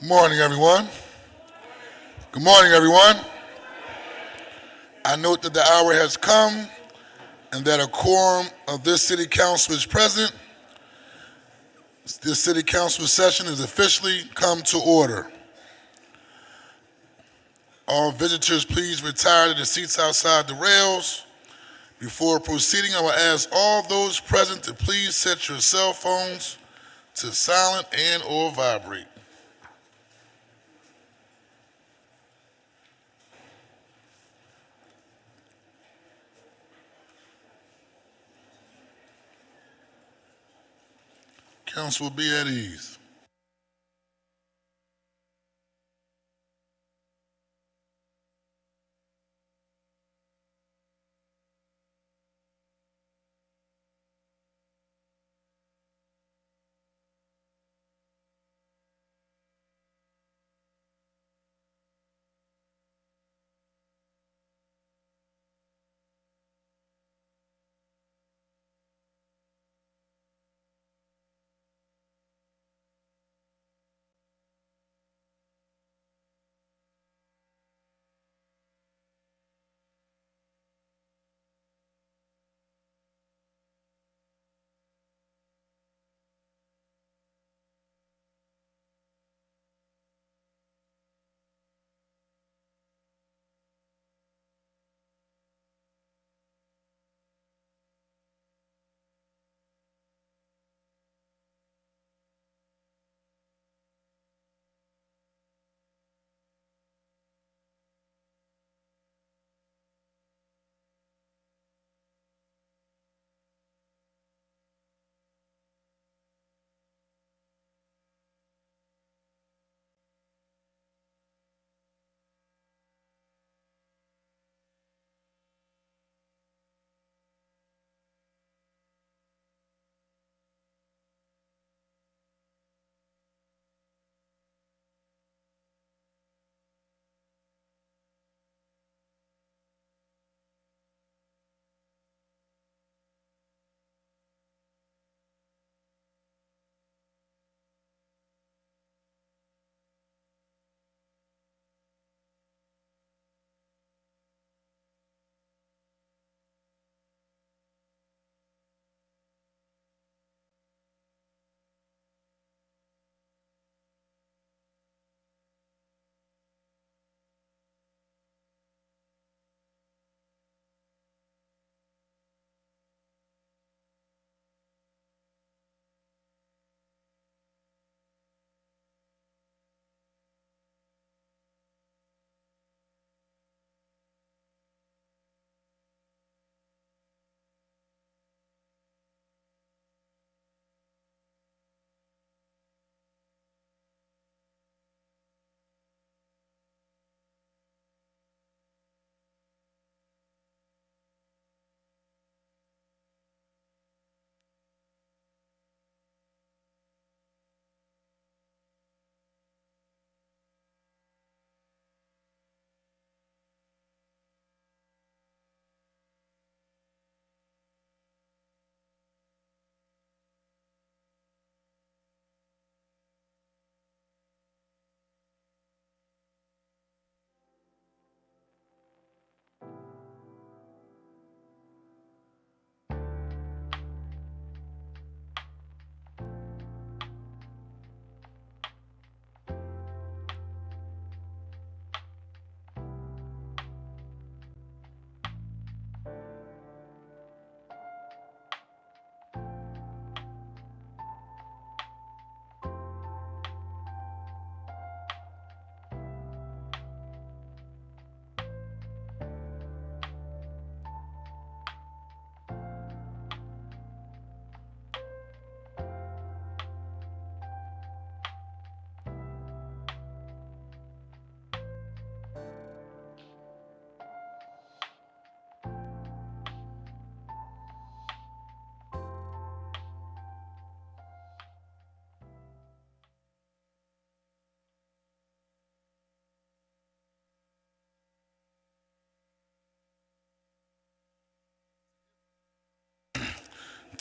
Good morning, everyone. Good morning, everyone. I note that the hour has come and that a quorum of this city council is present. This city council session is officially come to order. All visitors, please retire to the seats outside the rails. Before proceeding, I will ask all those present to please set your cell phones to silent and or vibrate. Council will be at ease.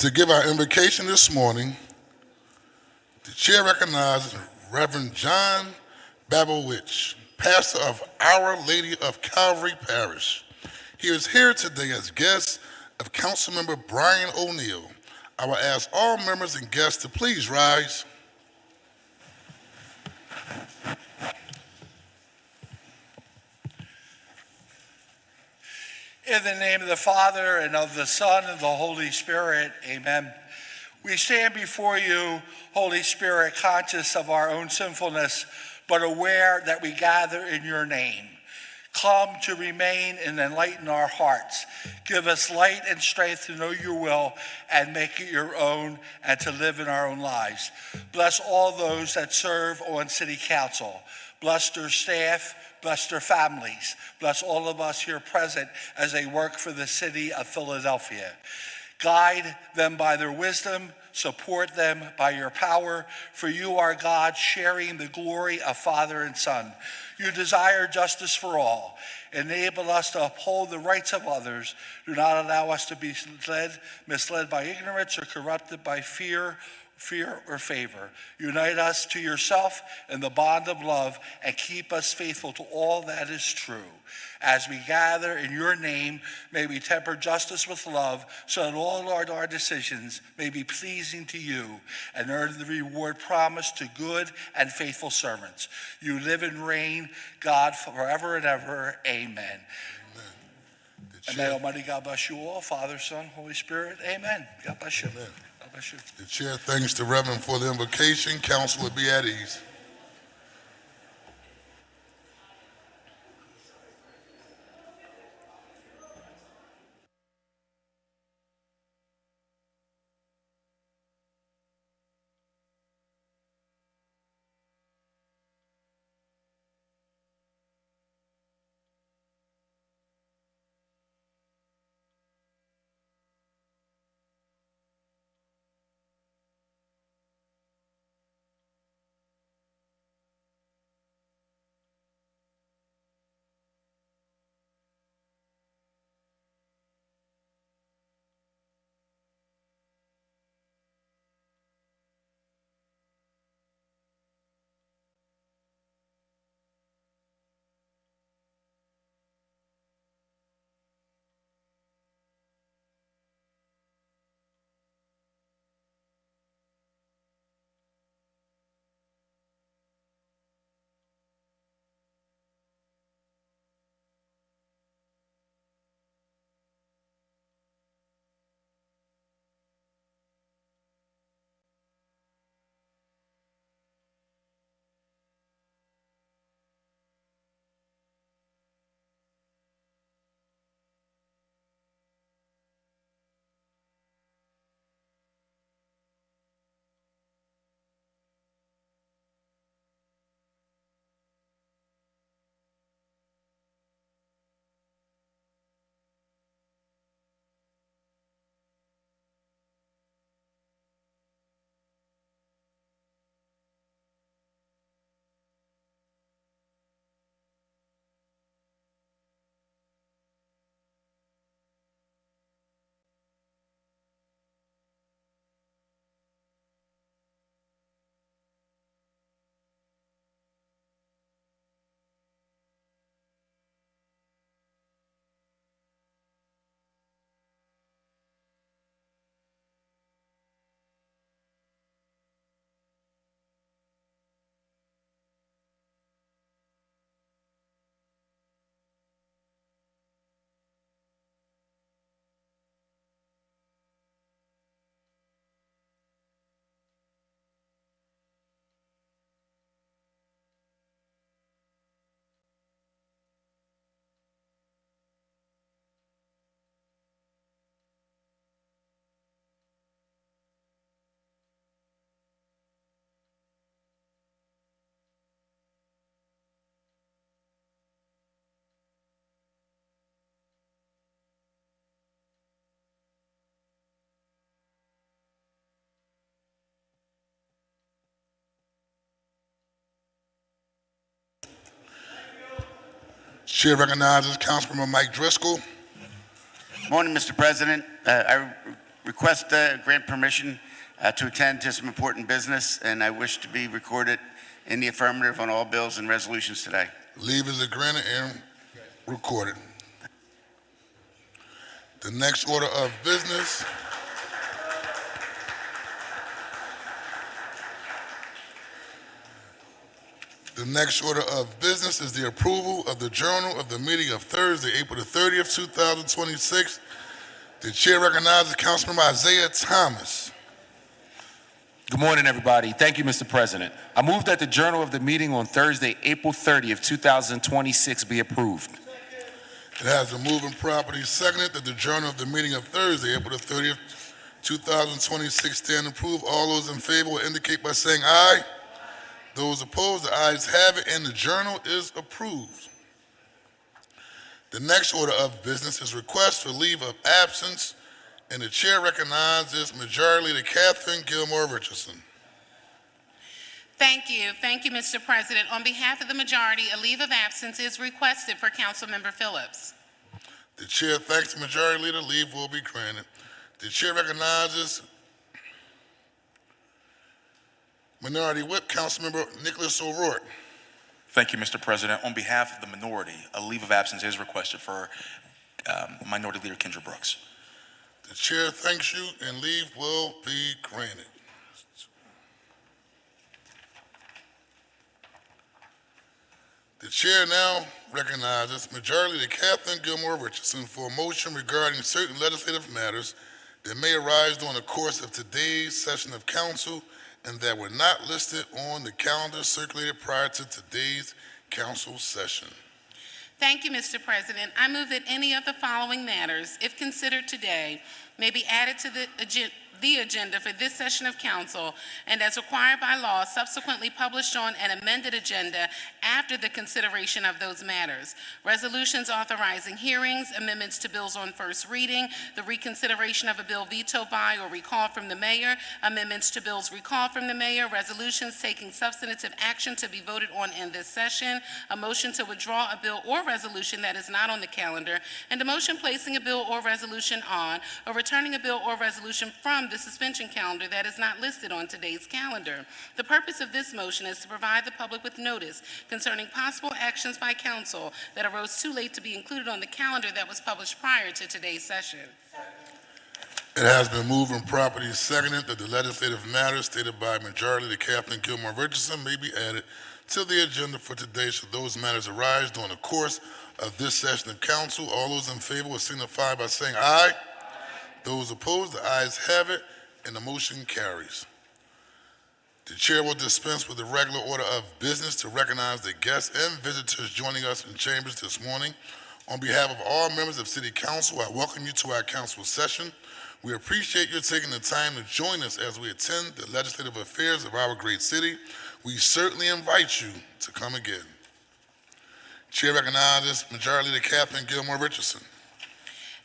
To give our invocation this morning, the chair recognizes Reverend John Babowich, pastor of Our Lady of Calvary Parish. He is here today as guest of Councilmember Brian O'Neill. I will ask all members and guests to please rise. In the name of the Father, and of the Son, and the Holy Spirit, amen. We stand before you, Holy Spirit, conscious of our own sinfulness, but aware that we gather in your name. Come to remain and enlighten our hearts. Give us light and strength to know your will and make it your own and to live in our own lives. Bless all those that serve on City Council. Bless their staff. Bless their families. Bless all of us here present as they work for the city of Philadelphia. Guide them by their wisdom. Support them by your power. For you are God, sharing the glory of Father and Son. You desire justice for all. Enable us to uphold the rights of others. Do not allow us to be misled by ignorance or corrupted by fear or favor. Unite us to yourself in the bond of love and keep us faithful to all that is true. As we gather in your name, may we temper justice with love so that all our decisions may be pleasing to you and earn the reward promised to good and faithful servants. You live and reign, God, forever and ever. Amen. And may Almighty God bless you all, Father, Son, Holy Spirit. Amen. God bless you. Amen. God bless you. The chair thanks the Reverend for the invocation. Council will be at ease. Chair recognizes Councilmember Mike Driscoll. Morning, Mr. President. I request grant permission to attend to some important business, and I wish to be recorded in the affirmative on all bills and resolutions today. Leave is granted and recorded. The next order of business is the approval of the journal of the meeting of Thursday, April the 30th, 2026. The chair recognizes Councilmember Isaiah Thomas. Good morning, everybody. Thank you, Mr. President. I move that the journal of the meeting on Thursday, April 30th, 2026 be approved. It has been moved and properly seconded that the journal of the meeting of Thursday, April the 30th, 2026 stand approved. All those in favor will indicate by saying aye. Those opposed, the ayes have it, and the journal is approved. The next order of business is request for leave of absence, and the chair recognizes Majority Leader Catherine Gilmore Richardson. Thank you, Mr. President. On behalf of the majority, a leave of absence is requested for Councilmember Phillips. The chair thanks the Majority Leader. Leave will be granted. The chair recognizes Minority Whip Councilmember Nicholas O'Rourke. Thank you, Mr. President. On behalf of the minority, a leave of absence is requested for Minority Leader Kendra Brooks. The chair thanks you, and leave will be granted. The chair now recognizes Majority Leader Catherine Gilmore Richardson for a motion regarding certain legislative matters that may arise during the course of today's session of council and that were not listed on the calendar circulated prior to today's council session. Thank you, Mr. President. I move that any of the following matters, if considered today, may be added to the agenda for this session of council and as required by law, subsequently published on an amended agenda after the consideration of those matters. Resolutions authorizing hearings, amendments to bills on first reading, the reconsideration of a bill vetoed by or recalled from the mayor, amendments to bills recalled from the mayor, resolutions taking substantive action to be voted on in this session, a motion to withdraw a bill or resolution that is not on the calendar, and a motion placing a bill or resolution on or returning a bill or resolution from the suspension calendar that is not listed on today's calendar. The purpose of this motion is to provide the public with notice concerning possible actions by council that arose too late to be included on the calendar that was published prior to today's session. It has been moved and properly seconded that the legislative matters stated by Majority Leader Catherine Gilmore Richardson may be added to the agenda for today should those matters arise during the course of this session of council. All those in favor will signify by saying aye. Those opposed, the ayes have it, and the motion carries. The chair will dispense with the regular order of business to recognize the guests and visitors joining us in chambers this morning. On behalf of all members of City Council, I welcome you to our council session. We appreciate you taking the time to join us as we attend the legislative affairs of our great city. We certainly invite you to come again. Chair recognizes Majority Leader Catherine Gilmore Richardson.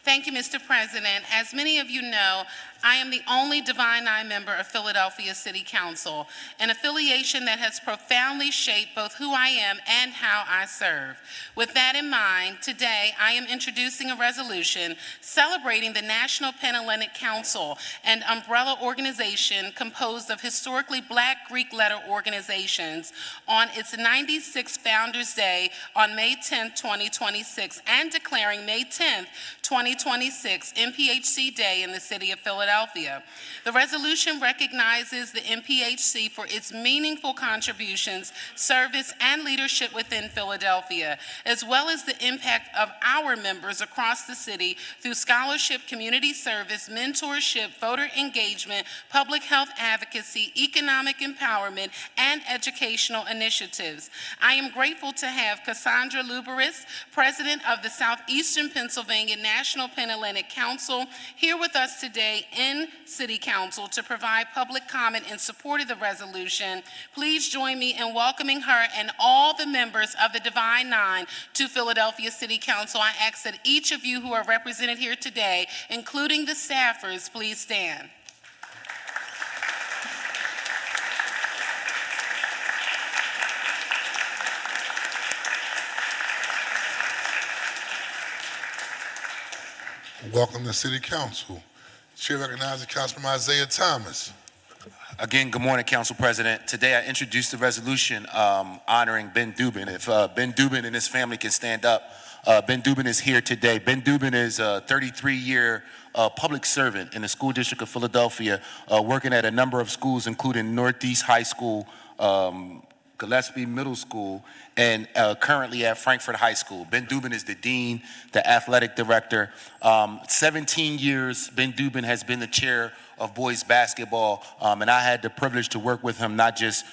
Thank you, Mr. President. As many of you know, I am the only Divine Nine member of Philadelphia City Council, an affiliation that has profoundly shaped both who I am and how I serve. With that in mind, today I am introducing a resolution celebrating the National Panhellenic Council, an umbrella organization composed of historically Black Greek letter organizations, on its 96th Founders Day on May 10, 2026, and declaring May 10, 2026 MPHC Day in the city of Philadelphia. The resolution recognizes the MPHC for its meaningful contributions, service, and leadership within Philadelphia, as well as the impact of our members across the city through scholarship, community service, mentorship, voter engagement, public health advocacy, economic empowerment, and educational initiatives. I am grateful to have Cassandra Luberis, President of the Southeastern Pennsylvania National Panhellenic Council, here with us today in City Council to provide public comment in support of the resolution. Please join me in welcoming her and all the members of the Divine Nine to Philadelphia City Council. I ask that each of you who are represented here today, including the staffers, please stand. Welcome to City Council. Chair recognizes Councilman Isaiah Thomas. Again, good morning, Council President. Today I introduced the resolution honoring Ben Dubin. If Ben Dubin and his family can stand up, Ben Dubin is here today. Ben Dubin is a 33-year public servant in the School District of Philadelphia, working at a number of schools, including Northeast High School, Gillespie Middle School, and currently at Frankfurt High School. Ben Dubin is the dean, the athletic director. 17 years, Ben Dubin has been the chair of boys basketball, and I had the privilege to work with him not just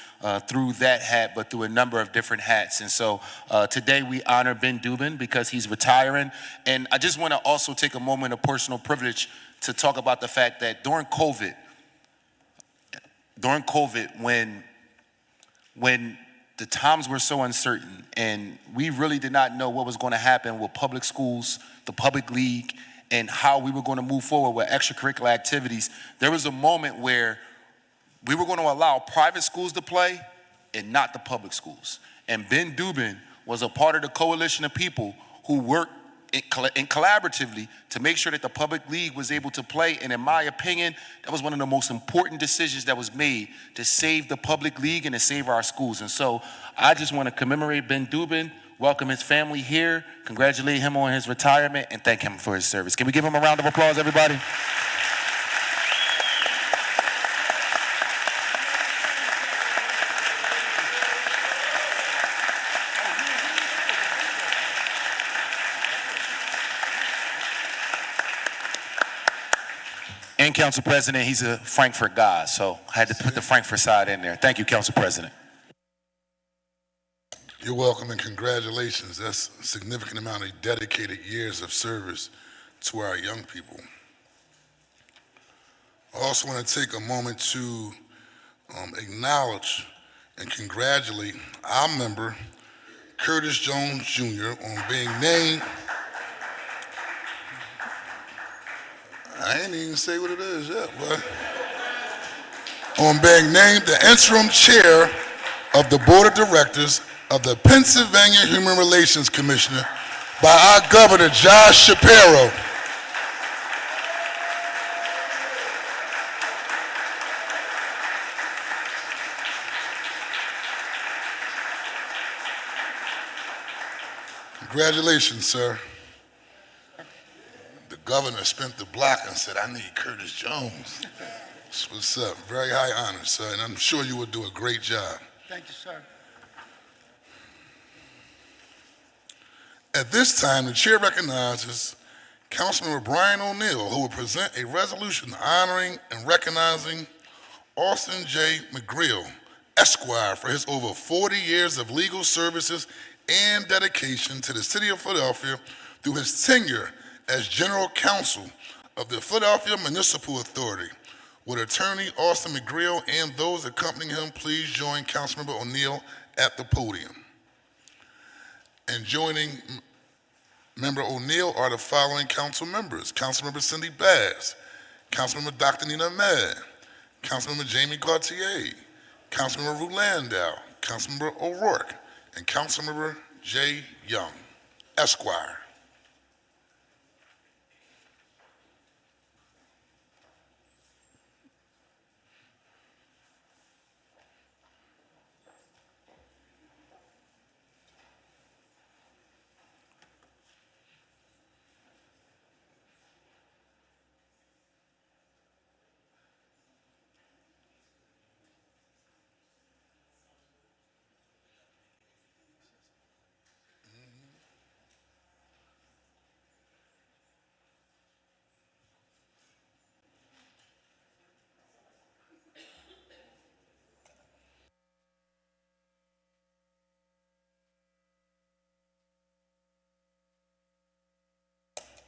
through that hat, but through a number of different hats. And so today we honor Ben Dubin because he's retiring. And I just want to also take a moment of personal privilege to talk about the fact that during COVID, when the times were so uncertain and we really did not know what was going to happen with public schools, the public league, and how we were going to move forward with extracurricular activities, there was a moment where we were going to allow private schools to play and not the public schools. And Ben Dubin was a part of the coalition of people who worked collaboratively to make sure that the public league was able to play. And in my opinion, that was one of the most important decisions that was made to save the public league and to save our schools. And so I just want to commemorate Ben Dubin, welcome his family here, congratulate him on his retirement, and thank him for his service. Can we give him a round of applause, everybody? And Council President, he's a Frankfurt guy, so I had to put the Frankfurt side in there. Thank you, Council President. You're welcome and congratulations. That's a significant amount of dedicated years of service to our young people. I also want to take a moment to acknowledge and congratulate our member, Curtis Jones Jr., on being named, I ain't even say what it is yet, but on being named the interim chair of the Board of Directors of the Pennsylvania Human Relations Commissioner by our Governor, Josh Shapiro. Congratulations, sir. The governor spent the block and said, I need Curtis Jones. That's what's up. Very high honor, sir, and I'm sure you will do a great job. Thank you, sir. At this time, the chair recognizes Councilmember Brian O'Neill, who will present a resolution honoring and recognizing Austin J. McGrill, Esquire, for his over 40 years of legal services and dedication to the city of Philadelphia through his tenure as General Counsel of the Philadelphia Municipal Authority. Would Attorney Austin McGrill and those accompanying him please join Councilmember O'Neill at the podium. And joining Member O'Neill are the following council members: Councilmember Cindy Bass, Councilmember Dr. Nina Ahmed, Councilmember Jamie Gaultier, Councilmember Ru Landau, Councilmember O'Rourke, and Councilmember Jay Young, Esquire.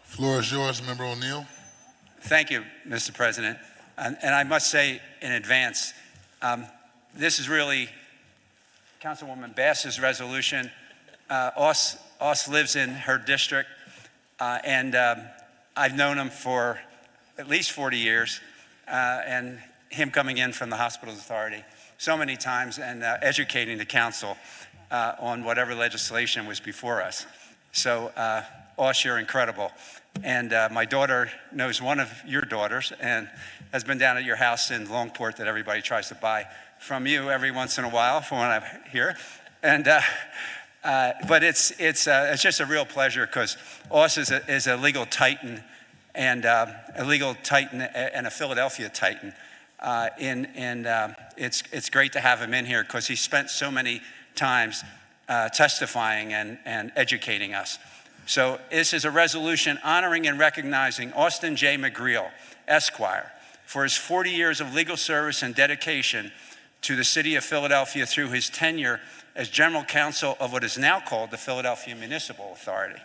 Floor is yours, Member O'Neill. Thank you, Mr. President. And I must say in advance, this is really Councilwoman Bass's resolution. Os lives in her district, and I've known him for at least 40 years, and him coming in from the Hospitals Authority so many times and educating the council on whatever legislation was before us. So Osh, you're incredible. And my daughter knows one of your daughters and has been down at your house in Longport that everybody tries to buy from you every once in a while from when I'm here. And but it's just a real pleasure because Osh is a legal titan and a Philadelphia titan. It's great to have him in here because he spent so many times testifying and educating us. So this is a resolution honoring and recognizing Austin J. McGrill, Esquire, for his 40 years of legal service and dedication to the city of Philadelphia through his tenure as general counsel of what is now called the Philadelphia Municipal Authority.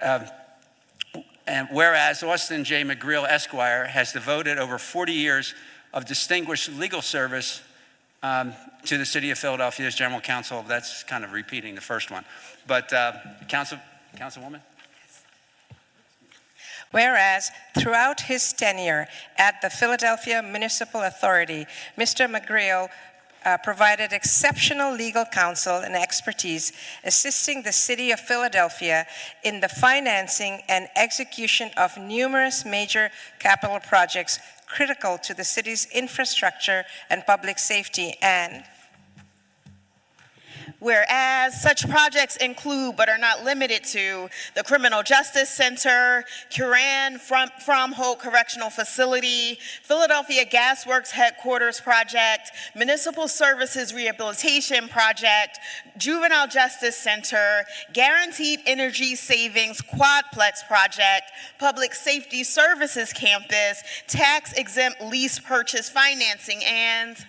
And whereas Austin J. McGrill, Esquire, has devoted over 40 years of distinguished legal service to the city of Philadelphia as general counsel. That's kind of repeating the first one. But Councilwoman? Whereas throughout his tenure at the Philadelphia Municipal Authority, Mr. McGrill provided exceptional legal counsel and expertise, assisting the city of Philadelphia in the financing and execution of numerous major capital projects critical to the city's infrastructure and public safety. And whereas such projects include, but are not limited to, the Criminal Justice Center, Curran Fromhold Correctional Facility, Philadelphia Gas Works Headquarters Project, Municipal Services Rehabilitation Project, Juvenile Justice Center, Guaranteed Energy Savings Quadplex Project, Public Safety Services Campus, Tax-Exempt Lease Purchase Financing, and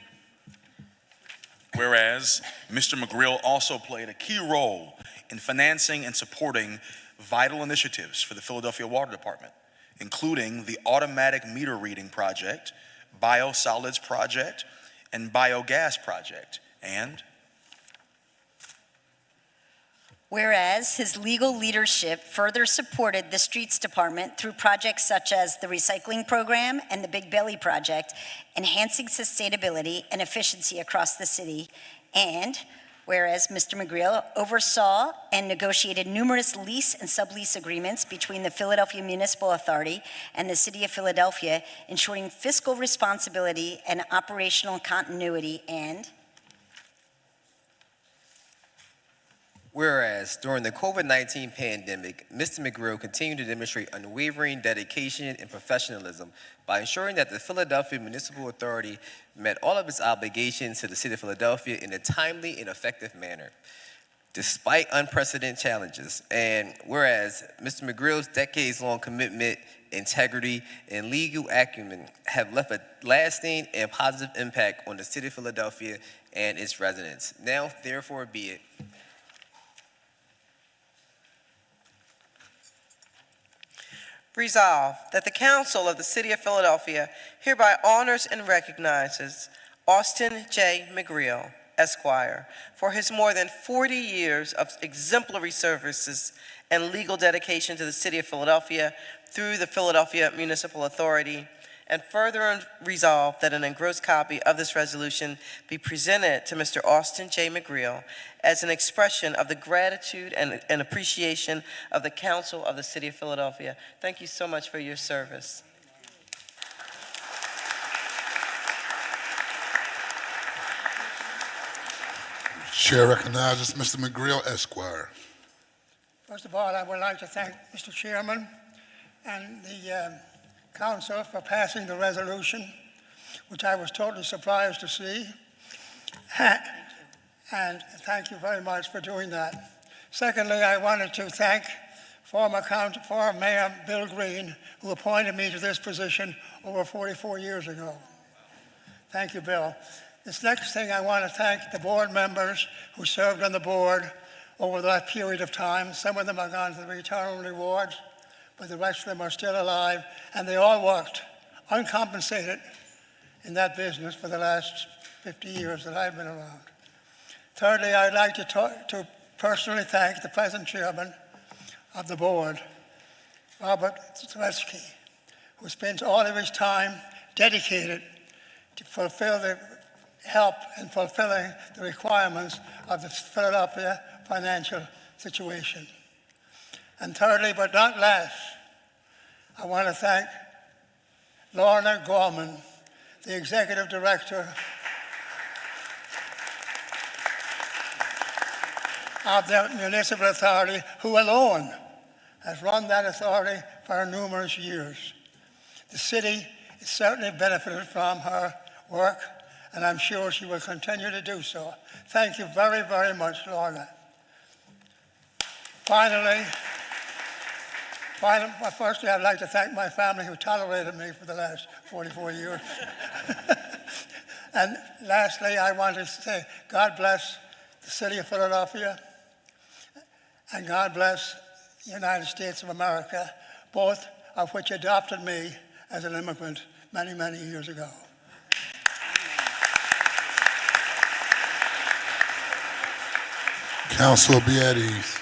Whereas Mr. McGrill also played a key role in financing and supporting vital initiatives for the Philadelphia Water Department, including the Automatic Meter Reading Project, Biosolids Project, and Biogas Project. And whereas his legal leadership further supported the Streets Department through projects such as the Recycling Program and the Big Belly Project, enhancing sustainability and efficiency across the city. And whereas Mr. McGrill oversaw and negotiated numerous lease and sublease agreements between the Philadelphia Municipal Authority and the City of Philadelphia, ensuring fiscal responsibility and operational continuity. And whereas during the COVID-19 pandemic, Mr. McGrill continued to demonstrate unwavering dedication and professionalism by ensuring that the Philadelphia Municipal Authority met all of its obligations to the City of Philadelphia in a timely and effective manner, despite unprecedented challenges. And whereas Mr. McGrill's decades-long commitment, integrity, and legal acumen have left a lasting and positive impact on the City of Philadelphia and its residents. Now, therefore, be it. Resolved that the Council of the City of Philadelphia hereby honors and recognizes Austin J. McGrill, Esquire, for his more than 40 years of exemplary services and legal dedication to the City of Philadelphia through the Philadelphia Municipal Authority, and further resolve that an engrossed copy of this resolution be presented to Mr. Austin J. McGrill as an expression of the gratitude and appreciation of the Council of the City of Philadelphia. Thank you so much for your service. Chair recognizes Mr. McGrill, Esquire. First of all, I would like to thank Mr. Chairman and the Council for passing the resolution, which I was totally surprised to see. And thank you very much for doing that. Secondly, I wanted to thank former Mayor Bill Green, who appointed me to this position over 44 years ago. Thank you, Bill. This next thing, I want to thank the board members who served on the board over that period of time. Some of them have gone to the retirement rewards, but the rest of them are still alive, and they all worked uncompensated in that business for the last 50 years that I've been around. Thirdly, I'd like to personally thank the present chairman of the board, Robert Zaleski, who spends all of his time dedicated to help in fulfilling the requirements of the Philadelphia financial situation. And thirdly, but not last, I want to thank Lorna Gorman, the Executive Director of the Municipal Authority, who alone has run that authority for numerous years. The city has certainly benefited from her work, and I'm sure she will continue to do so. Thank you very, very much, Lorna. Firstly, I'd like to thank my family who tolerated me for the last 44 years. And lastly, I want to say God bless the city of Philadelphia and God bless the United States of America, both of which adopted me as an immigrant many, many years ago. Council, be at ease.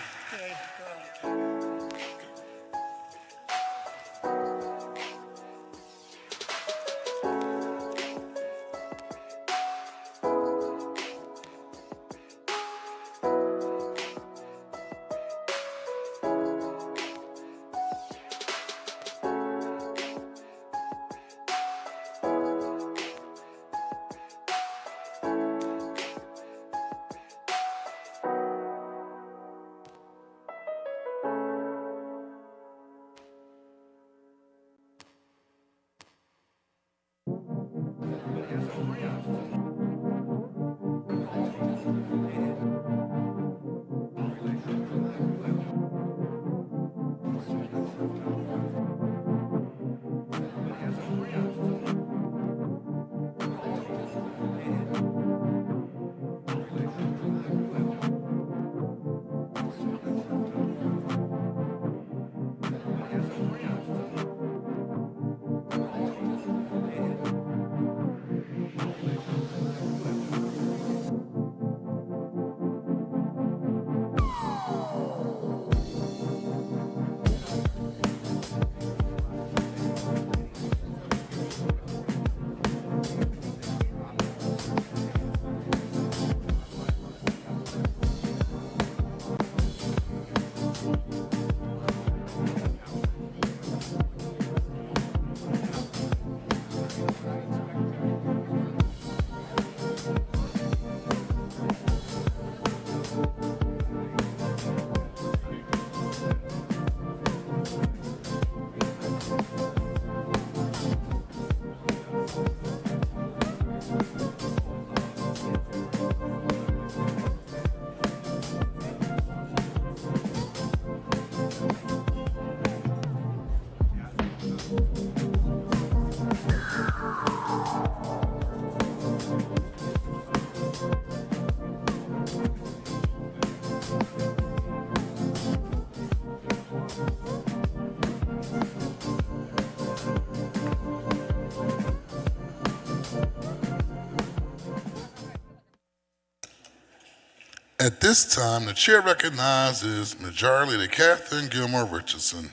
At this time, the chair recognizes Majority Leader Catherine Gilmore Richardson,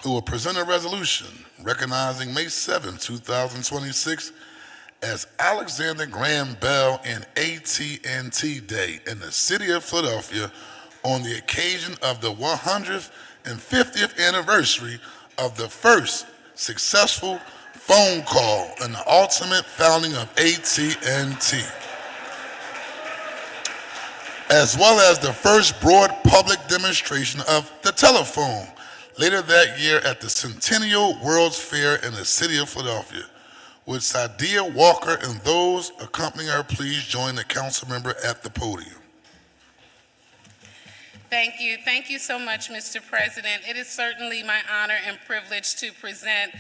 who will present a resolution recognizing May 7, 2026 as Alexander Graham Bell and AT&T Day in the city of Philadelphia on the occasion of the 150th anniversary of the first successful phone call and the ultimate founding of AT&T, as well as the first broad public demonstration of the telephone later that year at the Centennial World's Fair in the city of Philadelphia. Would Sadia Walker and those accompanying her please join the council member at the podium? Thank you. Thank you so much, Mr. President. It is certainly my honor and privilege to present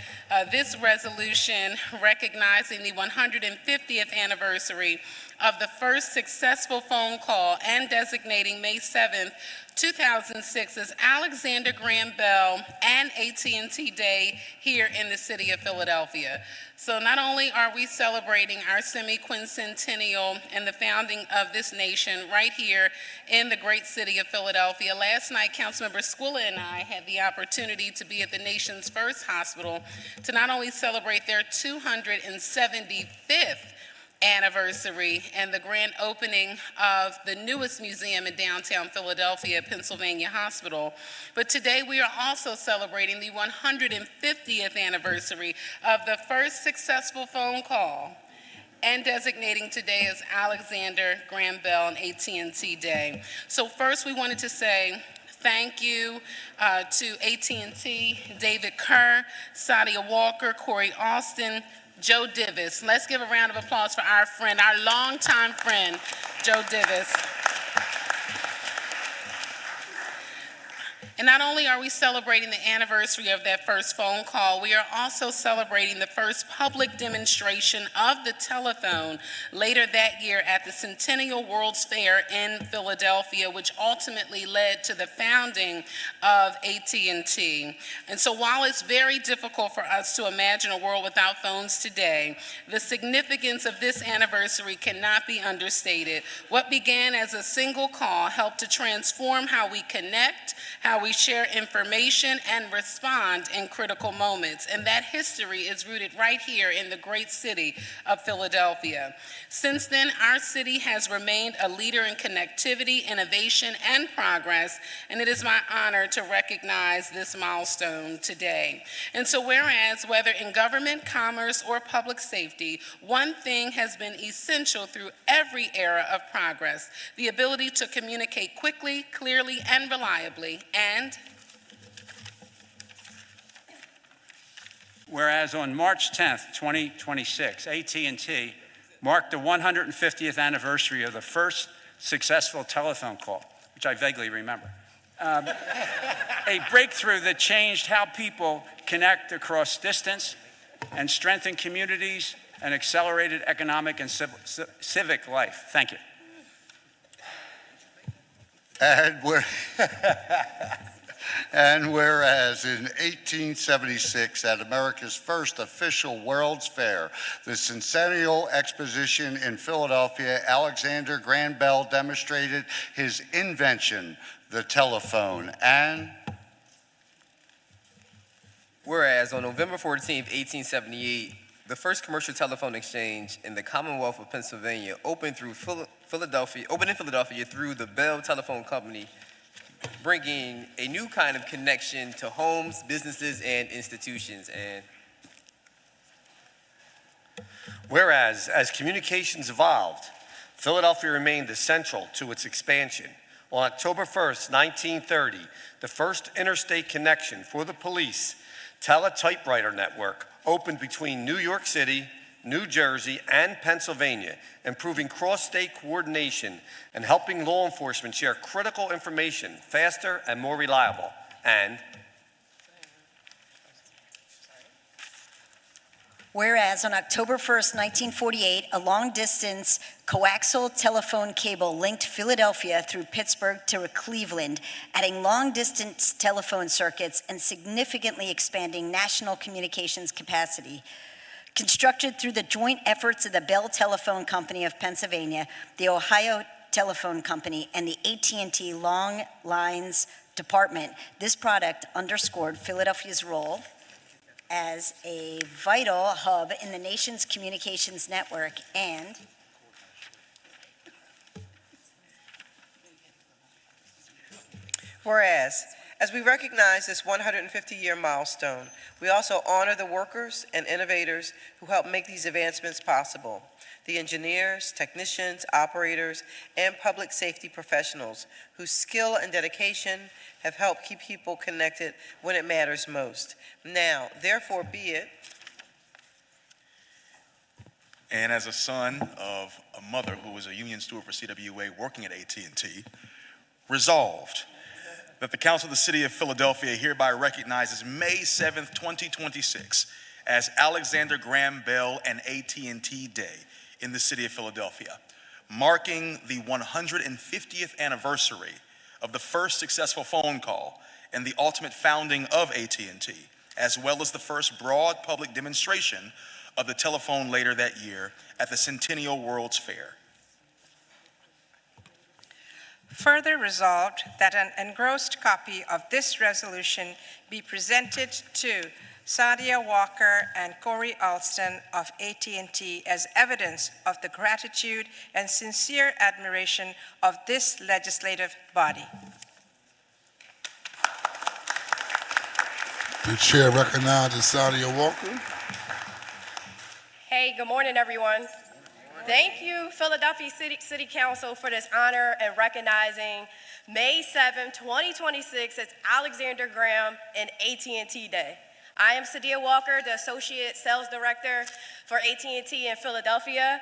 this resolution recognizing the 150th anniversary of the first successful phone call and designating May 7th, 2006 as Alexander Graham Bell and AT&T Day here in the city of Philadelphia. So not only are we celebrating our semi-quincentennial and the founding of this nation right here in the great city of Philadelphia, last night Councilmember Squilla and I had the opportunity to be at the nation's first hospital to not only celebrate their 275th anniversary and the grand opening of the newest museum in downtown Philadelphia, Pennsylvania Hospital. But today we are also celebrating the 150th anniversary of the first successful phone call and designating today as Alexander Graham Bell and AT&T Day. So first we wanted to say thank you to AT&T, David Kerr, Sadia Walker, Corey Austin, Joe Divis. Let's give a round of applause for our friend, our longtime friend, Joe Divis. And not only are we celebrating the anniversary of that first phone call, we are also celebrating the first public demonstration of the telephone later that year at the Centennial World's Fair in Philadelphia, which ultimately led to the founding of AT&T. And so while it's very difficult for us to imagine a world without phones today, the significance of this anniversary cannot be understated. What began as a single call helped to transform how we connect, how we share information and respond in critical moments. And that history is rooted right here in the great city of Philadelphia. Since then, our city has remained a leader in connectivity, innovation, and progress, and it is my honor to recognize this milestone today. And so whereas, whether in government, commerce, or public safety, one thing has been essential through every era of progress: the ability to communicate quickly, clearly, and reliably. And whereas on March 10th, 2026, AT&T marked the 150th anniversary of the first successful telephone call, which I vaguely remember. A breakthrough that changed how people connect across distance and strengthened communities and accelerated economic and civic life. Thank you. And whereas in 1876, at America's first official World's Fair, the Centennial Exposition in Philadelphia, Alexander Graham Bell demonstrated his invention, the telephone. And whereas on November 14th, 1878, the first commercial telephone exchange in the Commonwealth of Pennsylvania opened in Philadelphia through the Bell Telephone Company, bringing a new kind of connection to homes, businesses, and institutions. And whereas, as communications evolved, Philadelphia remained essential to its expansion. On October 1st, 1930, the first interstate connection for the police teletypewriter network opened between New York City, New Jersey, and Pennsylvania, improving cross-state coordination and helping law enforcement share critical information faster and more reliable. And whereas on October 1st, 1948, a long-distance coaxial telephone cable linked Philadelphia through Pittsburgh to Cleveland, adding long-distance telephone circuits and significantly expanding national communications capacity. Constructed through the joint efforts of the Bell Telephone Company of Pennsylvania, the Ohio Telephone Company, and the AT&T Long Lines Department, this product underscored Philadelphia's role as a vital hub in the nation's communications network. And whereas, as we recognize this 150-year milestone, we also honor the workers and innovators who help make these advancements possible. The engineers, technicians, operators, and public safety professionals whose skill and dedication have helped keep people connected when it matters most. Now, therefore be it. And as a son of a mother who was a union steward for CWA working at AT&T, resolved that the Council of the City of Philadelphia hereby recognizes May 7th, 2026 as Alexander Graham Bell and AT&T Day in the City of Philadelphia, marking the 150th anniversary of the first successful phone call and the ultimate founding of AT&T, as well as the first broad public demonstration of the telephone later that year at the Centennial World's Fair. Further resolved that an engrossed copy of this resolution be presented to Sadia Walker, and Corey Alston of AT&T as evidence of the gratitude and sincere admiration of this legislative body. The chair recognizes Sadia Walker. Hey, good morning, everyone. Thank you, Philadelphia City Council, for this honor and recognizing May 7, 2026 as Alexander Graham and AT&T Day. I am Sadia Walker, the Associate Sales Director for AT&T in Philadelphia,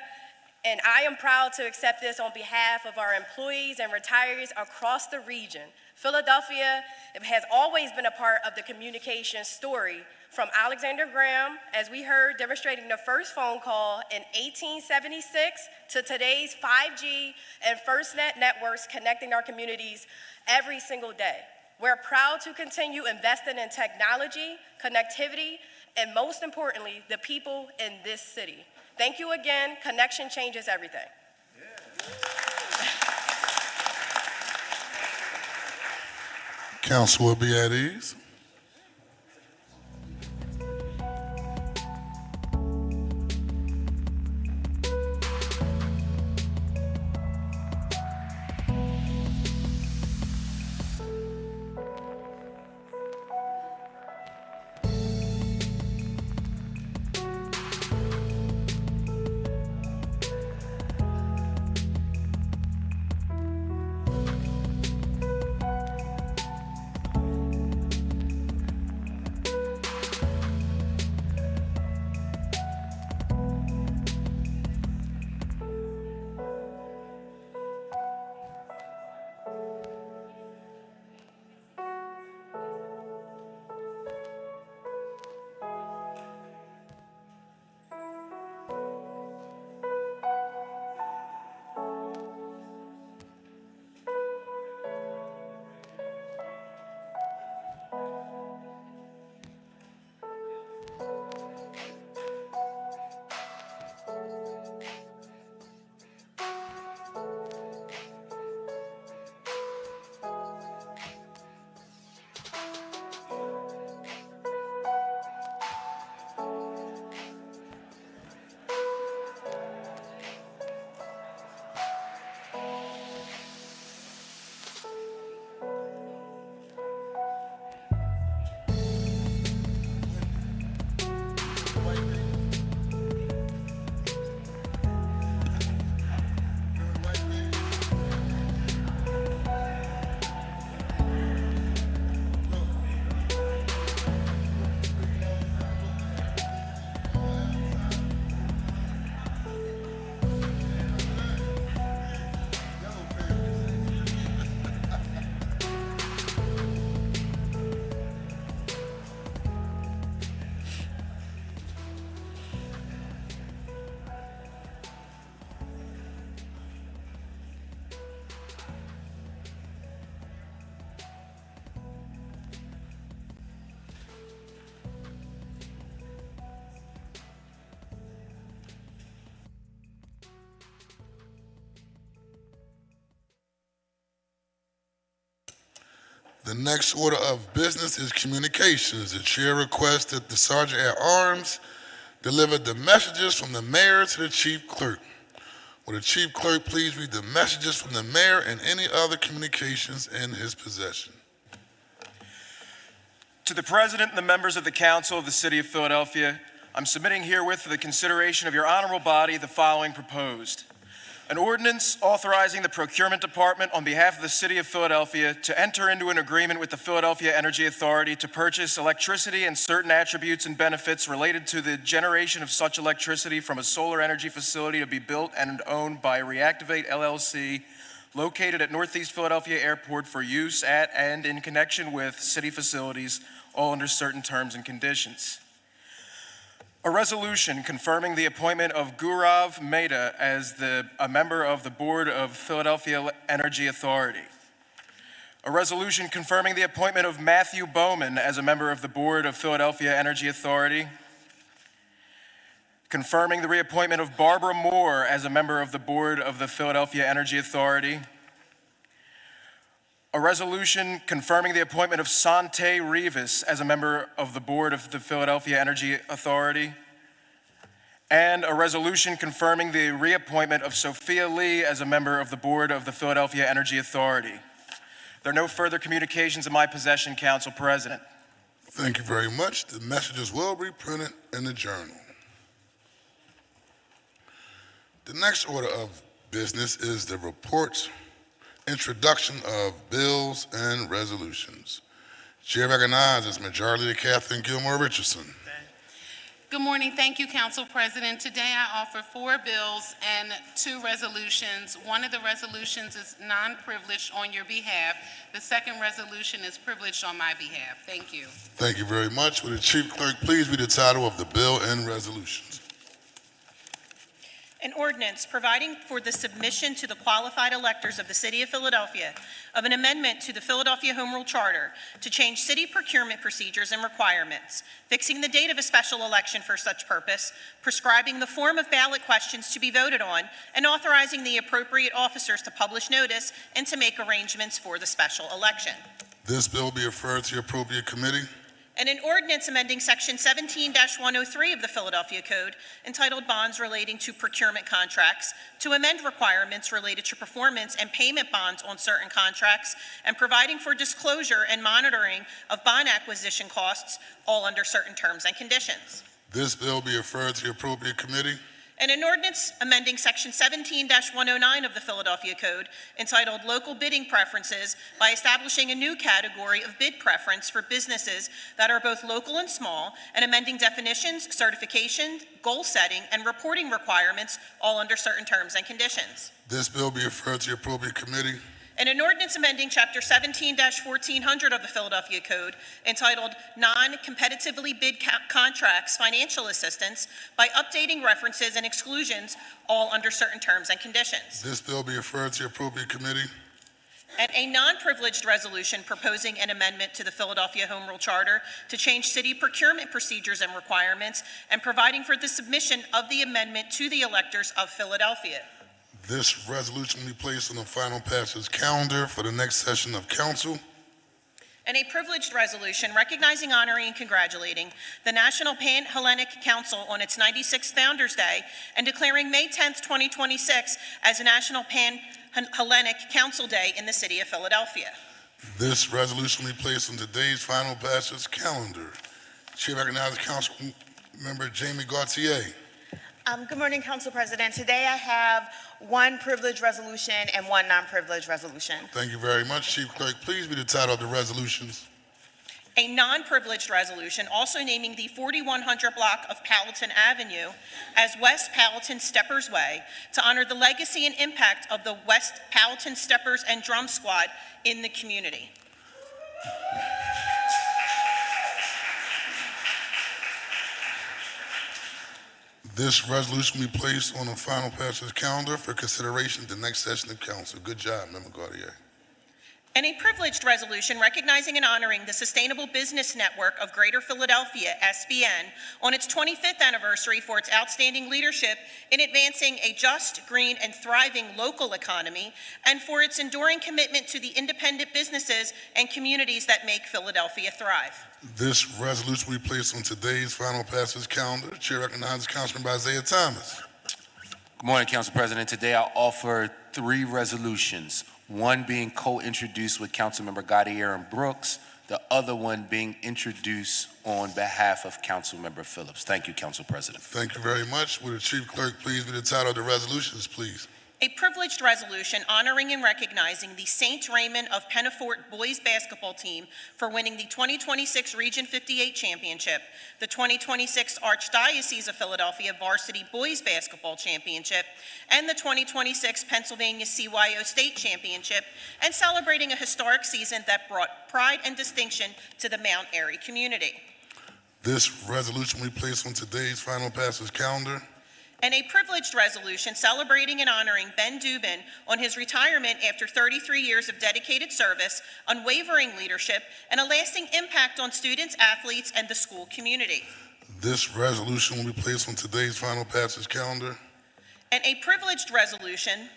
and I am proud to accept this on behalf of our employees and retirees across the region. Philadelphia has always been a part of the communication story, from Alexander Graham, as we heard, demonstrating the first phone call in 1876 to today's 5G and FirstNet networks connecting our communities every single day. We're proud to continue investing in technology, connectivity, and most importantly, the people in this city. Thank you again. Connection changes everything. Council will be at ease. The next order of business is communications. The chair requests that the Sergeant at Arms deliver the messages from the mayor to the chief clerk. Will the chief clerk please read the messages from the mayor and any other communications in his possession? To the President and the members of the Council of the City of Philadelphia, I'm submitting herewith for the consideration of your honorable body the following proposed. An ordinance authorizing the Procurement Department on behalf of the City of Philadelphia to enter into an agreement with the Philadelphia Energy Authority to purchase electricity and certain attributes and benefits related to the generation of such electricity from a solar energy facility to be built and owned by Reactivate LLC, located at Northeast Philadelphia Airport for use at and in connection with city facilities, all under certain terms and conditions. A resolution confirming the appointment of Gaurav Mehta as a member of the Board of Philadelphia Energy Authority. A resolution confirming the appointment of Matthew Bowman as a member of the Board of Philadelphia Energy Authority. Confirming the reappointment of Barbara Moore as a member of the Board of the Philadelphia Energy Authority. A resolution confirming the appointment of Sante Rivas as a member of the board of the Philadelphia Energy Authority. And a resolution confirming the reappointment of Sophia Lee as a member of the board of the Philadelphia Energy Authority. There are no further communications in my possession, Council President. Thank you very much. The messages will be printed in the journal. The next order of business is the reports, introduction of bills and resolutions. Chair recognizes Majority Leader Catherine Gilmore Richardson. Good morning. Thank you, Council President. Today I offer 4 bills and 2 resolutions. One of the resolutions is non-privileged on your behalf. The second resolution is privileged on my behalf. Thank you. Thank you very much. Will the Chief Clerk please read the title of the bill and resolutions? An ordinance providing for the submission to the qualified electors of the City of Philadelphia of an amendment to the Philadelphia Home Rule Charter to change city procurement procedures and requirements, fixing the date of a special election for such purpose, prescribing the form of ballot questions to be voted on, and authorizing the appropriate officers to publish notice and to make arrangements for the special election. This bill be referred to the appropriate committee. And an ordinance amending Section 17-103 of the Philadelphia Code entitled Bonds Relating to Procurement Contracts to amend requirements related to performance and payment bonds on certain contracts and providing for disclosure and monitoring of bond acquisition costs, all under certain terms and conditions. This bill be referred to the appropriate committee. And an ordinance amending Section 17-109 of the Philadelphia Code entitled Local Bidding Preferences by establishing a new category of bid preference for businesses that are both local and small, and amending definitions, certification, goal setting, and reporting requirements, all under certain terms and conditions. This bill be referred to the appropriate committee. And an ordinance amending Chapter 17-1400 of the Philadelphia Code entitled Non-Competitively Bid Contracts Financial Assistance by updating references and exclusions, all under certain terms and conditions. This bill be referred to the appropriate committee. And a non-privileged resolution proposing an amendment to the Philadelphia Home Rule Charter to change city procurement procedures and requirements and providing for the submission of the amendment to the electors of Philadelphia. This resolution will be placed on the final passage calendar for the next session of council. And a privileged resolution recognizing, honoring, and congratulating the National Pan-Hellenic Council on its 96th Founders Day and declaring May 10th, 2026 as a National Pan-Hellenic Council Day in the city of Philadelphia. This resolution will be placed on today's final passage calendar. Chair recognizes Council Member Jamie Gautier. Good morning, Council President. Today I have 1 privileged resolution and 1 non-privileged resolution. Thank you very much. Chief Clerk, please read the title of the resolutions. A non-privileged resolution also naming the 4100 block of Palatine Avenue as West Palatine Steppers Way to honor the legacy and impact of the West Palatine Steppers and Drum Squad in the community. This resolution will be placed on the final passage calendar for consideration at the next session of council. Good job, Member Gautier. And a privileged resolution recognizing and honoring the Sustainable Business Network of Greater Philadelphia, SBN, on its 25th anniversary for its outstanding leadership in advancing a just, green, and thriving local economy, and for its enduring commitment to the independent businesses and communities that make Philadelphia thrive. This resolution will be placed on today's final passage calendar. Chair recognizes Councilman Isaiah Thomas. Good morning, Council President. Today I offer 3 resolutions, one being co-introduced with Councilmember Gautier and Brooks, the other one being introduced on behalf of Councilmember Phillips. Thank you, Council President. Thank you very much. Will the Chief Clerk please read the title of the resolutions, please? A privileged resolution honoring and recognizing the St. Raymond of Pennafort boys basketball team for winning the 2026 Region 58 Championship, the 2026 Archdiocese of Philadelphia Varsity Boys Basketball Championship, and the 2026 Pennsylvania CYO State Championship, and celebrating a historic season that brought pride and distinction to the Mount Airy community. This resolution will be placed on today's final passage calendar. And a privileged resolution celebrating and honoring Ben Dubin on his retirement after 33 years of dedicated service, unwavering leadership, and a lasting impact on students, athletes, and the school community. This resolution will be placed on today's final passage calendar. And a privileged resolution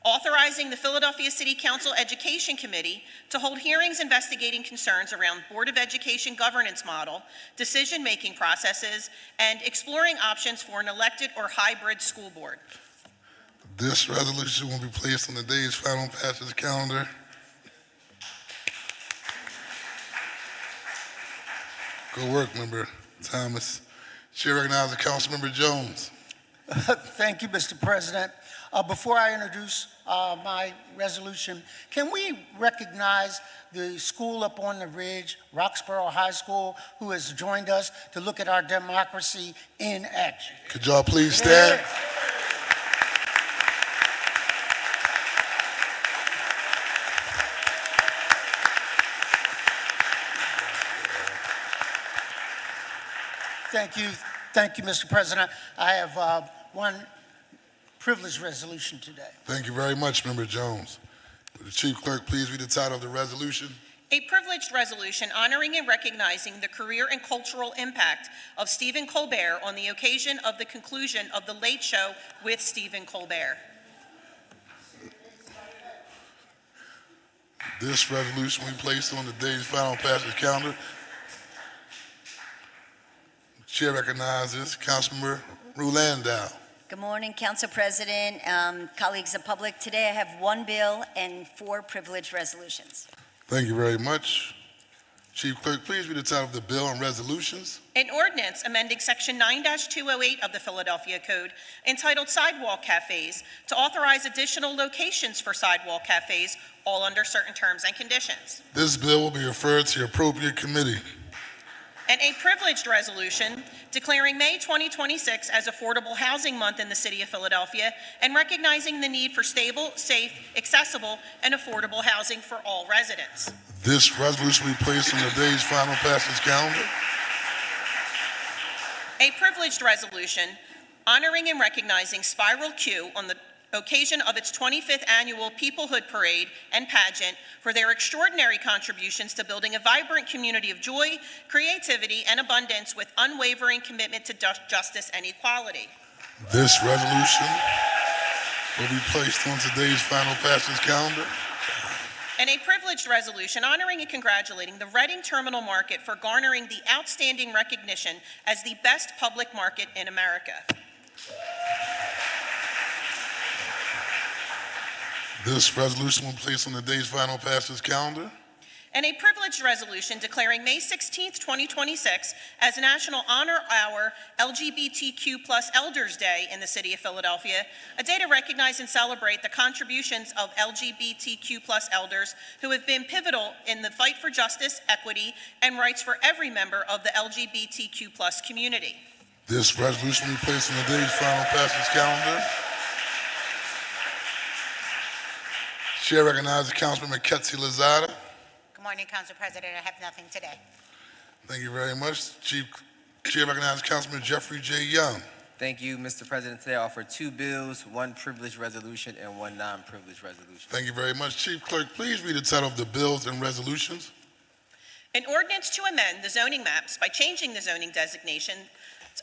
authorizing the Philadelphia City Council Education Committee to hold hearings investigating concerns around Board of Education governance model, decision-making processes, and exploring options for an elected or hybrid school board. This resolution will be placed on the day's final passage calendar. Good work, Member Thomas. Chair recognizes Councilmember Jones. Thank you, Mr. President. Before I introduce my resolution, can we recognize the school up on the ridge, Roxborough High School, who has joined us to look at our democracy in action? Could y'all please stand? Thank you, Mr. President. I have one privilege resolution today. Thank you very much, Member Jones. Would the Chief Clerk please read the title of the resolution? A privileged resolution honoring and recognizing the career and cultural impact of Stephen Colbert on the occasion of the conclusion of The Late Show with Stephen Colbert. This resolution will be placed on the day's final passage calendar. Chair recognizes Councilmember Rulandow. Good morning, Council President, colleagues of public. Today I have one bill and 4 privileged resolutions. Thank you very much. Chief Clerk, please read the title of the bill and resolutions. An ordinance amending Section 9-208 of the Philadelphia Code entitled Sidewalk Cafes to authorize additional locations for sidewalk cafes, all under certain terms and conditions. This bill will be referred to the appropriate committee. And a privileged resolution declaring May 2026 as Affordable Housing Month in the City of Philadelphia and recognizing the need for stable, safe, accessible, and affordable housing for all residents. This resolution will be placed on the day's final passage calendar. A privileged resolution honoring and recognizing Spiral Q on the occasion of its 25th annual Peoplehood Parade and pageant for their extraordinary contributions to building a vibrant community of joy, creativity, and abundance with unwavering commitment to justice and equality. This resolution will be placed on today's final passage calendar. And a privileged resolution honoring and congratulating the Reading Terminal Market for garnering the outstanding recognition as the best public market in America. This resolution will be placed on the day's final passage calendar. And a privileged resolution declaring May 16th, 2026 as National Honor Hour LGBTQ+ Elders Day in the City of Philadelphia, a day to recognize and celebrate the contributions of LGBTQ+ elders who have been pivotal in the fight for justice, equity, and rights for every member of the LGBTQ+ community. This resolution will be placed on the day's final passage calendar. Chair recognizes Councilman Ketsi Lozada. Good morning, Council President. I have nothing today. Thank you very much. Chair recognizes Councilman Jeffrey J. Young. Thank you, Mr. President. Today I offer 2 bills, 1 privileged resolution, and 1 non-privileged resolution. Thank you very much. Chief Clerk, please read the title of the bills and resolutions. An ordinance to amend the zoning maps by changing the zoning designation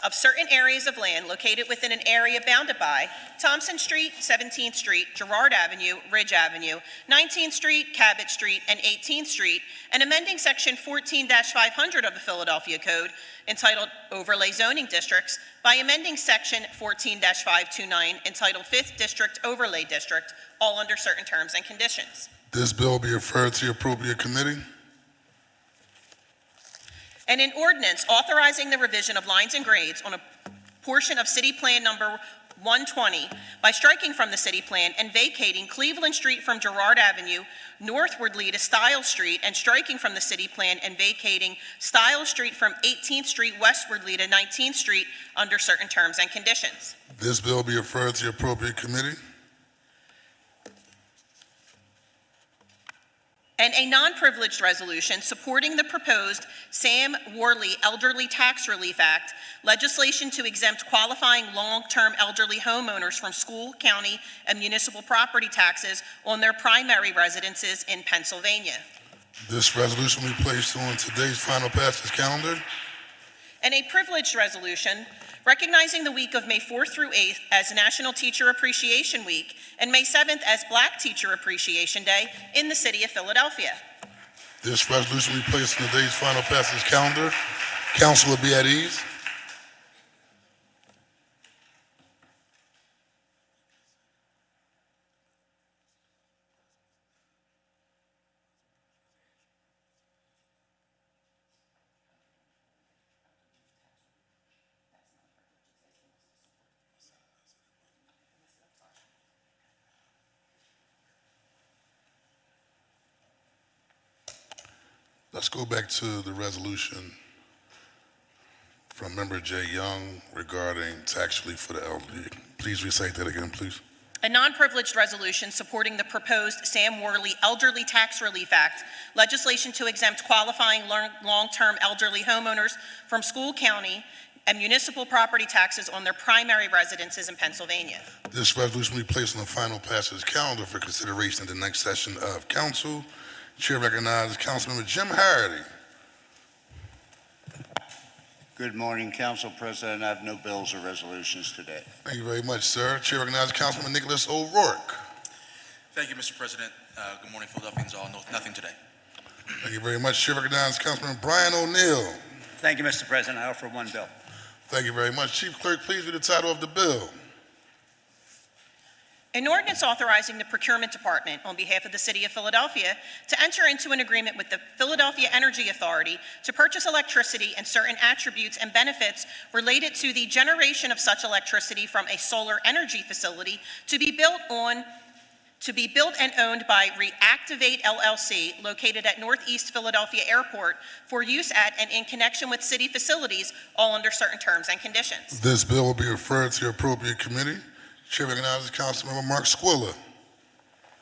of certain areas of land located within an area bounded by Thompson Street, 17th Street, Girard Avenue, Ridge Avenue, 19th Street, Cabot Street, and 18th Street, and amending Section 14-500 of the Philadelphia Code entitled Overlay Zoning Districts by amending Section 14-529 entitled 5th District Overlay District, all under certain terms and conditions. This bill will be referred to the appropriate committee. And an ordinance authorizing the revision of lines and grades on a portion of City Plan Number 120 by striking from the city plan and vacating Cleveland Street from Girard Avenue northwardly to Stiles Street and striking from the city plan and vacating Stiles Street from 18th Street westwardly to 19th Street under certain terms and conditions. This bill will be referred to the appropriate committee. And a non-privileged resolution supporting the proposed Sam Worley Elderly Tax Relief Act, legislation to exempt qualifying long-term elderly homeowners from school, county, and municipal property taxes on their primary residences in Pennsylvania. This resolution will be placed on today's final passage calendar. And a privileged resolution recognizing the week of May 4th through 8th as National Teacher Appreciation Week and May 7th as Black Teacher Appreciation Day in the city of Philadelphia. This resolution will be placed on today's final passage calendar. Council will be at ease. Let's go back to the resolution from Member Jay Young regarding tax relief for the elderly. Please recite that again, please. A non-privileged resolution supporting the proposed Sam Worley Elderly Tax Relief Act, legislation to exempt qualifying long-term elderly homeowners from school, county, and municipal property taxes on their primary residences in Pennsylvania. This resolution will be placed on the final passage calendar for consideration at the next session of council. Chair recognizes Councilmember Jim Harity. Good morning, Council President. I have no bills or resolutions today. Thank you very much, sir. Chair recognizes Councilman Nicholas O'Rourke. Thank you, Mr. President. Good morning, Philadelphians all. No, nothing today. Thank you very much. Chair recognizes Councilman Brian O'Neill. Thank you, Mr. President. I offer one bill. Thank you very much. Chief Clerk, please read the title of the bill. An ordinance authorizing the Procurement Department on behalf of the City of Philadelphia to enter into an agreement with the Philadelphia Energy Authority to purchase electricity and certain attributes and benefits related to the generation of such electricity from a solar energy facility to be built and owned by Reactivate LLC, located at Northeast Philadelphia Airport, for use at and in connection with city facilities, all under certain terms and conditions. This bill will be referred to your appropriate committee. Chair recognizes Councilmember Mark Squilla.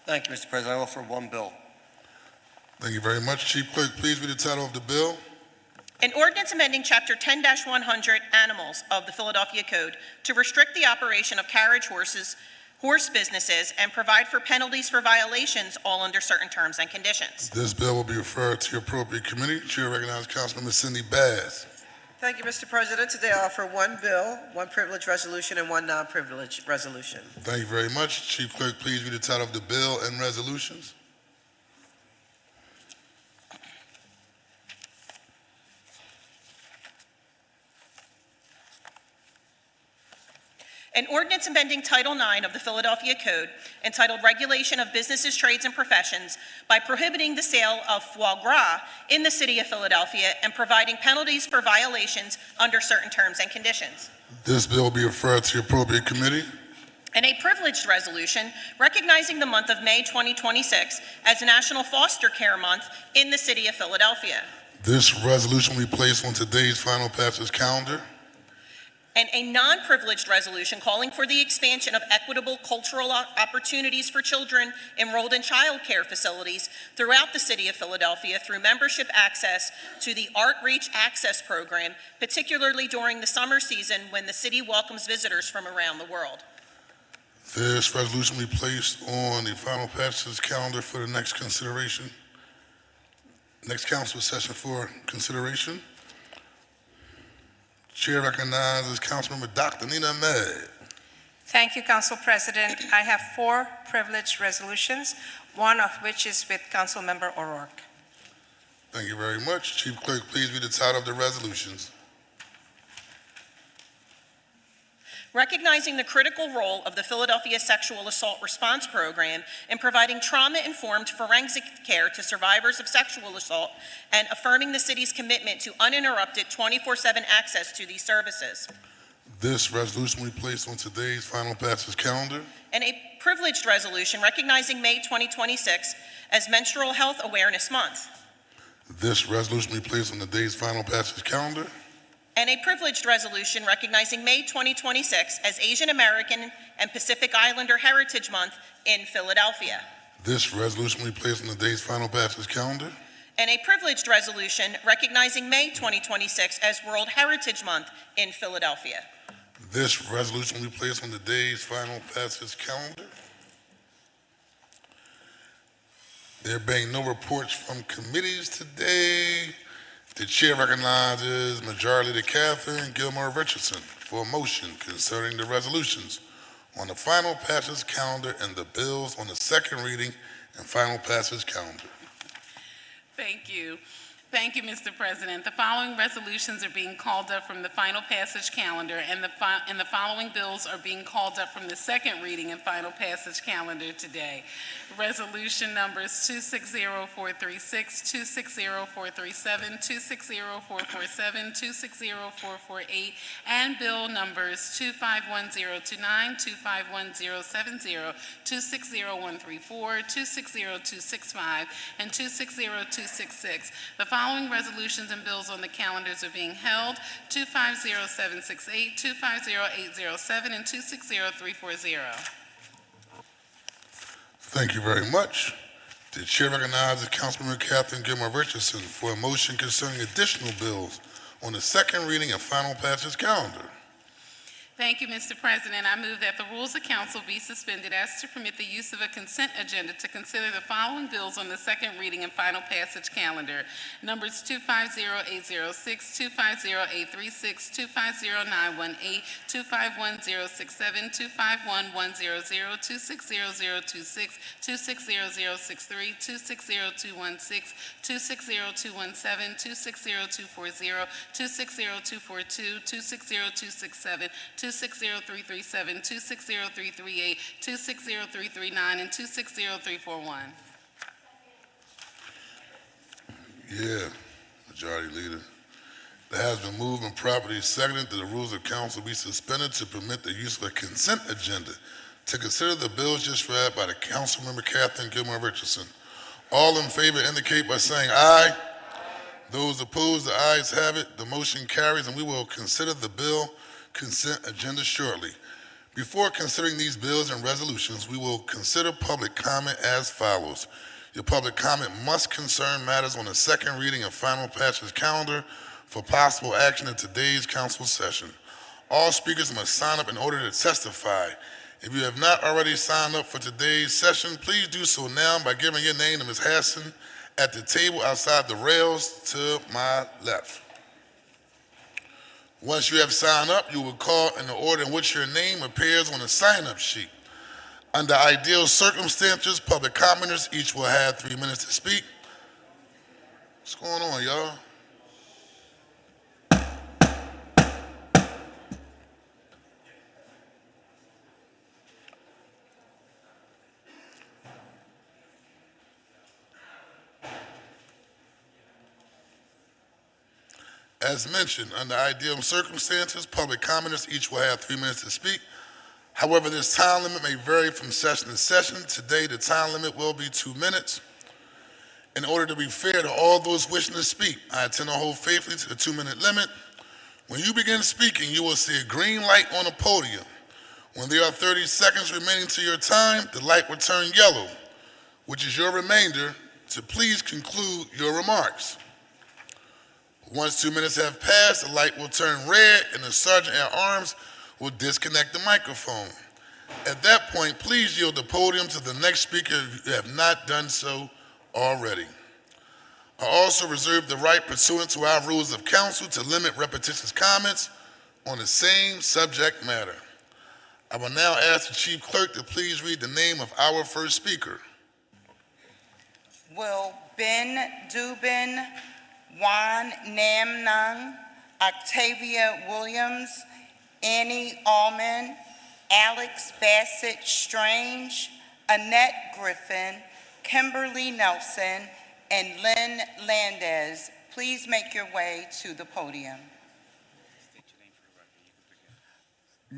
Thank you, Mr. President. I offer one bill. Thank you very much. Chief Clerk, please read the title of the bill. An ordinance amending Chapter 10-100 Animals of the Philadelphia Code to restrict the operation of carriage horse businesses and provide for penalties for violations, all under certain terms and conditions. This bill will be referred to your appropriate committee. Chair recognizes Councilmember Cindy Bass. Thank you, Mr. President. Today I offer one bill, one privileged resolution, and one non-privileged resolution. Thank you very much. Chief Clerk, please read the title of the bill and resolutions. An ordinance amending Title IX of the Philadelphia Code, entitled Regulation of Businesses, Trades, and Professions, by prohibiting the sale of foie gras in the city of Philadelphia and providing penalties for violations under certain terms and conditions. This bill will be referred to your appropriate committee. And a privileged resolution recognizing the month of May 2026 as National Foster Care Month in the city of Philadelphia. This resolution will be placed on today's final passage calendar. And a non-privileged resolution calling for the expansion of equitable cultural opportunities for children enrolled in child care facilities throughout the city of Philadelphia through membership access to the Art Reach Access Program, particularly during the summer season when the city welcomes visitors from around the world. This resolution will be placed on the final passage calendar for the next consideration. Next council session for consideration. Chair recognizes Councilmember Dr. Nina Ahmed. Thank you, Council President. I have four privileged resolutions, one of which is with Councilmember O'Rourke. Thank you very much. Chief Clerk, please read the title of the resolutions. Recognizing the critical role of the Philadelphia Sexual Assault Response Program in providing trauma-informed forensic care to survivors of sexual assault and affirming the city's commitment to uninterrupted 24/7 access to these services. This resolution will be placed on today's final passage calendar. And a privileged resolution recognizing May 2026 as Menstrual Health Awareness Month. This resolution will be placed on today's final passage calendar. And a privileged resolution recognizing May 2026 as Asian American and Pacific Islander Heritage Month in Philadelphia. This resolution will be placed on today's final passage calendar. And a privileged resolution recognizing May 2026 as World Heritage Month in Philadelphia. This resolution will be placed on today's final passage calendar. There being no reports from committees today, The chair recognizes Majority Leader Catherine Gilmore Richardson for a motion concerning the resolutions on the final passage calendar and the bills on the second reading and final passage calendar. Thank you. Thank you, Mr. President. The following resolutions are being called up from the final passage calendar, and the following bills are being called up from the second reading and final passage calendar today. Resolution numbers 260436, 260437, 260447, 260448, and bill numbers 251029, 251070, 260134, 260265, and 260266. The following resolutions and bills on the calendars are being held: 250768, 250807, and 260340. Thank you very much. The chair recognizes Councilmember Catherine Gilmore Richardson for a motion concerning additional bills on the second reading and final passage calendar. Thank you, Mr. President. I move that the rules of council be suspended as to permit the use of a consent agenda to consider the following bills on the second reading and final passage calendar. Numbers 250806, 250836, 250918, 251067, 251100, 260026, 260063, 260216, 260217, 260240, 260242, 260267, 260337, 260338, 260339, and 260341. Yeah, Majority Leader. It has been moved and properly seconded that the rules of council be suspended to permit the use of a consent agenda to consider the bills just read by the Councilmember Catherine Gilmore Richardson. All in favor indicate by saying aye. Those opposed, the ayes have it. The motion carries, and we will consider the bill consent agenda shortly. Before considering these bills and resolutions, we will consider public comment as follows. Your public comment must concern matters on the second reading and final passage calendar for possible action at today's council session. All speakers must sign up in order to testify. If you have not already signed up for today's session, please do so now by giving your name to Ms. Hassan at the table outside the rails to my left. Once you have signed up, you will call in the order in which your name appears on the sign-up sheet. Under ideal circumstances, public commenters each will have 3 minutes to speak. What's going on, y'all? As mentioned, under ideal circumstances, public commenters each will have 3 minutes to speak. However, this time limit may vary from session to session. Today, the time limit will be 2 minutes. In order to be fair to all those wishing to speak, I intend to hold faithfully to the 2-minute limit. When you begin speaking, you will see a green light on the podium. When there are 30 seconds remaining to your time, the light will turn yellow, which is your reminder to please conclude your remarks. Once 2 minutes have passed, the light will turn red and the sergeant at arms will disconnect the microphone. At that point, please yield the podium to the next speaker if you have not done so already. I also reserve the right pursuant to our rules of council to limit repetitious comments on the same subject matter. I will now ask the chief clerk to please read the name of our first speaker. Will Ben Dubin, Juan Namnung, Octavia Williams, Annie Allman, Alex Bassett Strange, Annette Griffin, Kimberly Nelson, and Lynn Landez please make your way to the podium.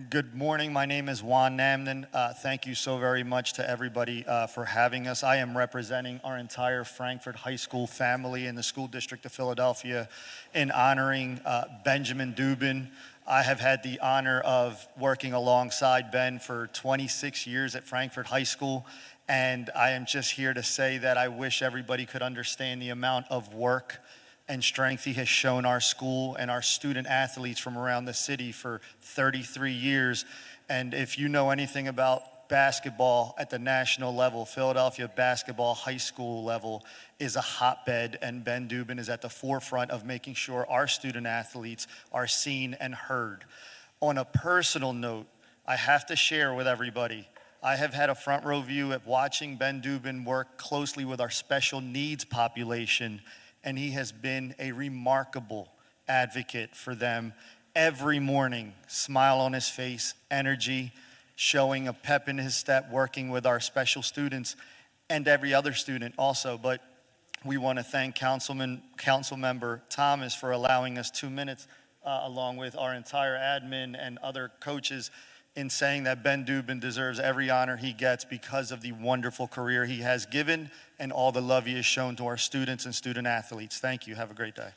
Good morning. My name is Juan Namnan. Thank you so very much to everybody for having us. I am representing our entire Frankfurt High School family in the School District of Philadelphia in honoring Benjamin Dubin. I have had the honor of working alongside Ben for 26 years at Frankfurt High School, and I am just here to say that I wish everybody could understand the amount of work and strength he has shown our school and our student athletes from around the city for 33 years. And if you know anything about basketball at the national level, Philadelphia basketball high school level is a hotbed, and Ben Dubin is at the forefront of making sure our student athletes are seen and heard. On a personal note, I have to share with everybody, I have had a front row view at watching Ben Dubin work closely with our special needs population, and he has been a remarkable advocate for them every morning. Smile on his face, energy, showing a pep in his step, working with our special students and every other student also. But we want to thank Councilmember Thomas for allowing us 2 minutes, along with our entire admin and other coaches, in saying that Ben Dubin deserves every honor he gets because of the wonderful career he has given and all the love he has shown to our students and student athletes. Thank you. Have a great day.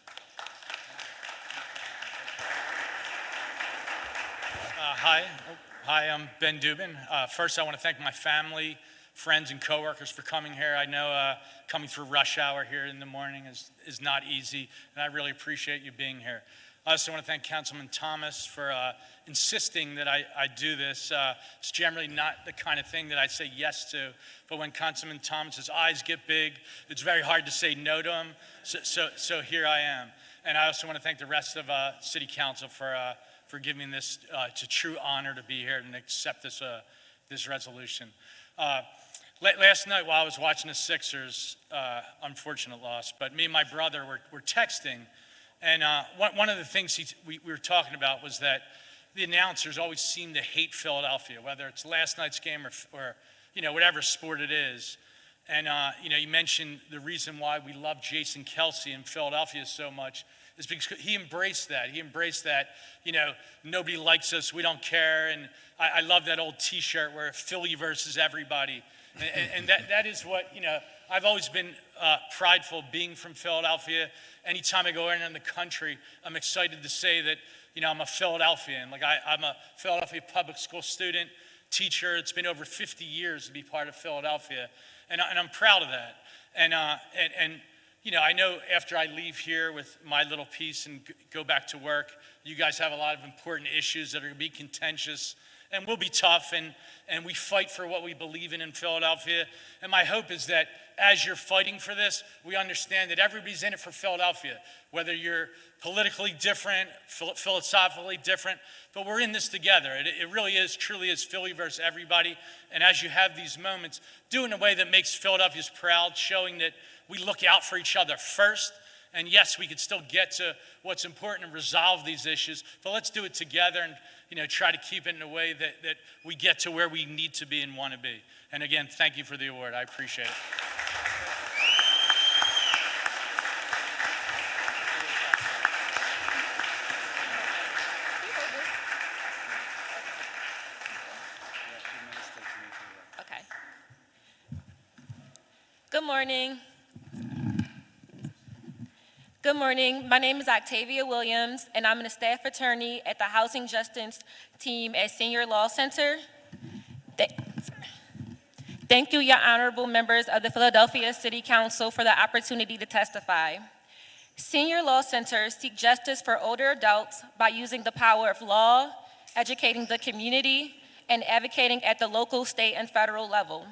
Hi, I'm Ben Dubin. First, I want to thank my family, friends, and coworkers for coming here. I know coming through rush hour here in the morning is not easy, and I really appreciate you being here. I also want to thank Councilman Thomas for insisting that I do this. It's generally not the kind of thing that I say yes to, but when Councilman Thomas's eyes get big, it's very hard to say no to him, so here I am. And I also want to thank the rest of City Council for giving me this. It's a true honor to be here and accept this resolution. Last night while I was watching the Sixers, unfortunate loss, but me and my brother were texting, and one of the things we were talking about was that the announcers always seem to hate Philadelphia, whether it's last night's game or whatever sport it is. And you mentioned the reason why we love Jason Kelce in Philadelphia so much is because he embraced that. He embraced that, nobody likes us, we don't care. And I love that old T-shirt where Philly versus everybody. And that is what, I've always been prideful being from Philadelphia. Anytime I go anywhere in the country, I'm excited to say that, I'm a Philadelphian. Like I'm a Philadelphia public school student, teacher. It's been over 50 years to be part of Philadelphia. And I'm proud of that. And I know after I leave here with my little piece and go back to work, you guys have a lot of important issues that are going to be contentious and will be tough, and we fight for what we believe in Philadelphia. And my hope is that as you're fighting for this, we understand that everybody's in it for Philadelphia, whether you're politically different, philosophically different, but we're in this together. It really is, truly is Philly versus everybody. And as you have these moments, do it in a way that makes Philadelphia's proud, showing that we look out for each other first. And yes, we could still get to what's important and resolve these issues, but let's do it together and try to keep it in a way that we get to where we need to be and want to be. And again, thank you for the award. I appreciate it. Okay. Good morning. Good morning. My name is Octavia Williams, and I'm a staff attorney at the Housing Justice team at Senior Law Center. Thank you, your honorable members of the Philadelphia City Council, for the opportunity to testify. Senior Law Centers seek justice for older adults by using the power of law, educating the community, and advocating at the local, state, and federal level.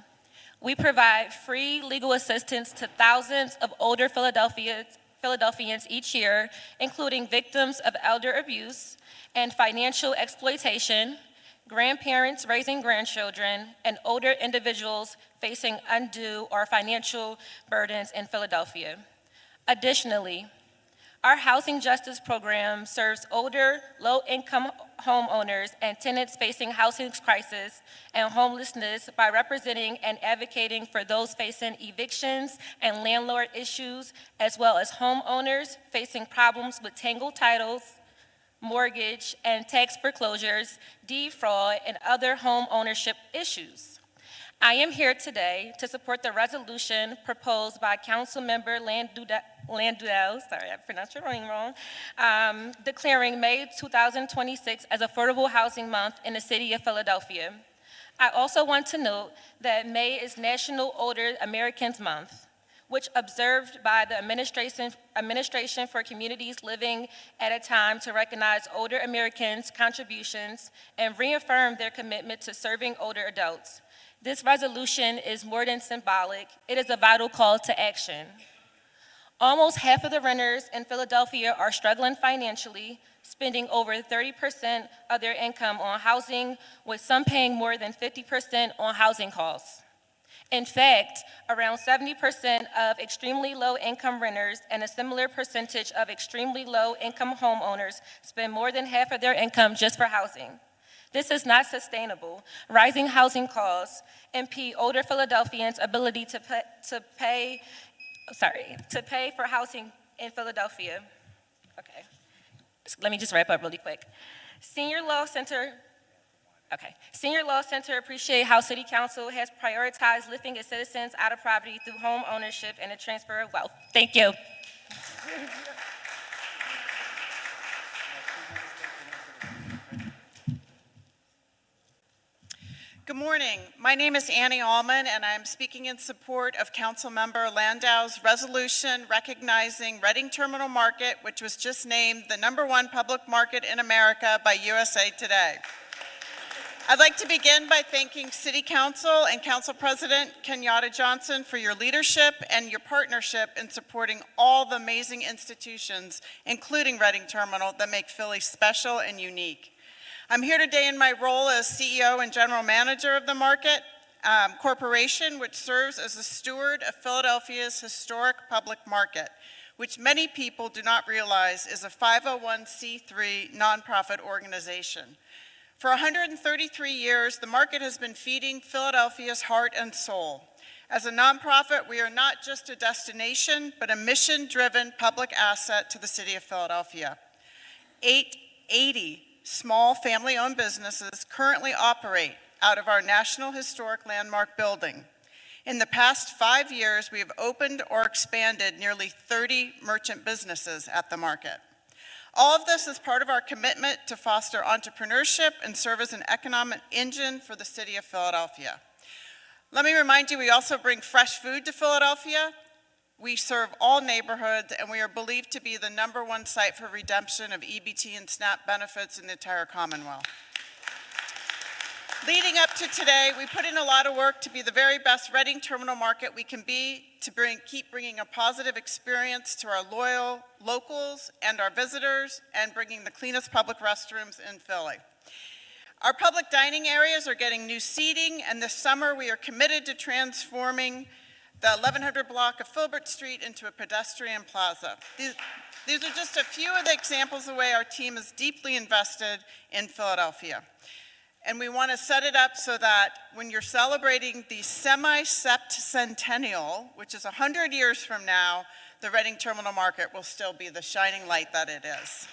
We provide free legal assistance to thousands of older Philadelphians each year, including victims of elder abuse and financial exploitation, grandparents raising grandchildren, and older individuals facing undue or financial burdens in Philadelphia. Additionally, our housing justice program serves older, low-income homeowners and tenants facing housing crisis and homelessness by representing and advocating for those facing evictions and landlord issues, as well as homeowners facing problems with tangled titles, mortgage and tax foreclosures, deed fraud, and other home ownership issues. I am here today to support the resolution proposed by Councilmember Landudel, sorry, I pronounced your name wrong, declaring May 2026 as Affordable Housing Month in the city of Philadelphia. I also want to note that May is National Older Americans Month. which observed by the Administration for Communities Living at a Time to recognize older Americans' contributions and reaffirm their commitment to serving older adults. This resolution is more than symbolic. It is a vital call to action. Almost half of the renters in Philadelphia are struggling financially, spending over 30% of their income on housing, with some paying more than 50% on housing costs. In fact, around 70% of extremely low-income renters and a similar percentage of extremely low-income homeowners spend more than half of their income just for housing. This is not sustainable. Rising housing costs impede older Philadelphians' ability to pay for housing in Philadelphia. Okay, let me just wrap up really quick. Senior Law Center appreciate how City Council has prioritized lifting its citizens out of poverty through home ownership and the transfer of wealth. Thank you. Good morning. My name is Annie Allman, and I'm speaking in support of Councilmember Landau's resolution recognizing Reading Terminal Market, which was just named the #1 public market in America by USA Today. I'd like to begin by thanking City Council and Council President Kenyatta Johnson for your leadership and your partnership in supporting all the amazing institutions, including Reading Terminal, that make Philly special and unique. I'm here today in my role as CEO and General Manager of the Market Corporation, which serves as the steward of Philadelphia's historic public market, which many people do not realize is a 501c3 nonprofit organization. For 133 years, the market has been feeding Philadelphia's heart and soul. As a nonprofit, we are not just a destination, but a mission-driven public asset to the city of Philadelphia. 80 small family-owned businesses currently operate out of our National Historic Landmark building. In the past 5 years, we have opened or expanded nearly 30 merchant businesses at the market. All of this is part of our commitment to foster entrepreneurship and serve as an economic engine for the city of Philadelphia. Let me remind you, we also bring fresh food to Philadelphia. We serve all neighborhoods, and we are believed to be the #1 site for redemption of EBT and SNAP benefits in the entire Commonwealth. Leading up to today, we put in a lot of work to be the very best Reading Terminal Market we can be, to keep bringing a positive experience to our loyal locals and our visitors, and bringing the cleanest public restrooms in Philly. Our public dining areas are getting new seating, and this summer we are committed to transforming the 1100 block of Filbert Street into a pedestrian plaza. These are just a few of the examples of the way our team is deeply invested in Philadelphia. And we want to set it up so that when you're celebrating the semi-septennial, which is 100 years from now, the Reading Terminal Market will still be the shining light that it is.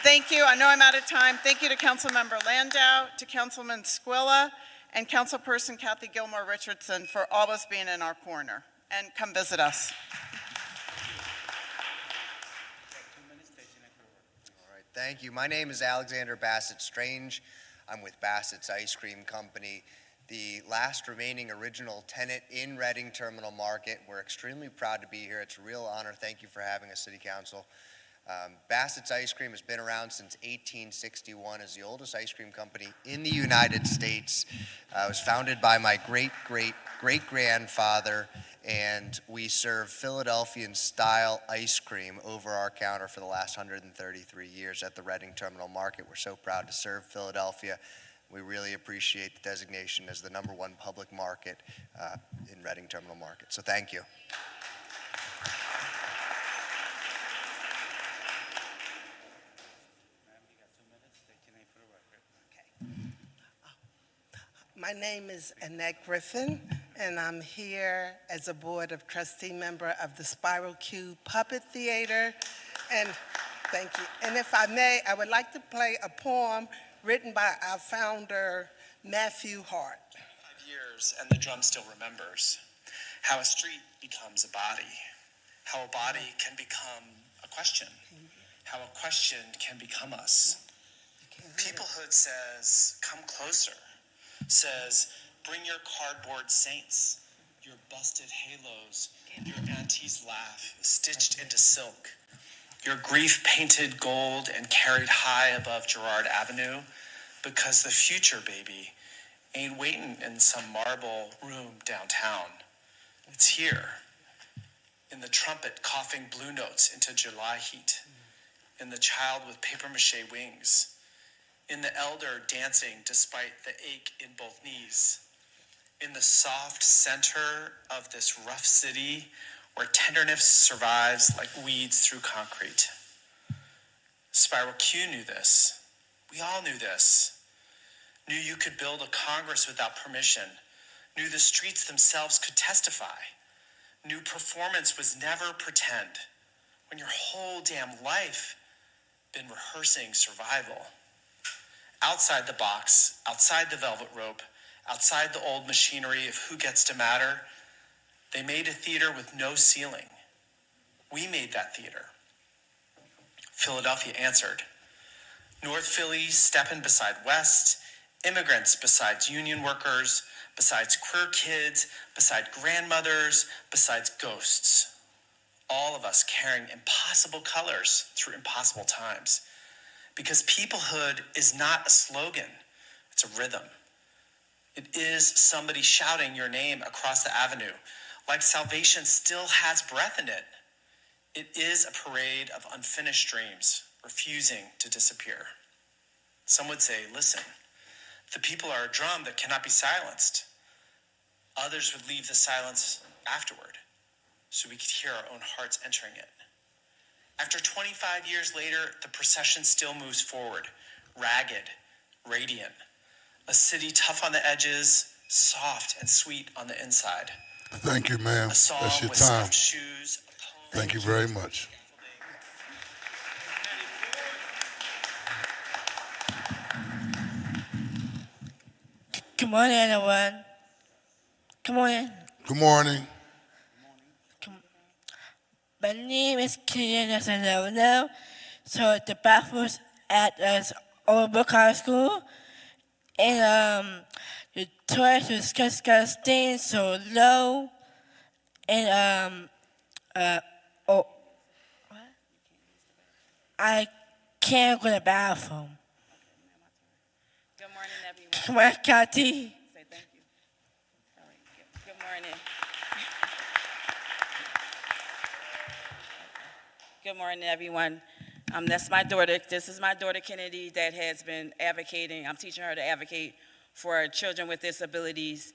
Thank you. I know I'm out of time. Thank you to Councilmember Landau, to Councilman Squilla, and Councilperson Kathy Gilmore Richardson for always being in our corner. And come visit us. All right, thank you. My name is Alexander Bassett Strange. I'm with Bassett's Ice Cream Company, the last remaining original tenant in Reading Terminal Market. We're extremely proud to be here. It's a real honor. Thank you for having us, City Council. Bassett's Ice Cream has been around since 1861 as the oldest ice cream company in the United States. It was founded by my great-great-great-grandfather, and we serve Philadelphian-style ice cream over our counter for the last 133 years at the Reading Terminal Market. We're so proud to serve Philadelphia. We really appreciate the designation as the #1 public market in Reading Terminal Market. So thank you. My name is Annette Griffin, and I'm here as a Board of Trustee member of the Spiral Cube Puppet Theater. And thank you. And if I may, I would like to play a poem written by our founder, Matthew Hart. 5 years, and the drum still remembers how a street becomes a body, how a body can become a question, how a question can become us. Peoplehood says, come closer, says, bring your cardboard saints, your busted halos, your auntie's laugh stitched into silk, your grief painted gold and carried high above Girard Avenue, because the future, baby, ain't waiting in some marble room downtown. It's here, in the trumpet coughing blue notes into July heat, in the child with papier-mâché wings, in the elder dancing despite the ache in both knees, in the soft center of this rough city where tenderness survives like weeds through concrete. Spiral Q knew this. We all knew this. Knew you could build a Congress without permission. Knew the streets themselves could testify. Knew performance was never pretend, when your whole damn life been rehearsing survival. Outside the box, outside the velvet rope, outside the old machinery of who gets to matter, they made a theater with no ceiling. We made that theater. Philadelphia answered. North Philly stepping beside West, immigrants besides union workers, besides queer kids, beside grandmothers, besides ghosts. All of us carrying impossible colors through impossible times. Because peoplehood is not a slogan, it's a rhythm. It is somebody shouting your name across the avenue, like salvation still has breath in it. It is a parade of unfinished dreams, refusing to disappear. Some would say, listen, the people are a drum that cannot be silenced. Others would leave the silence afterward, so we could hear our own hearts entering it. After 25 years later, the procession still moves forward, ragged, radiant. A city tough on the edges, soft and sweet on the inside. Thank you, ma'am. A song That's your with time. soft shoes. Thank you very much. Good morning, everyone. Good morning. Good morning. My name is Killian, as I never know. So the bathrooms at Overbrook High School. And the toilets was just got stained so low. And I can't go to the bathroom. Good morning, everyone. Come on, Kathy. Say thank you. All right. Good morning. Good morning, everyone. That's my daughter. This is my daughter, Kennedy, that has been advocating. I'm teaching her to advocate for children with disabilities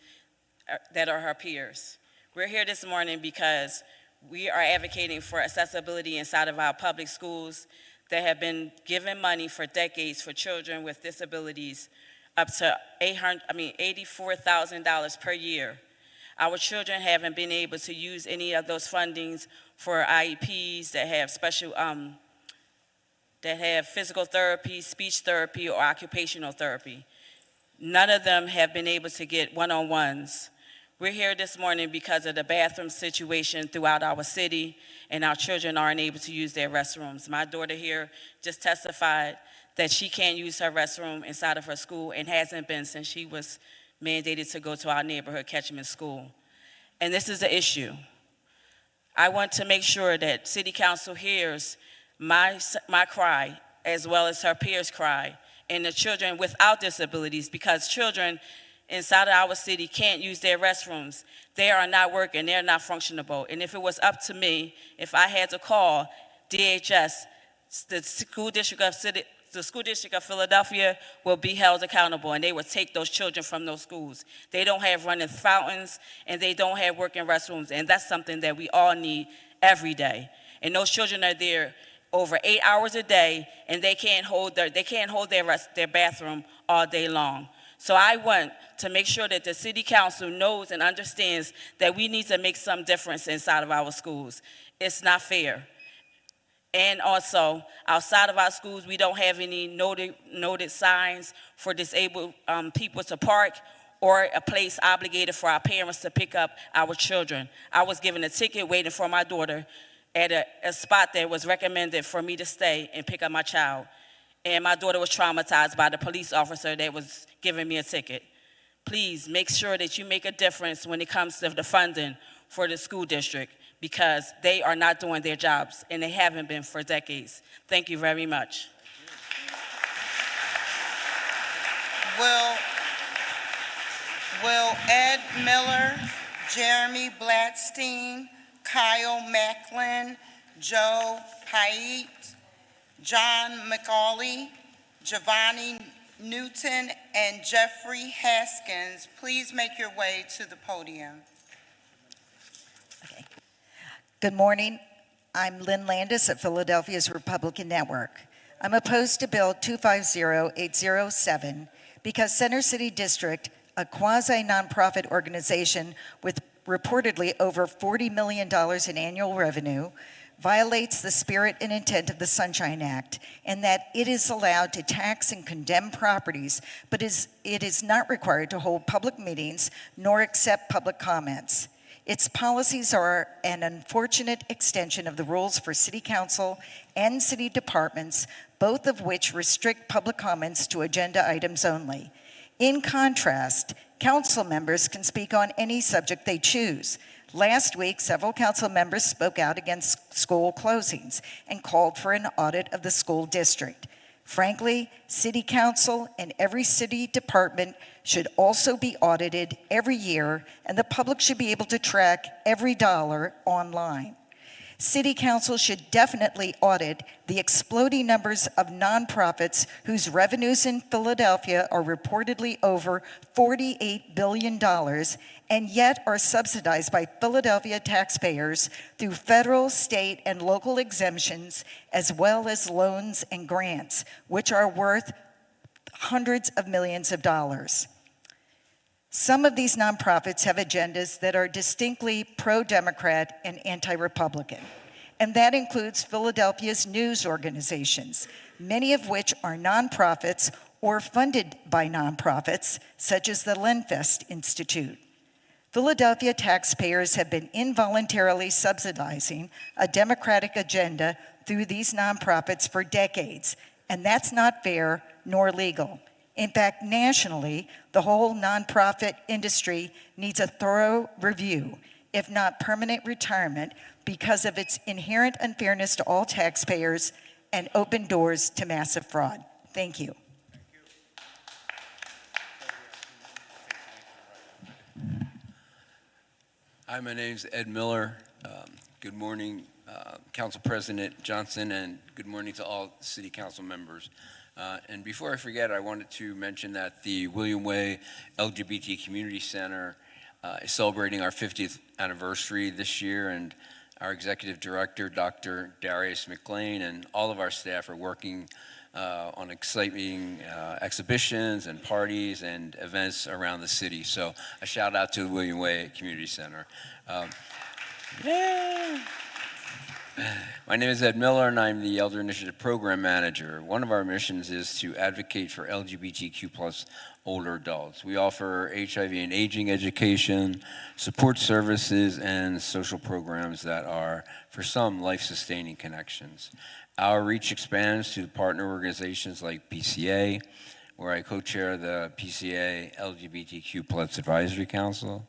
that are her peers. We're here this morning because we are advocating for accessibility inside of our public schools that have been given money for decades for children with disabilities up to $84,000 per year. Our children haven't been able to use any of those fundings for IEPs that have special, that have physical therapy, speech therapy, or occupational therapy. None of them have been able to get one-on-ones. We're here this morning because of the bathroom situation throughout our city, and our children aren't able to use their restrooms. My daughter here just testified that she can't use her restroom inside of her school and hasn't been since she was mandated to go to our neighborhood catchment school. And this is the issue. I want to make sure that City Council hears my cry as well as her peers' cry, and the children without disabilities, because children inside of our city can't use their restrooms. They are not working, they're not functionable. And if it was up to me, if I had to call DHS, the school district of Philadelphia will be held accountable, and they will take those children from those schools. They don't have running fountains, and they don't have working restrooms, and that's something that we all need every day. And those children are there over 8 hours a day, and they can't hold their bathroom all day long. So I want to make sure that the City Council knows and understands that we need to make some difference inside of our schools. It's not fair. And also, outside of our schools, we don't have any noted signs for disabled people to park, or a place obligated for our parents to pick up our children. I was given a ticket waiting for my daughter at a spot that was recommended for me to stay and pick up my child. And my daughter was traumatized by the police officer that was giving me a ticket. please make sure that you make a difference when it comes to the funding for the school district, because they are not doing their jobs, and they haven't been for decades. Thank you very much. Will Ed Miller, Jeremy Blatstein, Kyle Macklin, Joe Pait, John McCauley, Giovanni Newton, and Jeffrey Haskins please make your way to the podium? Good morning. I'm Lynn Landis at Philadelphia's Republican Network. I'm opposed to Bill 250807 because Center City District, a quasi-nonprofit organization with reportedly over $40 million in annual revenue, violates the spirit and intent of the Sunshine Act, and that it is allowed to tax and condemn properties, but it is not required to hold public meetings nor accept public comments. Its policies are an unfortunate extension of the rules for city council and city departments, both of which restrict public comments to agenda items only. In contrast, council members can speak on any subject they choose. Last week, several council members spoke out against school closings and called for an audit of the school district. Frankly, city council and every city department should also be audited every year, and the public should be able to track every dollar online. City council should definitely audit the exploding numbers of nonprofits whose revenues in Philadelphia are reportedly over $48 billion and yet are subsidized by Philadelphia taxpayers through federal, state, and local exemptions, as well as loans and grants, which are worth hundreds of millions of dollars. Some of these nonprofits have agendas that are distinctly pro-Democrat and anti-Republican, and that includes Philadelphia's news organizations, many of which are nonprofits or funded by nonprofits, such as the Lenfest Institute. Philadelphia taxpayers have been involuntarily subsidizing a Democratic agenda through these nonprofits for decades, and that's not fair nor legal. In fact, nationally, the whole nonprofit industry needs a thorough review, if not permanent retirement, because of its inherent unfairness to all taxpayers and open doors to massive fraud. Thank you. Hi, my name's Ed Miller. Good morning, Council President Johnson, and good morning to all City Council members. And before I forget, I wanted to mention that the William Way LGBT Community Center is celebrating our 50th anniversary this year, and our Executive Director, Dr. Darius McLean, and all of our staff are working on exciting exhibitions and parties and events around the city. So a shout out to the William Way Community Center. My name is Ed Miller, and I'm the Elder Initiative Program Manager. One of our missions is to advocate for LGBTQ+ older adults. We offer HIV and aging education, support services, and social programs that are, for some, life-sustaining connections. Our reach expands to partner organizations like PCA, where I co-chair the PCA LGBTQ+ Advisory Council.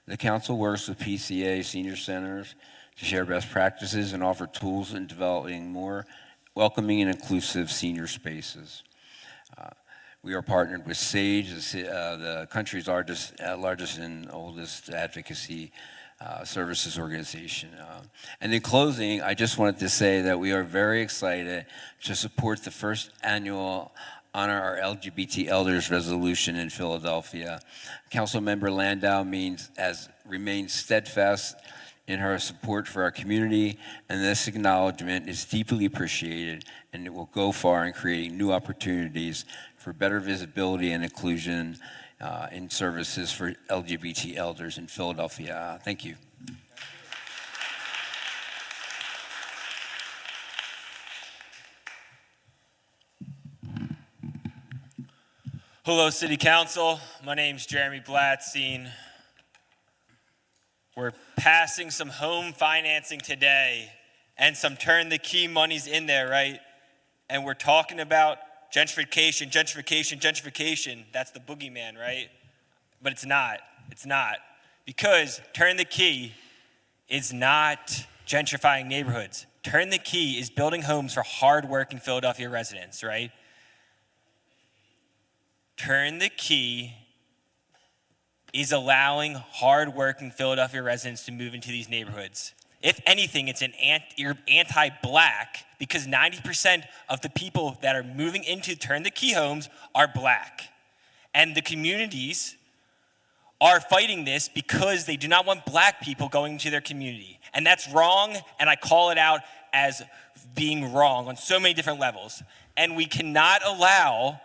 The council works with PCA senior centers to share best practices and offer tools in developing more welcoming and inclusive senior spaces. We are partnered with SAGE, the country's largest and oldest advocacy services organization. And in closing, I just wanted to say that we are very excited to support the first annual Honor Our LGBT Elders resolution in Philadelphia. Councilmember Landau remains steadfast in her support for our community, and this acknowledgement is deeply appreciated, and it will go far in creating new opportunities for better visibility and inclusion in services for LGBT elders in Philadelphia. Thank you. Hello, City Council. My name's Jeremy Blatstein. We're passing some home financing today and some turn the key monies in there, right? And we're talking about gentrification. That's the boogeyman, right? but it's not. It's not. Because Turn the Key is not gentrifying neighborhoods. Turn the Key is building homes for hardworking Philadelphia residents, right? Turn the Key is allowing hardworking Philadelphia residents to move into these neighborhoods. If anything, it's you're anti-black because 90% of the people that are moving into Turn the Key homes are black. And the communities are fighting this because they do not want black people going into their community. And that's wrong, and I call it out as being wrong on so many different levels. And we cannot allow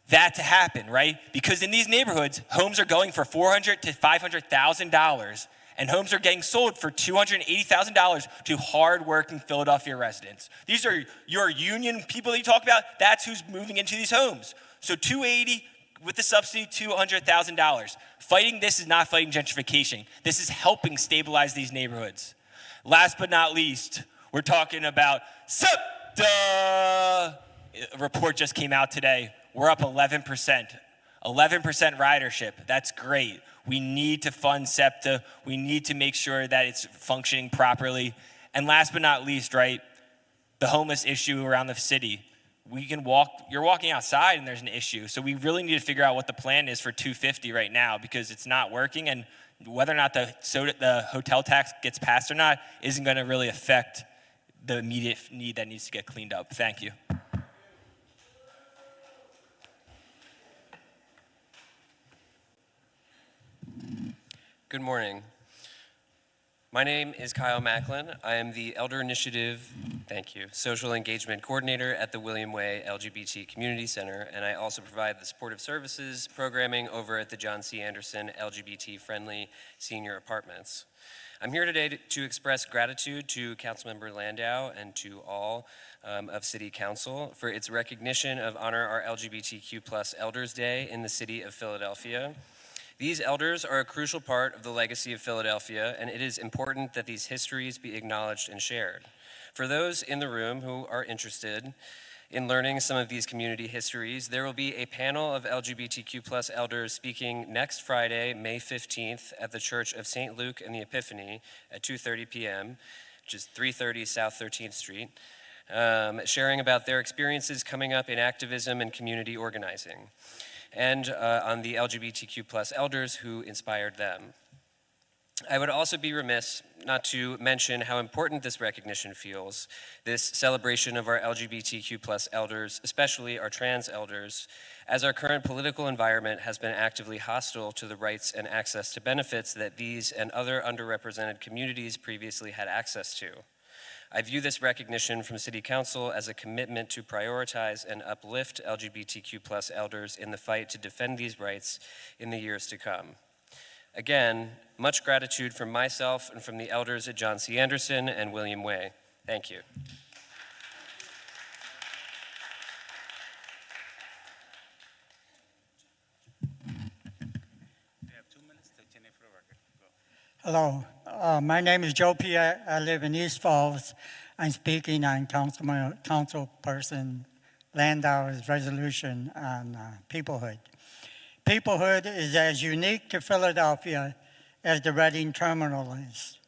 that to happen, right? Because in these neighborhoods, homes are going for $400,000 to $500,000, and homes are getting sold for $280,000 to hardworking Philadelphia residents. These are your union people that you talk about. That's who's moving into these homes. So $280,000 with the subsidy, $200,000. Fighting this is not fighting gentrification. This is helping stabilize these neighborhoods. Last but not least, we're talking about SEPTA. A report just came out today. We're up 11%. 11% ridership. That's great. We need to fund SEPTA. We need to make sure that it's functioning properly. And last but not least, right, the homeless issue around the city. You're walking outside and there's an issue. So we really need to figure out what the plan is for 250 right now because it's not working, and whether or not the hotel tax gets passed or not isn't going to really affect the immediate need that needs to get cleaned up. Thank you. Good morning. My name is Kyle Macklin. I am the Elder Initiative, Social Engagement Coordinator at the William Way LGBT Community Center, and I also provide the supportive services programming over at the John C. Anderson LGBT-friendly senior apartments. I'm here today to express gratitude to Councilmember Landau and to all of City Council for its recognition of Honor Our LGBTQ+ Elders Day in the city of Philadelphia. These elders are a crucial part of the legacy of Philadelphia, and it is important that these histories be acknowledged and shared. For those in the room who are interested in learning some of these community histories, there will be a panel of LGBTQ+ elders speaking next Friday, May 15th, at the Church of St. Luke and the Epiphany at 2:30 p.m., which is 330 South 13th Street, sharing about their experiences coming up in activism and community organizing, and on the LGBTQ+ elders who inspired them. I would also be remiss not to mention how important this recognition feels, this celebration of our LGBTQ+ elders, especially our trans elders, as our current political environment has been actively hostile to the rights and access to benefits that these and other underrepresented communities previously had access to. I view this recognition from City Council as a commitment to prioritize and uplift LGBTQ+ elders in the fight to defend these rights in the years to come. Again, much gratitude from myself and from the elders at John C. Anderson and William Way. Thank you. Hello, my name is Joe Pierre. I live in East Falls. I'm speaking on Councilperson Landau's resolution on peoplehood. Peoplehood is as unique to Philadelphia as the Reading Terminal is.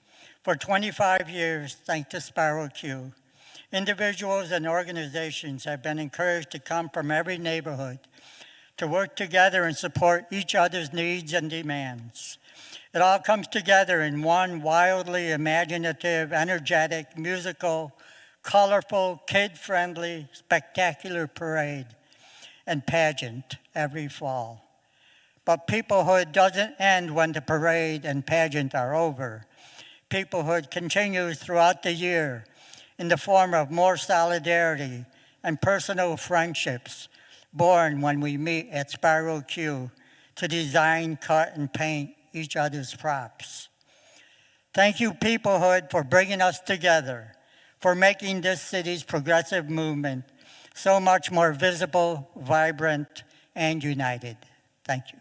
For 25 years, thanks to Spiral Q, individuals and organizations have been encouraged to come from every neighborhood to work together and support each other's needs and demands. It all comes together in one wildly imaginative, energetic, musical, colorful, kid-friendly, spectacular parade and pageant every fall. But peoplehood doesn't end when the parade and pageant are over. Peoplehood continues throughout the year in the form of more solidarity and personal friendships born when we meet at Spiral Q to design, cut, and paint each other's props. Thank you, Peoplehood, for bringing us together, for making this city's progressive movement so much more visible, vibrant, and united. Thank you.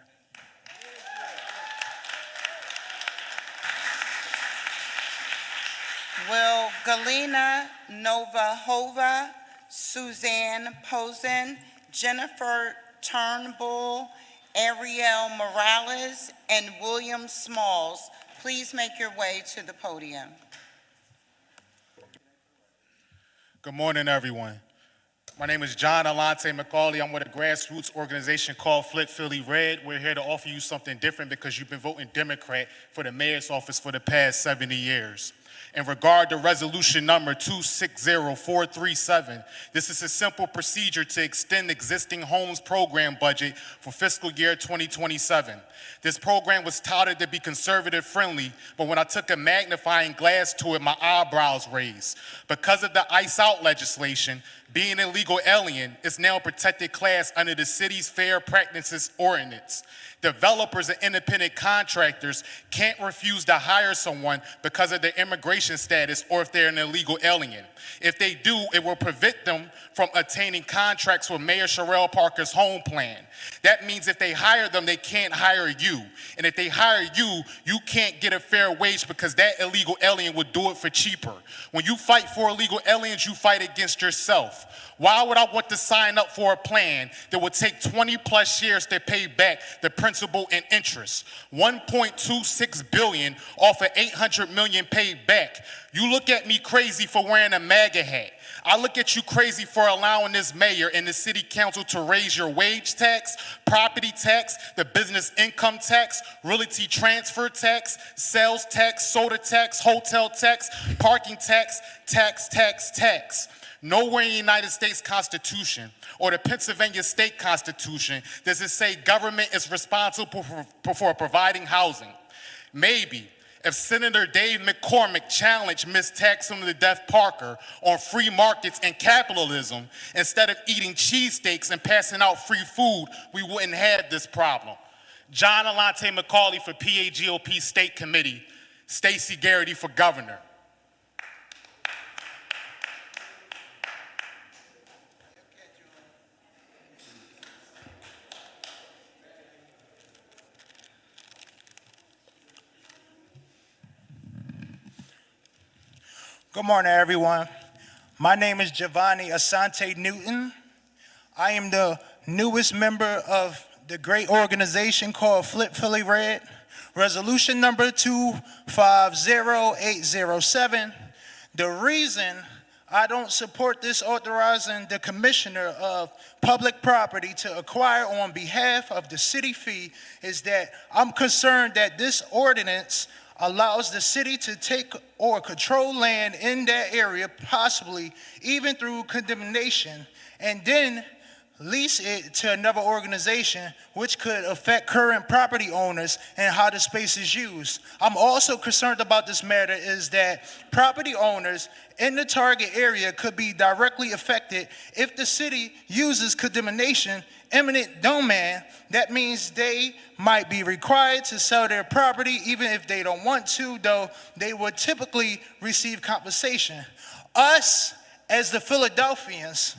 Will Galina Novahova, Suzanne Posen, Jennifer Turnbull, Ariel Morales, and William Smalls. Please make your way to the podium. Good morning, everyone. My name is John Alante McCauley. I'm with a grassroots organization called Flip Philly Red. We're here to offer you something different because you've been voting Democrat for the mayor's office for the past 70 years. In regard to resolution number 260437, this is a simple procedure to extend existing homes program budget for fiscal year 2027. This program was touted to be conservative friendly, but when I took a magnifying glass to it, my eyebrows raised. Because of the ICE out legislation, being a legal alien is now a protected class under the city's Fair Practices Ordinance. Developers and independent contractors can't refuse to hire someone because of their immigration status or if they're an illegal alien. If they do, it will prevent them from obtaining contracts for Mayor Sherrell Parker's home plan. That means if they hire them, they can't hire you. And if they hire you, you can't get a fair wage because that illegal alien would do it for cheaper. When you fight for illegal aliens, you fight against yourself. Why would I want to sign up for a plan that would take 20 plus years to pay back the principal and interest? 1.26 billion off of 800 million paid back. You look at me crazy for wearing a MAGA hat. I look at you crazy for allowing this mayor and the city council to raise your wage tax, property tax, the business income tax, realty transfer tax, sales tax, soda tax, hotel tax, parking tax, tax. Nowhere in the United States Constitution or the Pennsylvania State Constitution does it say government is responsible for providing housing. Maybe if Senator Dave McCormick challenged Ms. Taxum to Death Parker on free markets and capitalism, instead of eating cheesesteaks and passing out free food, we wouldn't have this problem. John Alante McCauley for PAGOP State Committee, Stacey Garrity for Governor. Good morning, everyone. My name is Giovanni Asante Newton. I am the newest member of the great organization called Flip Philly Red. Resolution number 250807. The reason I don't support this authorizing the commissioner of public property to acquire on behalf of the city fee is that I'm concerned that this ordinance allows the city to take or control land in that area, possibly even through condemnation, and then lease it to another organization, which could affect current property owners and how the space is used. I'm also concerned about this matter is that property owners in the target area could be directly affected if the city uses condemnation, eminent domain. That means they might be required to sell their property even if they don't want to, though they would typically receive compensation. Us, as the Philadelphians,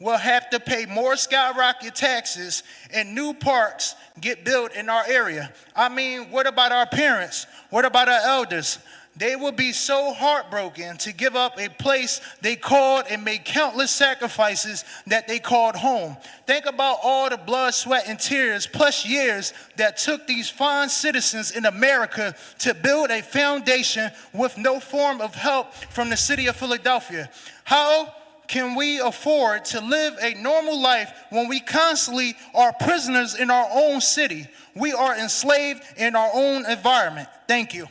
will have to pay more skyrocket taxes and new parks get built in our area. I mean, what about our parents? What about our elders? They will be so heartbroken to give up a place they called and made countless sacrifices that they called home. Think about all the blood, sweat, and tears, plus years that took these fine citizens in America to build a foundation with no form of help from the city of Philadelphia. How can we afford to live a normal life when we constantly are prisoners in our own city? We are enslaved in our own environment. Thank you.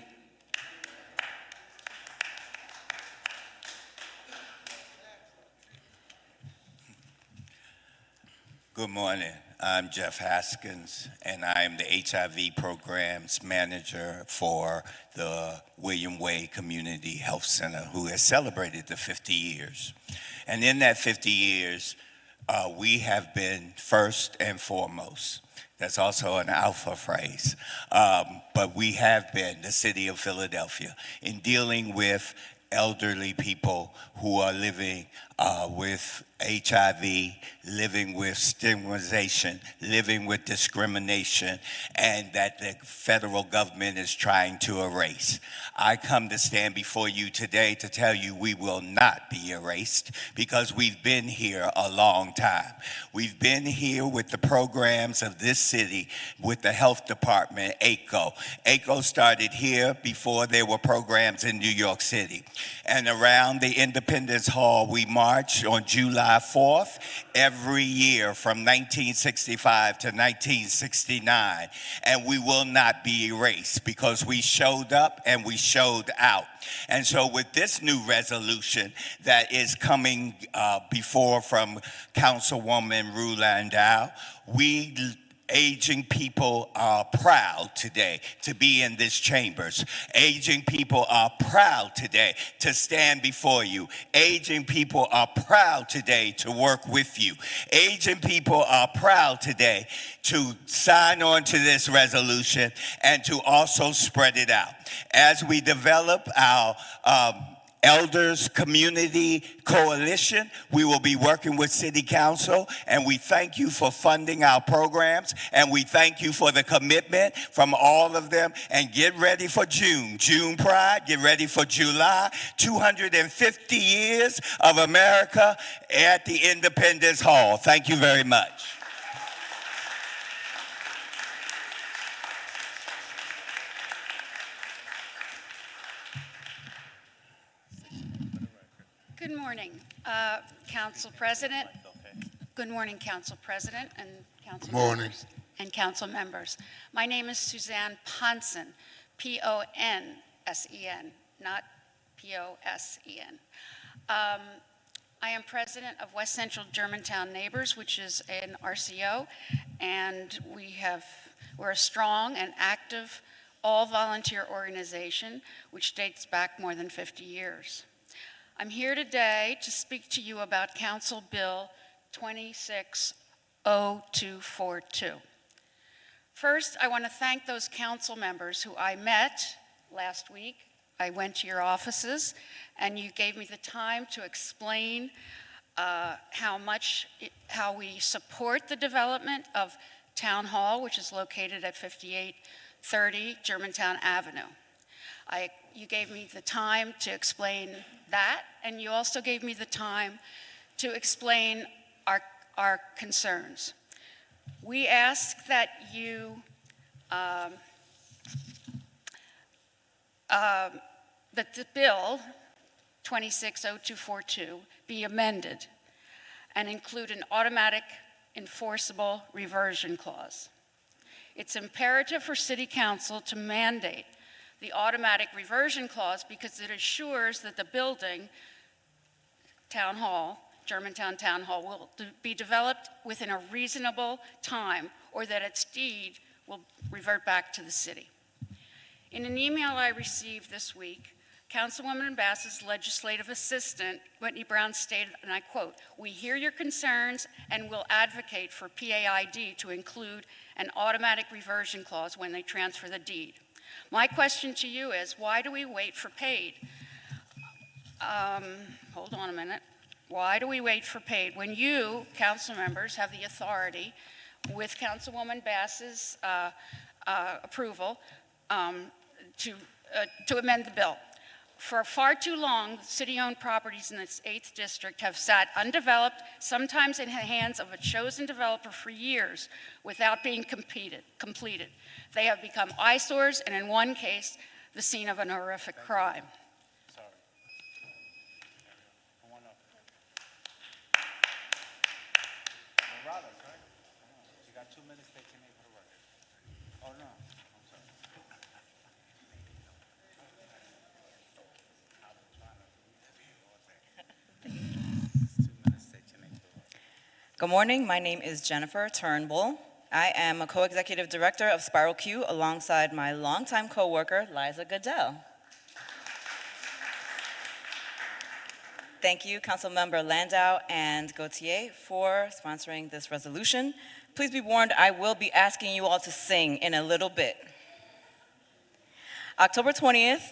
Good morning. I'm Jeff Haskins, and I am the HIV programs manager for the William Way Community Health Center, who has celebrated the 50 years. And in that 50 years, we have been first and foremost. That's also an alpha phrase. But we have been the city of Philadelphia in dealing with elderly people who are living with HIV, living with stigmatization, living with discrimination, and that the federal government is trying to erase. I come to stand before you today to tell you we will not be erased because we've been here a long time. We've been here with the programs of this city, with the health department, ACO. ACO started here before there were programs in New York City. And around the Independence Hall, we march on July 4th every year from 1965 to 1969. And we will not be erased because we showed up and we showed out. And so with this new resolution that is coming before from Councilwoman Rue Landau, we aging people are proud today to be in this chambers. Aging people are proud today to stand before you. Aging people are proud today to work with you. Aging people are proud today to sign on to this resolution and to also spread it out. As we develop our Elders Community Coalition, we will be working with City Council, and we thank you for funding our programs, and we thank you for the commitment from all of them, and get ready for June Pride, get ready for July, 250 years of America at the Independence Hall. Thank you very much. Good morning, Council President. Good morning, Council President and Council members and Council members. My name is Suzanne Ponsen, P-O-N-S-E-N, not P-O-S-E-N. I am president of West Central Germantown Neighbors, which is an RCO, and we're a strong and active all-volunteer organization, which dates back more than 50 years. I'm here today to speak to you about Council Bill 260242. First, I want to thank those council members who I met last week. I went to your offices, and you gave me the time to explain how we support the development of Town Hall, which is located at 5830 Germantown Avenue. You gave me the time to explain that, and you also gave me the time to explain our concerns. We ask that you that the bill 260242 be amended and include an automatic enforceable reversion clause. It's imperative for City Council to mandate the automatic reversion clause because it assures that the building, Town Hall, Germantown Town Hall, will be developed within a reasonable time or that its deed will revert back to the city. In an email I received this week, Councilwoman Bass's legislative assistant, Whitney Brown, stated, and I quote, "We hear your concerns and will advocate for PAID to include an automatic reversion clause when they transfer the deed." My question to you is, why do we wait for paid? Hold on a minute. Why do we wait for paid when you, council members, have the authority, with Councilwoman Bass's approval, to amend the bill? For far too long, city-owned properties in its 8th district have sat undeveloped, sometimes in the hands of a chosen developer for years without being completed. They have become eyesores, and in one case, the scene of an horrific crime. Good morning, my name is Jennifer Turnbull. I am a co-executive director of Spiral Q alongside my longtime co-worker, Liza Goodell. Thank you, Councilmember Landau and Gautier, for sponsoring this resolution. Please be warned, I will be asking you all to sing in a little bit. October 20th,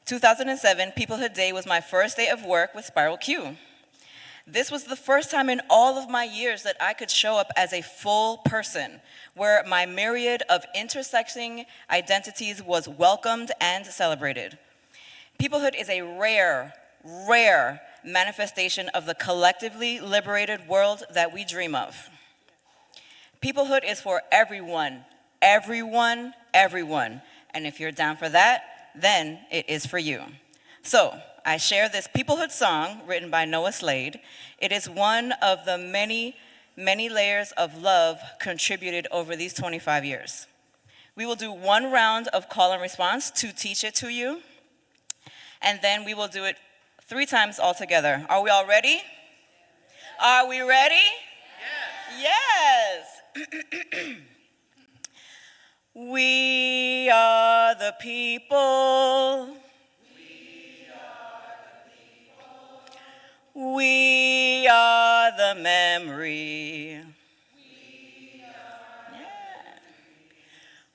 2007, Peoplehood Day was my first day of work with Spiral Q. This was the first time in all of my years that I could show up as a full person, where my myriad of intersecting identities was welcomed and celebrated. Peoplehood is a rare, rare manifestation of the collectively liberated world that we dream of. Peoplehood is for everyone, everyone, everyone. And if you're down for that, then it is for you. So, I share this Peoplehood song written by Noah Slade. It is one of the many, many layers of love contributed over these 25 years. We will do one round of call and response to teach it to you, and then we will do it 3 times altogether. Are we all ready? Are we ready? Yes. We are the people. We are the memory.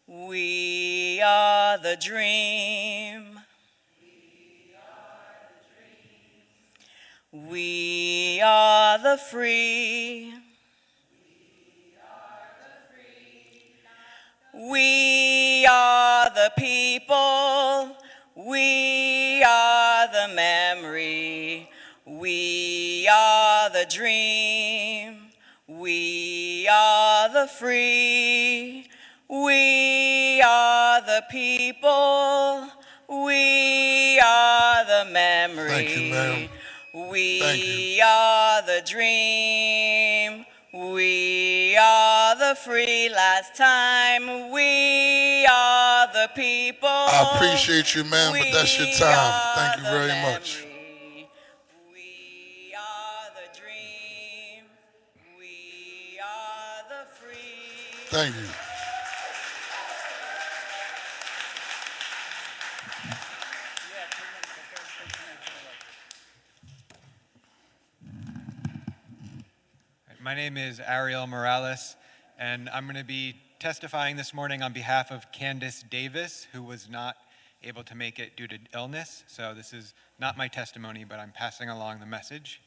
We are the dream. We are the free. We are the people. We are the memory. We are the dream. We are the free. We are the people. We are the memory. Thank you, ma'am. We are the dream. We are the free. Last time. We are the people. I appreciate you, ma'am, but that's your time. Thank you very much. We are the dream. We are the free. Thank you. My name is Ariel Morales, and I'm going to be testifying this morning on behalf of Candace Davis, who was not able to make it due to illness. So this is not my testimony, but I'm passing along the message.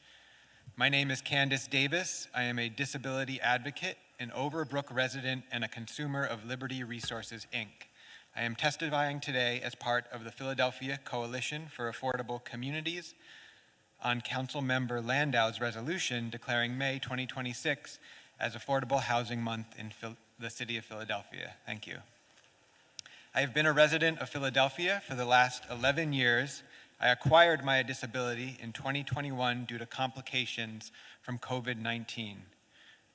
My name is Candace Davis. I am a disability advocate, an Overbrook resident, and a consumer of Liberty Resources, Inc. I am testifying today as part of the Philadelphia Coalition for Affordable Communities on Council Member Landau's resolution declaring May 2026 as Affordable Housing Month in the city of Philadelphia. Thank you. I have been a resident of Philadelphia for the last 11 years. I acquired my disability in 2021 due to complications from COVID-19.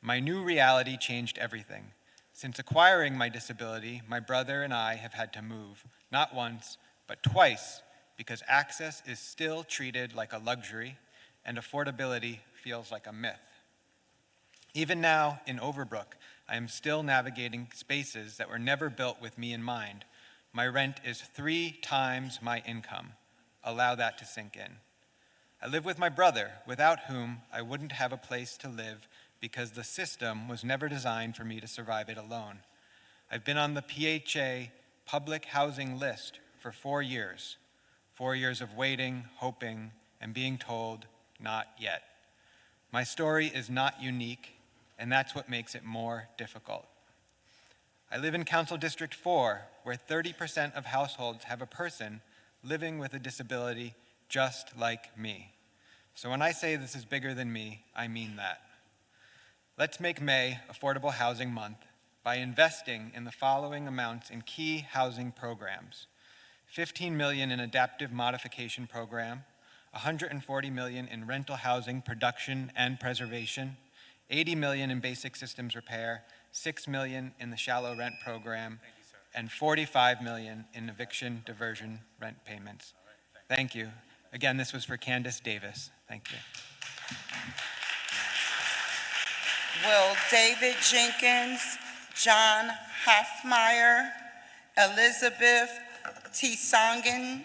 My new reality changed everything. Since acquiring my disability, my brother and I have had to move, not once, but twice, because access is still treated like a luxury and affordability feels like a myth. Even now in Overbrook, I am still navigating spaces that were never built with me in mind. My rent is 3 times my income. Allow that to sink in. I live with my brother, without whom I wouldn't have a place to live because the system was never designed for me to survive it alone. I've been on the PHA public housing list for 4 years. 4 years of waiting, hoping, and being told, not yet. My story is not unique, and that's what makes it more difficult. I live in Council District 4, where 30% of households have a person living with a disability just like me. So when I say this is bigger than me, I mean that. Let's make May Affordable Housing Month by investing in the following amounts in key housing programs. $15 million in adaptive modification program, $140 million in rental housing production and preservation, $80 million in basic systems repair, $6 million in the shallow rent program, and $45 million in eviction diversion rent payments. Thank you. Again, this was for Candace Davis. Thank you. Will David Jenkins, John Hoffmeyer, Elizabeth T. Songen,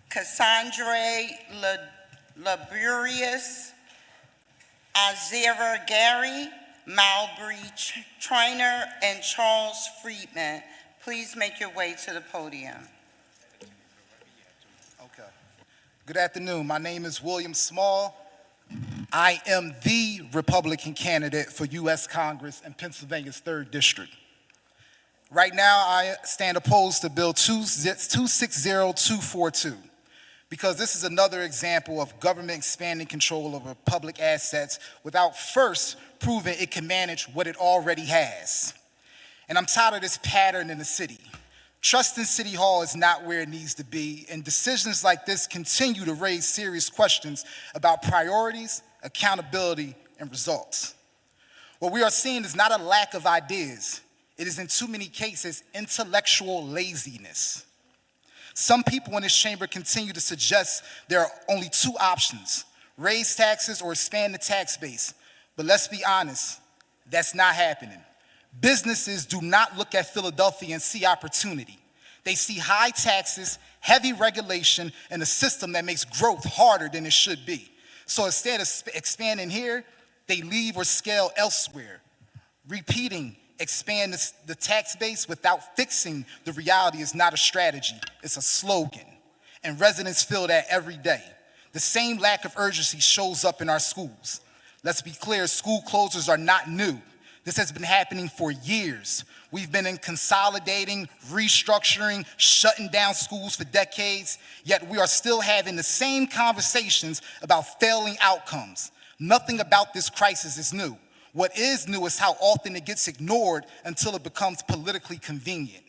Cassandra Laburius, Azira Gary, Malbry Trainer, and Charles Friedman please make your way to the podium? Okay. Good afternoon. My name is William Small. I am the Republican candidate for U.S. Congress in Pennsylvania's 3rd District. Right now, I stand opposed to Bill 260242 because this is another example of government expanding control over public assets without first proving it can manage what it already has. And I'm tired of this pattern in the city. Trust in City Hall is not where it needs to be, and decisions like this continue to raise serious questions about priorities, accountability, and results. What we are seeing is not a lack of ideas. It is in too many cases intellectual laziness. Some people in this chamber continue to suggest there are only 2 options: raise taxes or expand the tax base. But let's be honest, that's not happening. Businesses do not look at Philadelphia and see opportunity. They see high taxes, heavy regulation, and a system that makes growth harder than it should be. So instead of expanding here, they leave or scale elsewhere. Repeating expand the tax base without fixing the reality is not a strategy, it's a slogan. And residents feel that every day. The same lack of urgency shows up in our schools. Let's be clear, school closures are not new. This has been happening for years. We've been in consolidating, restructuring, shutting down schools for decades, yet we are still having the same conversations about failing outcomes. Nothing about this crisis is new. What is new is how often it gets ignored until it becomes politically convenient.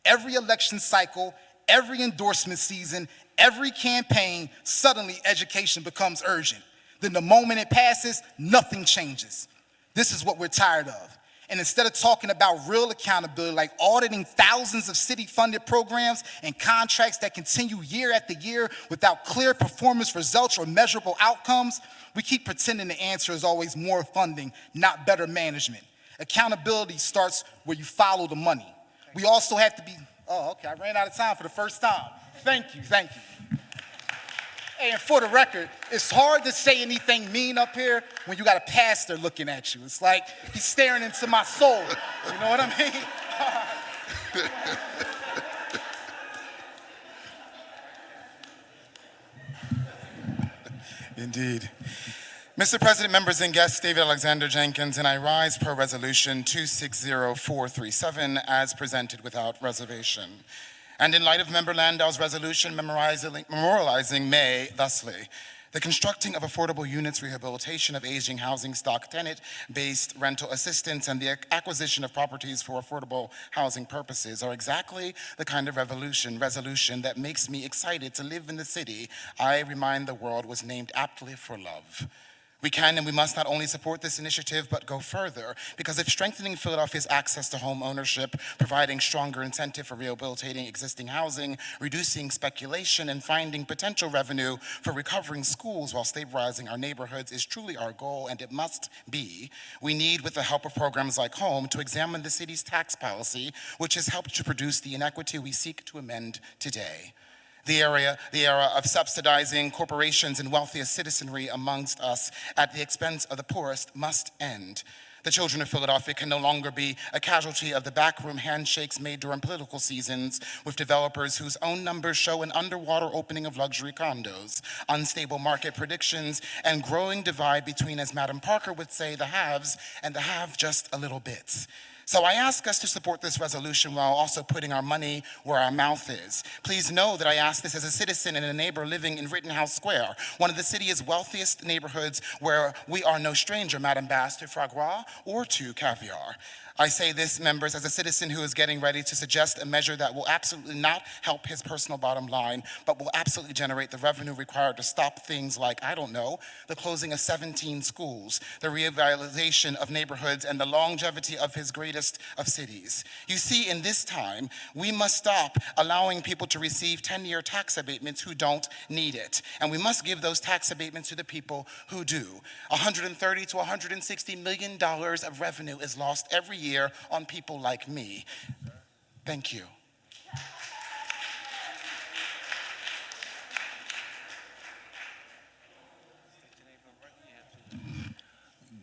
Every election cycle, every endorsement season, every campaign, suddenly education becomes urgent. Then the moment it passes, nothing changes. This is what we're tired of. And instead of talking about real accountability, like auditing thousands of city-funded programs and contracts that continue year after year without clear performance results or measurable outcomes, we keep pretending the answer is always more funding, not better management. Accountability starts where you follow the money. We also have to be, oh, okay, I ran out of time for the first time. Thank you. And for the record, it's hard to say anything mean up here when you got a pastor looking at you. It's like he's staring into my soul. You know what I mean? Indeed. Mr. President, members and guests, David Alexander Jenkins, and I rise per Resolution 260437 as presented without reservation. And in light of Member Landau's resolution memorializing May thusly, the constructing of affordable units, rehabilitation of aging housing stock, tenant-based rental assistance, and the acquisition of properties for affordable housing purposes are exactly the kind of resolution that makes me excited to live in the city I remind the world was named aptly for love. We can and we must not only support this initiative, but go further, because if strengthening Philadelphia's access to home ownership, providing stronger incentive for rehabilitating existing housing, reducing speculation, and finding potential revenue for recovering schools while stabilizing our neighborhoods is truly our goal, and it must be, we need, with the help of programs like HOME, to examine the city's tax policy, which has helped to produce the inequity we seek to amend today. The era of subsidizing corporations and wealthiest citizenry amongst us at the expense of the poorest must end. The children of Philadelphia can no longer be a casualty of the backroom handshakes made during political seasons with developers whose own numbers show an underwater opening of luxury condos, unstable market predictions, and growing divide between, as Madam Parker would say, the haves and the have just a little bit. So I ask us to support this resolution while also putting our money where our mouth is. Please know that I ask this as a citizen and a neighbor living in Rittenhouse Square, one of the city's wealthiest neighborhoods where we are no stranger, Madam Bass, to foie gras or to caviar. I say this, members, as a citizen who is getting ready to suggest a measure that will absolutely not help his personal bottom line, but will absolutely generate the revenue required to stop things like, I don't know, the closing of 17 schools, the revitalization of neighborhoods, and the longevity of his greatest of cities. You see, in this time, we must stop allowing people to receive 10-year tax abatements who don't need it. And we must give those tax abatements to the people who do. $130 to $160 million of revenue is lost every year on people like me. Thank you.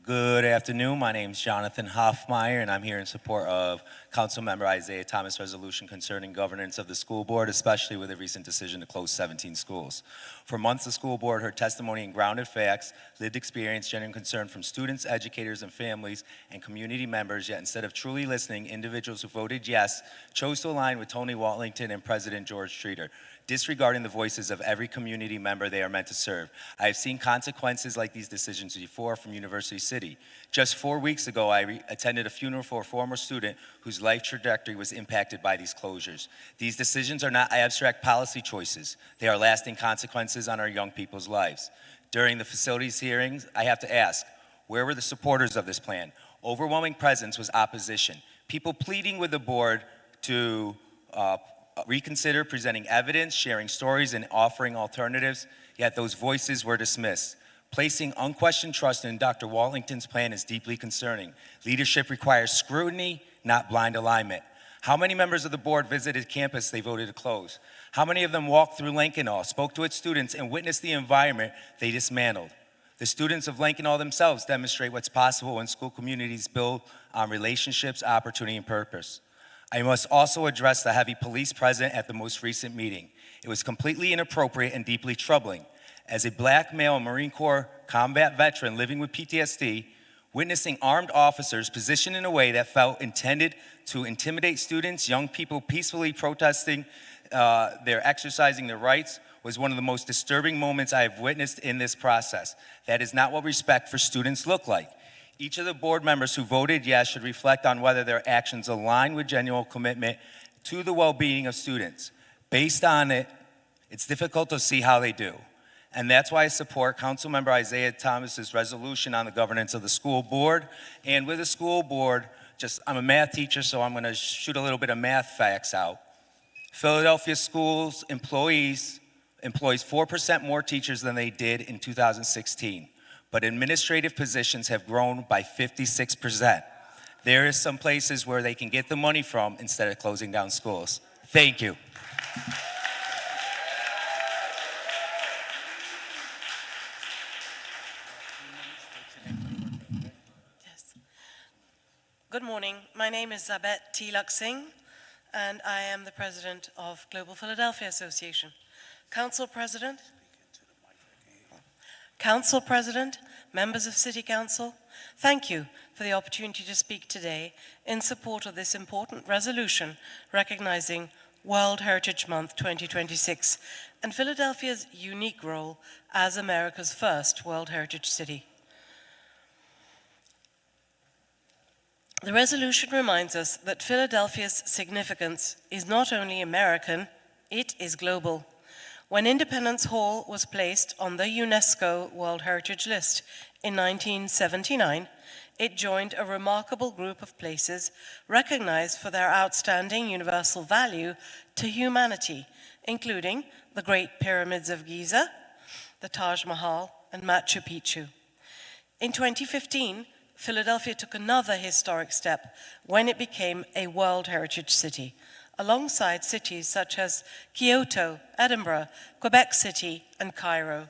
Good afternoon. My name is Jonathan Hoffmeyer, and I'm here in support of Councilmember Isaiah Thomas resolution concerning governance of the school board, especially with a recent decision to close 17 schools. For months, the school board heard testimony in grounded facts, lived experience, genuine concern from students, educators, and families, and community members, yet instead of truly listening, individuals who voted yes chose to align with Tony Watlington and President George Streeter, disregarding the voices of every community member they are meant to serve. I have seen consequences like these decisions before from University City. Just 4 weeks ago, I attended a funeral for a former student whose life trajectory was impacted by these closures. These decisions are not abstract policy choices. They are lasting consequences on our young people's lives. During the facilities hearings, I have to ask, where were the supporters of this plan? Overwhelming presence was opposition. People pleading with the board to reconsider presenting evidence, sharing stories, and offering alternatives, yet those voices were dismissed. Placing unquestioned trust in Dr. Watlington's plan is deeply concerning. Leadership requires scrutiny, not blind alignment. How many members of the board visited campus they voted to close? How many of them walked through Lincoln, spoke to its students, and witnessed the environment they dismantled? The students of Lincoln themselves demonstrate what's possible when school communities build on relationships, opportunity, and purpose. I must also address the heavy police presence at the most recent meeting. It was completely inappropriate and deeply troubling. As a black male Marine Corps combat veteran living with PTSD, witnessing armed officers positioned in a way that felt intended to intimidate students, young people peacefully protesting their exercising their rights was one of the most disturbing moments I have witnessed in this process. That is not what respect for students look like. Each of the board members who voted yes should reflect on whether their actions align with genuine commitment to the well-being of students. Based on it, it's difficult to see how they do. And that's why I support Councilmember Isaiah Thomas's resolution on the governance of the school board. And with the school board, I'm a math teacher, so I'm gonna shoot a little bit of math facts out. Philadelphia schools employs 4% more teachers than they did in 2016. But administrative positions have grown by 56%. There is some places where they can get the money from instead of closing down schools. Thank you. Good morning. My name is Zabet Tilak Singh, and I am the president of Global Philadelphia Association. Council President, members of City Council, thank you for the opportunity to speak today in support of this important resolution recognizing World Heritage Month 2026 and Philadelphia's unique role as America's first World Heritage City. The resolution reminds us that Philadelphia's significance is not only American, it is global. When Independence Hall was placed on the UNESCO World Heritage List in 1979, it joined a remarkable group of places recognized for their outstanding universal value to humanity, including the Great Pyramids of Giza, the Taj Mahal, and Machu Picchu. In 2015, Philadelphia took another historic step when it became a World Heritage City, alongside cities such as Kyoto, Edinburgh, Quebec City, and Cairo.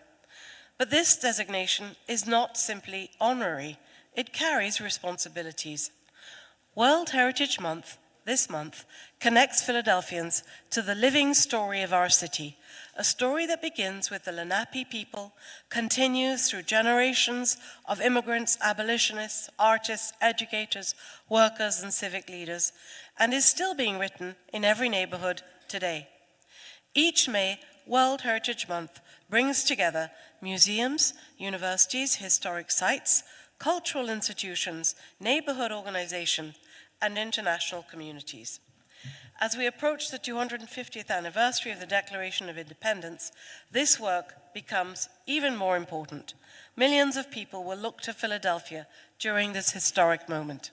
But this designation is not simply honorary, it carries responsibilities. World Heritage Month, this month, connects Philadelphians to the living story of our city, a story that begins with the Lenape people, continues through generations of immigrants, abolitionists, artists, educators, workers, and civic leaders, and is still being written in every neighborhood today. Each May, World Heritage Month brings together museums, universities, historic sites, cultural institutions, neighborhood organizations, and international communities. As we approach the 250th anniversary of the Declaration of Independence, this work becomes even more important. Millions of people will look to Philadelphia during this historic moment.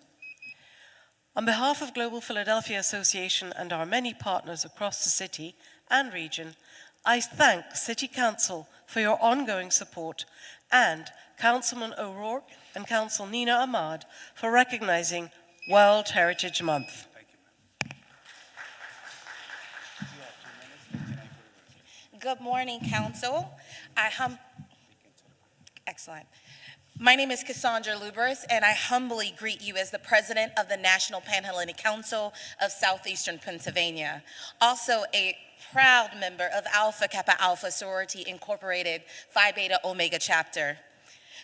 On behalf of Global Philadelphia Association and our many partners across the city and region, I thank City Council for your ongoing support and Councilman O'Rourke and Council Nina Ahmad for recognizing World Heritage Month. Good morning, Council. Excellent. My name is Cassandra Lubris, and I humbly greet you as the president of the National Panhellenic Council of Southeastern Pennsylvania. Also a proud member of Alpha Kappa Alpha Sorority Incorporated Phi Beta Omega chapter.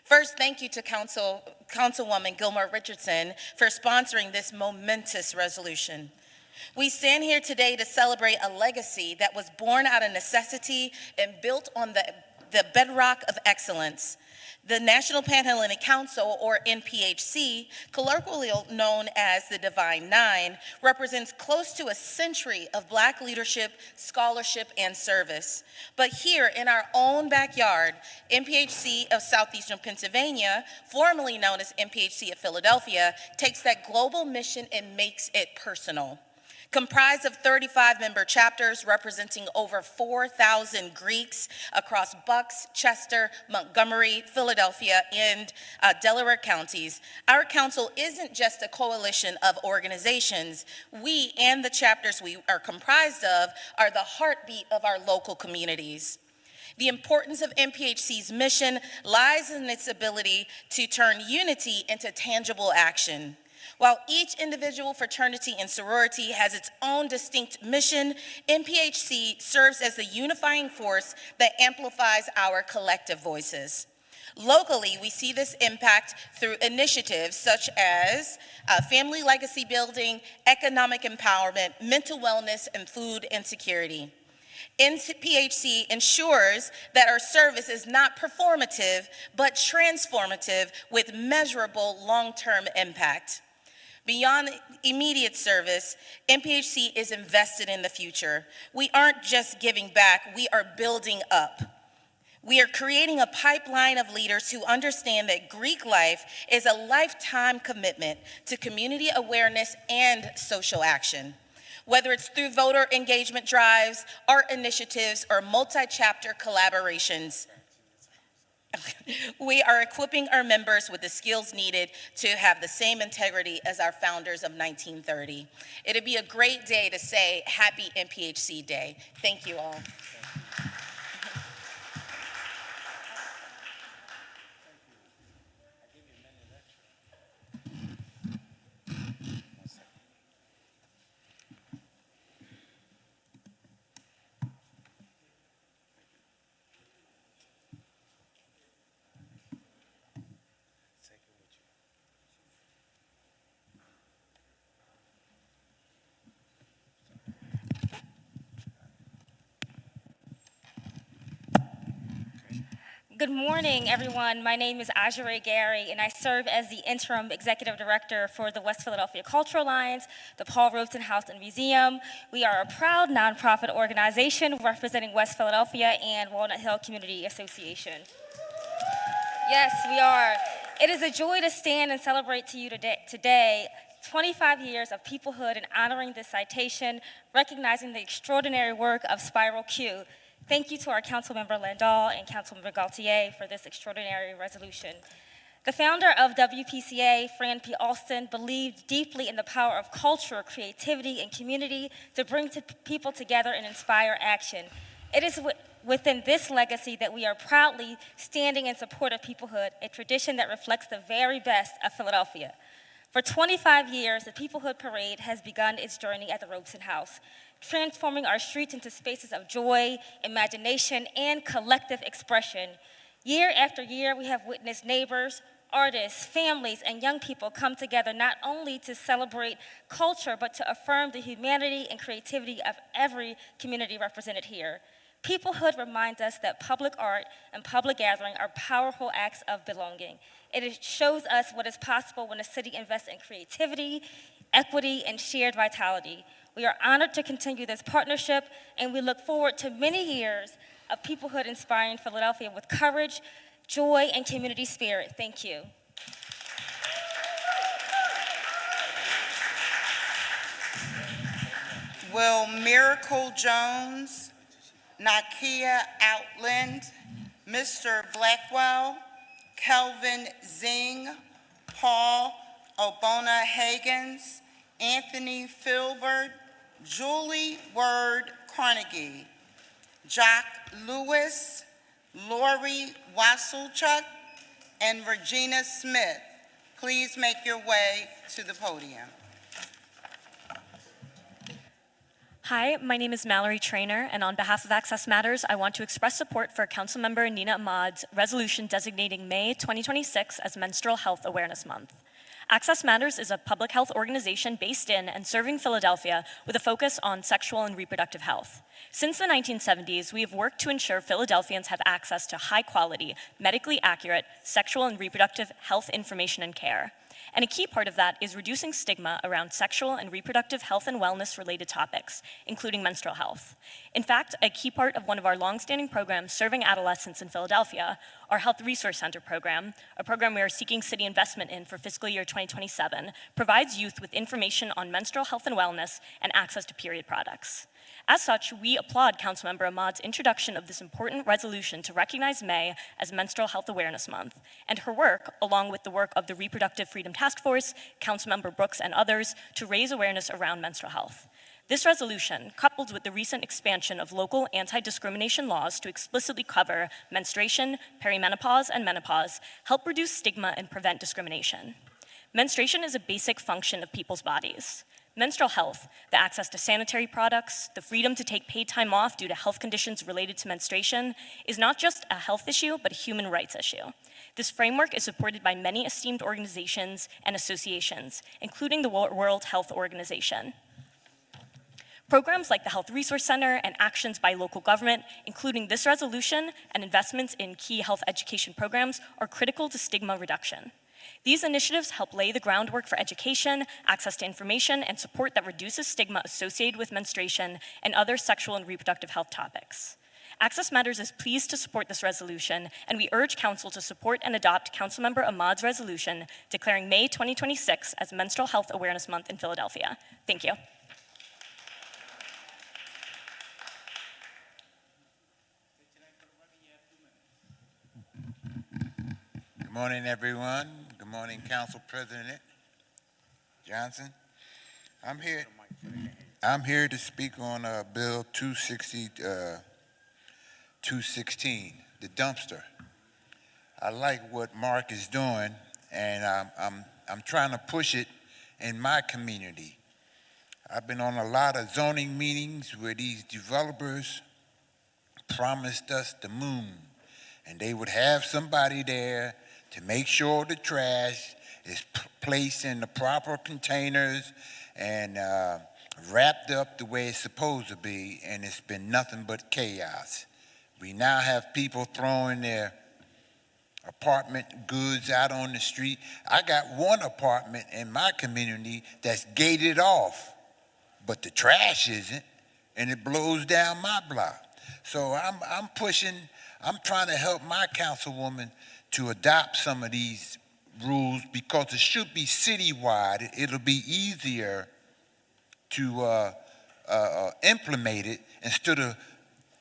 First, thank you to Councilwoman Gilmore Richardson for sponsoring this momentous resolution. We stand here today to celebrate a legacy that was born out of necessity and built on the bedrock of excellence. The National Panhellenic Council, or NPHC, colloquially known as the Divine Nine, represents close to a century of Black leadership, scholarship, and service. But here in our own backyard, NPHC of Southeastern Pennsylvania, formerly known as NPHC of Philadelphia, takes that global mission and makes it personal. Comprised of 35 member chapters representing over 4,000 Greeks across Bucks, Chester, Montgomery, Philadelphia, and Delaware counties, our council isn't just a coalition of organizations. We and the chapters we are comprised of are the heartbeat of our local communities. The importance of NPHC's mission lies in its ability to turn unity into tangible action. While each individual fraternity and sorority has its own distinct mission, NPHC serves as the unifying force that amplifies our collective voices. Locally, we see this impact through initiatives such as family legacy building, economic empowerment, mental wellness, and food insecurity. NPHC ensures that our service is not performative, but transformative with measurable long-term impact. Beyond immediate service, NPHC is invested in the future. We aren't just giving back, we are building up. We are creating a pipeline of leaders who understand that Greek life is a lifetime commitment to community awareness and social action. Whether it's through voter engagement drives, art initiatives, or multi-chapter collaborations, we are equipping our members with the skills needed to have the same integrity as our founders of 1930. It'd be a great day to say Happy NPHC Day. Thank you all. Good morning, everyone. My name is Ajare Gary, and I serve as the Interim Executive Director for the West Philadelphia Cultural Alliance, the Paul Robeson House and Museum. We are a proud nonprofit organization representing West Philadelphia and Walnut Hill Community Association. Yes, we are. It is a joy to stand and celebrate to you today 25 years of peoplehood and honoring this citation, recognizing the extraordinary work of Spiral Q. Thank you to our Councilmember Landau and Councilmember Gaultier for this extraordinary resolution. The founder of WPCA, Fran P. Alston, believed deeply in the power of culture, creativity, and community to bring people together and inspire action. It is within this legacy that we are proudly standing in support of peoplehood, a tradition that reflects the very best of Philadelphia. For 25 years, the Peoplehood Parade has begun its journey at the Robeson House, transforming our streets into spaces of joy, imagination, and collective expression. Year after year, we have witnessed neighbors, artists, families, and young people come together not only to celebrate culture, but to affirm the humanity and creativity of every community represented here. Peoplehood reminds us that public art and public gathering are powerful acts of belonging. It shows us what is possible when a city invests in creativity, equity, and shared vitality. We are honored to continue this partnership, and we look forward to many years of peoplehood inspiring Philadelphia with courage, joy, and community spirit. Thank you. Will Miracle Jones, Nakia Outland, Mr. Blackwell, Kelvin Zing, Paul Obona Hagans, Anthony Filbert, Julie Word Carnegie, Jock Lewis, Lori Wasselchuk, and Regina Smith. Please make your way to the podium. Hi, my name is Mallory Trainer, and on behalf of Access Matters, I want to express support for Councilmember Nina Ahmad's resolution designating May 2026 as Menstrual Health Awareness Month. Access Matters is a public health organization based in and serving Philadelphia with a focus on sexual and reproductive health. Since the 1970s, we have worked to ensure Philadelphians have access to high-quality, medically accurate sexual and reproductive health information and care. And a key part of that is reducing stigma around sexual and reproductive health and wellness-related topics, including menstrual health. In fact, a key part of one of our longstanding programs serving adolescents in Philadelphia, our Health Resource Center program, a program we are seeking city investment in for fiscal year 2027, provides youth with information on menstrual health and wellness and access to period products. As such, we applaud Councilmember Ahmad's introduction of this important resolution to recognize May as Menstrual Health Awareness Month, and her work, along with the work of the Reproductive Freedom Task Force, Councilmember Brooks, and others, to raise awareness around menstrual health. This resolution, coupled with the recent expansion of local anti-discrimination laws to explicitly cover menstruation, perimenopause, and menopause, help reduce stigma and prevent discrimination. Menstruation is a basic function of people's bodies. Menstrual health, the access to sanitary products, the freedom to take paid time off due to health conditions related to menstruation, is not just a health issue, but a human rights issue. This framework is supported by many esteemed organizations and associations, including the World Health Organization. Programs like the Health Resource Center and actions by local government, including this resolution and investments in key health education programs, are critical to stigma reduction. These initiatives help lay the groundwork for education, access to information, and support that reduces stigma associated with menstruation and other sexual and reproductive health topics. Access Matters is pleased to support this resolution, and we urge Council to support and adopt Councilmember Ahmad's resolution declaring May 2026 as Menstrual Health Awareness Month in Philadelphia. Thank you. Good morning, everyone. Good morning, Council President Johnson. I'm here to speak on Bill 216, the dumpster. I like what Mark is doing, and I'm trying to push it in my community. I've been on a lot of zoning meetings where these developers promised us the moon, and they would have somebody there to make sure the trash is placed in the proper containers and wrapped up the way it's supposed to be, and it's been nothing but chaos. We now have people throwing their apartment goods out on the street. I got one apartment in my community that's gated off, but the trash isn't, and it blows down my block. So I'm trying to help my councilwoman to adopt some of these rules because it should be citywide. It'll be easier to implement it instead of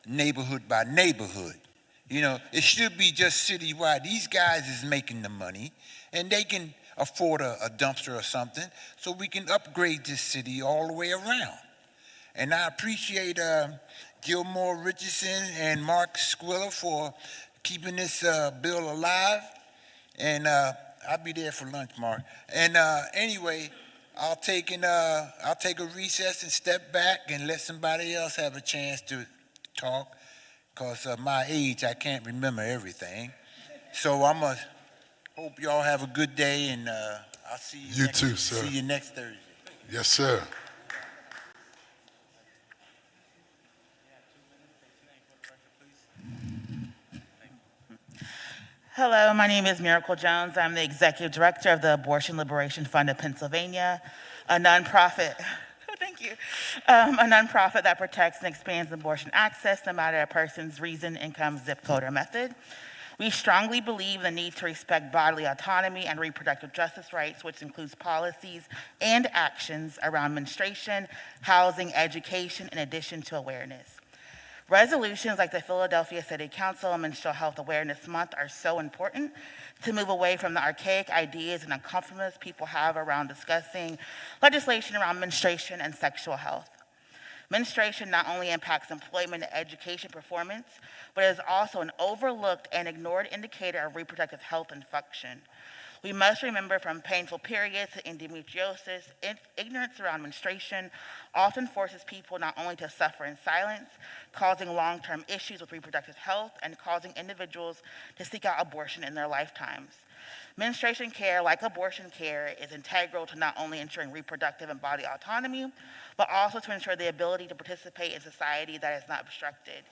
neighborhood by neighborhood. You know, it should be just citywide. These guys is making the money, and they can afford a dumpster or something, so we can upgrade this city all the way around. And I appreciate Gilmore Richardson and Mark Squilla for keeping this bill alive, and I'll be there for lunch, Mark. And anyway, I'll take a recess and step back and let somebody else have a chance to talk, because of my age, I can't remember everything. So I'm gonna hope y'all have a good day, and I'll see you. Too, sir. See you next Thursday. Yes, sir. Hello, my name is Miracle Jones. I'm the Executive Director of the Abortion Liberation Fund of Pennsylvania, a nonprofit. Thank you. A nonprofit that protects and expands abortion access no matter a person's reason, income, zip code, or method. We strongly believe the need to respect bodily autonomy and reproductive justice rights, which includes policies and actions around menstruation, housing, education, in addition to awareness. Resolutions like the Philadelphia City Council Menstrual Health Awareness Month are so important to move away from the archaic ideas and uncomfortableness people have around discussing legislation around menstruation and sexual health. Menstruation not only impacts employment and education performance, but is also an overlooked and ignored indicator of reproductive health and function. We must remember from painful periods to endometriosis, ignorance around menstruation often forces people not only to suffer in silence, causing long-term issues with reproductive health and causing individuals to seek out abortion in their lifetimes. Menstruation care, like abortion care, is integral to not only ensuring reproductive and body autonomy, but also to ensure the ability to participate in society that is not obstructed.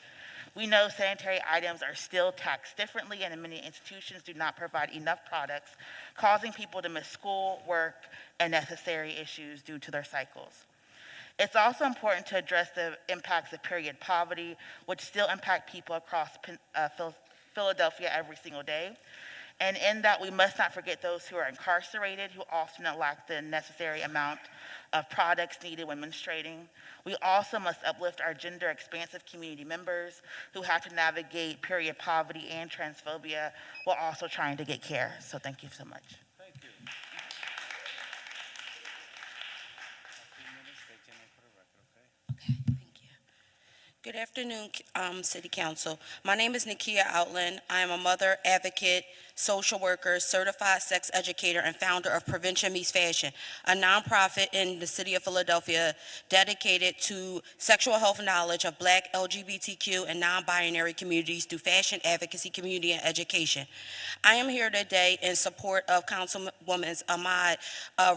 We know sanitary items are still taxed differently, and many institutions do not provide enough products, causing people to miss school, work, and necessary issues due to their cycles. It's also important to address the impacts of period poverty, which still impact people across Philadelphia every single day. And in that, we must not forget those who are incarcerated, who often lack the necessary amount of products needed when menstruating. We also must uplift our gender-expansive community members who have to navigate period poverty and transphobia while also trying to get care. So thank you so much. Thank you. Good afternoon, City Council. My name is Nakia Outland. I am a mother, advocate, social worker, certified sex educator, and founder of Prevention Meets Fashion, a nonprofit in the city of Philadelphia dedicated to sexual health knowledge of Black, LGBTQ, and non-binary communities through fashion, advocacy, community, and education. I am here today in support of Councilwoman Ahmad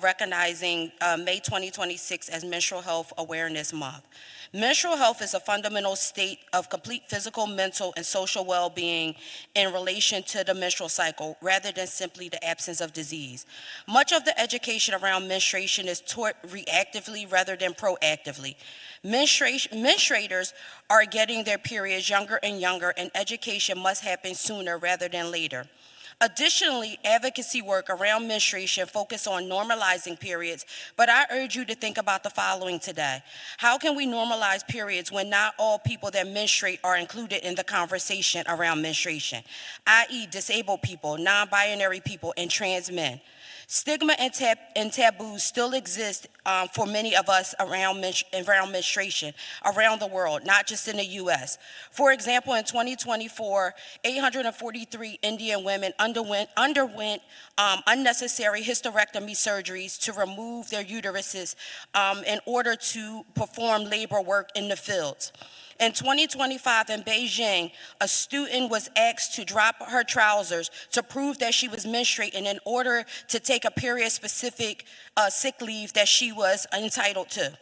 recognizing May 2026 as Menstrual Health Awareness Month. Menstrual health is a fundamental state of complete physical, mental, and social well-being in relation to the menstrual cycle, rather than simply the absence of disease. Much of the education around menstruation is taught reactively rather than proactively. Menstruators are getting their periods younger and younger, and education must happen sooner rather than later. Additionally, advocacy work around menstruation focus on normalizing periods, but I urge you to think about the following today. How can we normalize periods when not all people that menstruate are included in the conversation around menstruation, i.e. disabled people, non-binary people, and trans men? Stigma and taboos still exist for many of us around menstruation around the world, not just in the U.S. For example, in 2024, 843 Indian women underwent unnecessary hysterectomy surgeries to remove their uteruses in order to perform labor work in the fields. In 2025 in Beijing, a student was asked to drop her trousers to prove that she was menstruating in order to take a period-specific sick leave that she was entitled to.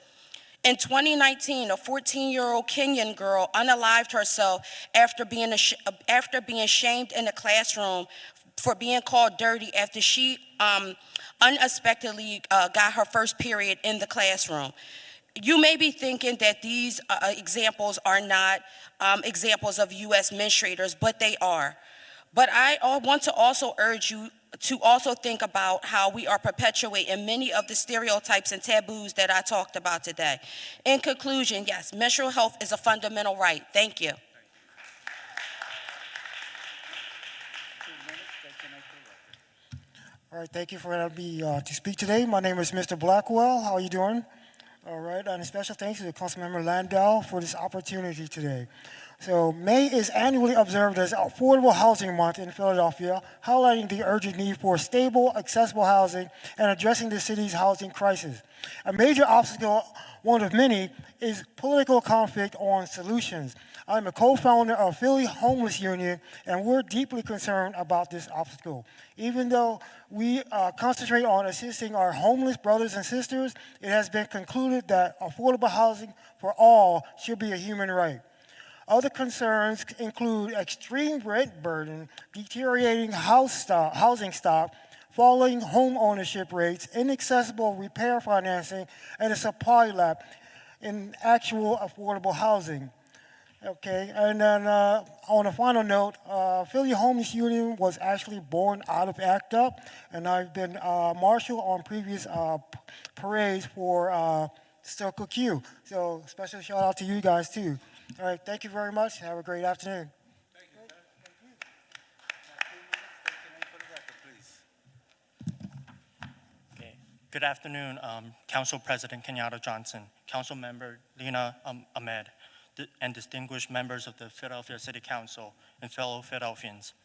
In 2019, a 14-year-old Kenyan girl unalived herself after being shamed in the classroom for being called dirty after she unexpectedly got her first period in the classroom. You may be thinking that these examples are not examples of U.S. menstruators, but they are. But I want to also urge you to also think about how we are perpetuating many of the stereotypes and taboos that I talked about today. In conclusion, yes, menstrual health is a fundamental right. Thank you. All right, thank you for having me to speak today. My name is Mr. Blackwell. How are you doing? All right, and a special thanks to Councilmember Landau for this opportunity today. So May is annually observed as Affordable Housing Month in Philadelphia, highlighting the urgent need for stable, accessible housing and addressing the city's housing crisis. A major obstacle, one of many, is political conflict on solutions. I'm a co-founder of Philly Homeless Union, and we're deeply concerned about this obstacle. Even though we concentrate on assisting our homeless brothers and sisters, it has been concluded that affordable housing for all should be a human right. Other concerns include extreme rent burden, deteriorating housing stock, falling home ownership rates, inaccessible repair financing, and a supply gap in actual affordable housing. Okay, and then on a final note, Philly Homeless Union was actually born out of ACT UP, and I've been marshal on previous parades for Circle Q. So special shout out to you guys too. All right, thank you very much. Have a great afternoon. Good afternoon, Council President Kenyatta Johnson, Council Member Lena Ahmed, and distinguished members of the Philadelphia City Council and fellow Philadelphians.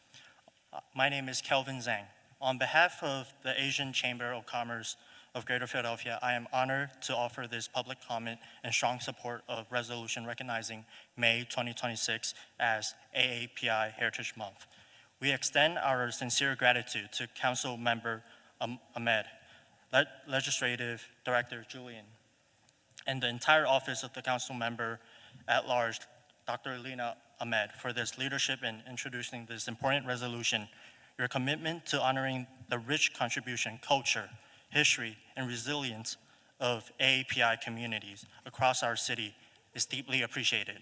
My name is Kelvin Zhang. On behalf of the Asian Chamber of Commerce of Greater Philadelphia, I am honored to offer this public comment and strong support of resolution recognizing May 2026 as AAPI Heritage Month. We extend our sincere gratitude to Council Member Ahmed, Legislative Director Julian, and the entire office of the Council Member at Large, Dr. Lena Ahmed, for this leadership in introducing this important resolution. Your commitment to honoring the rich contribution, culture, history, and resilience of AAPI communities across our city is deeply appreciated.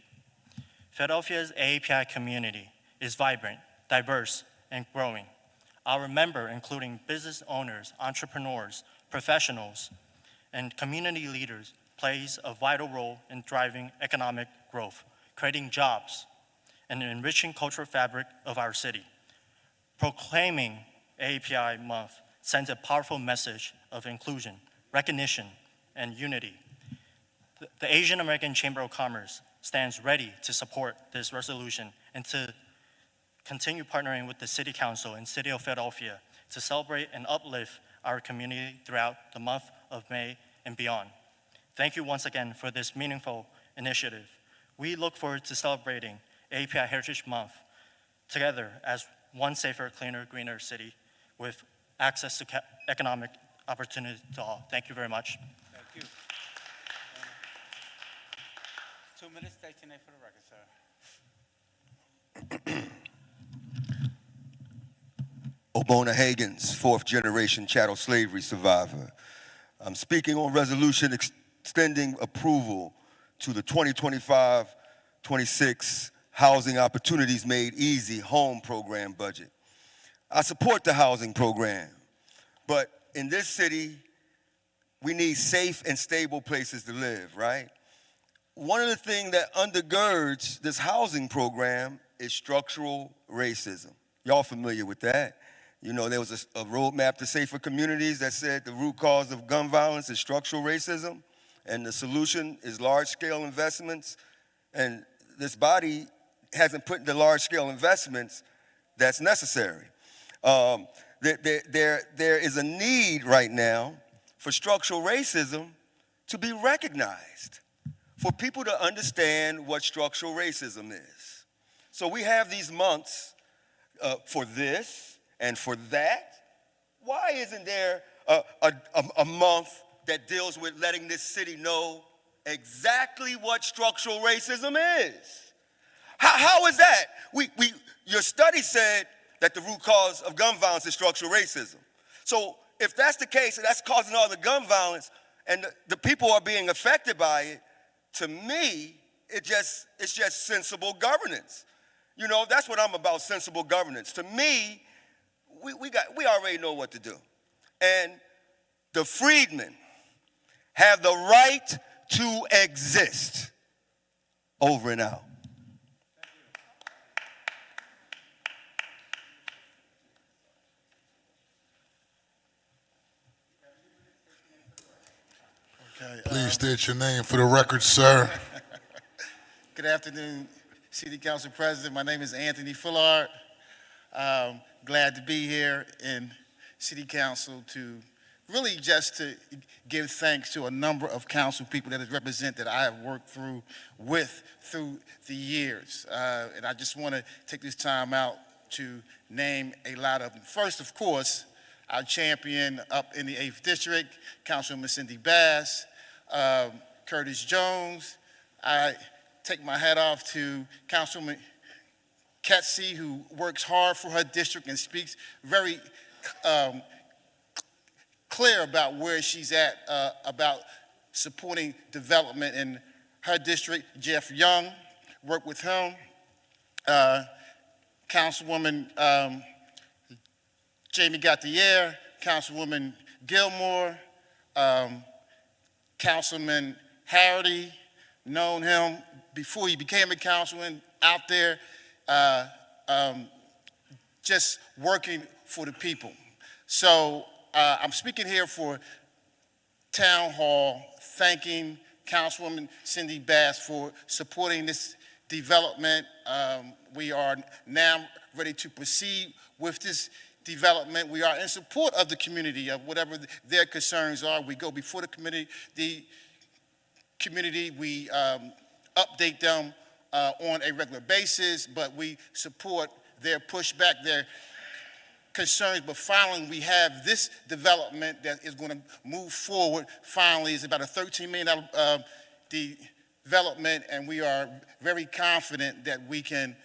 Philadelphia's AAPI community is vibrant, diverse, and growing. Our member, including business owners, entrepreneurs, professionals, and community leaders, plays a vital role in driving economic growth, creating jobs, and enriching cultural fabric of our city. Proclaiming AAPI Month sends a powerful message of inclusion, recognition, and unity. The Asian American Chamber of Commerce stands ready to support this resolution and to continue partnering with the City Council and City of Philadelphia to celebrate and uplift our community throughout the month of May and beyond. Thank you once again for this meaningful initiative. We look forward to celebrating AAPI Heritage Month together as one safer, cleaner, greener city with access to economic opportunity to all. Thank you very much. Thank you. 2 minutes, state your name for the record, sir. Obona Hagins, fourth generation chattel slavery survivor. I'm speaking on resolution extending approval to the 2025-26 Housing Opportunities Made Easy Home Program budget. I support the housing program, but in this city, we need safe and stable places to live, right? One of the things that undergirds this housing program is structural racism. Y'all familiar with that? You know, there was a roadmap to safer communities that said the root cause of gun violence is structural racism, and the solution is large-scale investments. And this body hasn't put the large-scale investments that's necessary. There is a need right now for structural racism to be recognized, for people to understand what structural racism is. So we have these months for this and for that. Why isn't there a month that deals with letting this city know exactly what structural racism is? How is that? Your study said that the root cause of gun violence is structural racism. So if that's the case, and that's causing all the gun violence, and the people are being affected by it, to me, it's just sensible governance. You know, that's what I'm about, sensible governance. To me, we already know what to do. And the freedmen have the right to exist. Over and out. Okay, please state your name for the record, sir. Good afternoon, City Council President. My name is Anthony Fullard. Glad to be here in City Council to really just to give thanks to a number of council people that represent that I have worked through the years. And I just want to take this time out to name a lot of them. First, of course, our champion up in the 8th District, Councilwoman Cindy Bass, Curtis Jones. I take my hat off to Councilwoman Ketsy, who works hard for her district and speaks very clear about where she's at about supporting development in her district. Jeff Young, worked with him. Councilwoman Jamie Gauthier, Councilwoman Gilmore, Councilman Harity, known him before he became a councilman, out there just working for the people. So I'm speaking here for town hall thanking Councilwoman Cindy Bass for supporting this development. We are now ready to proceed with this development. We are in support of the community, of whatever their concerns are. We go before the committee, we update them on a regular basis, but we support their pushback, their concerns. But finally, we have this development that is going to move forward. Finally, it's about a $13 million development, and we are very confident that we can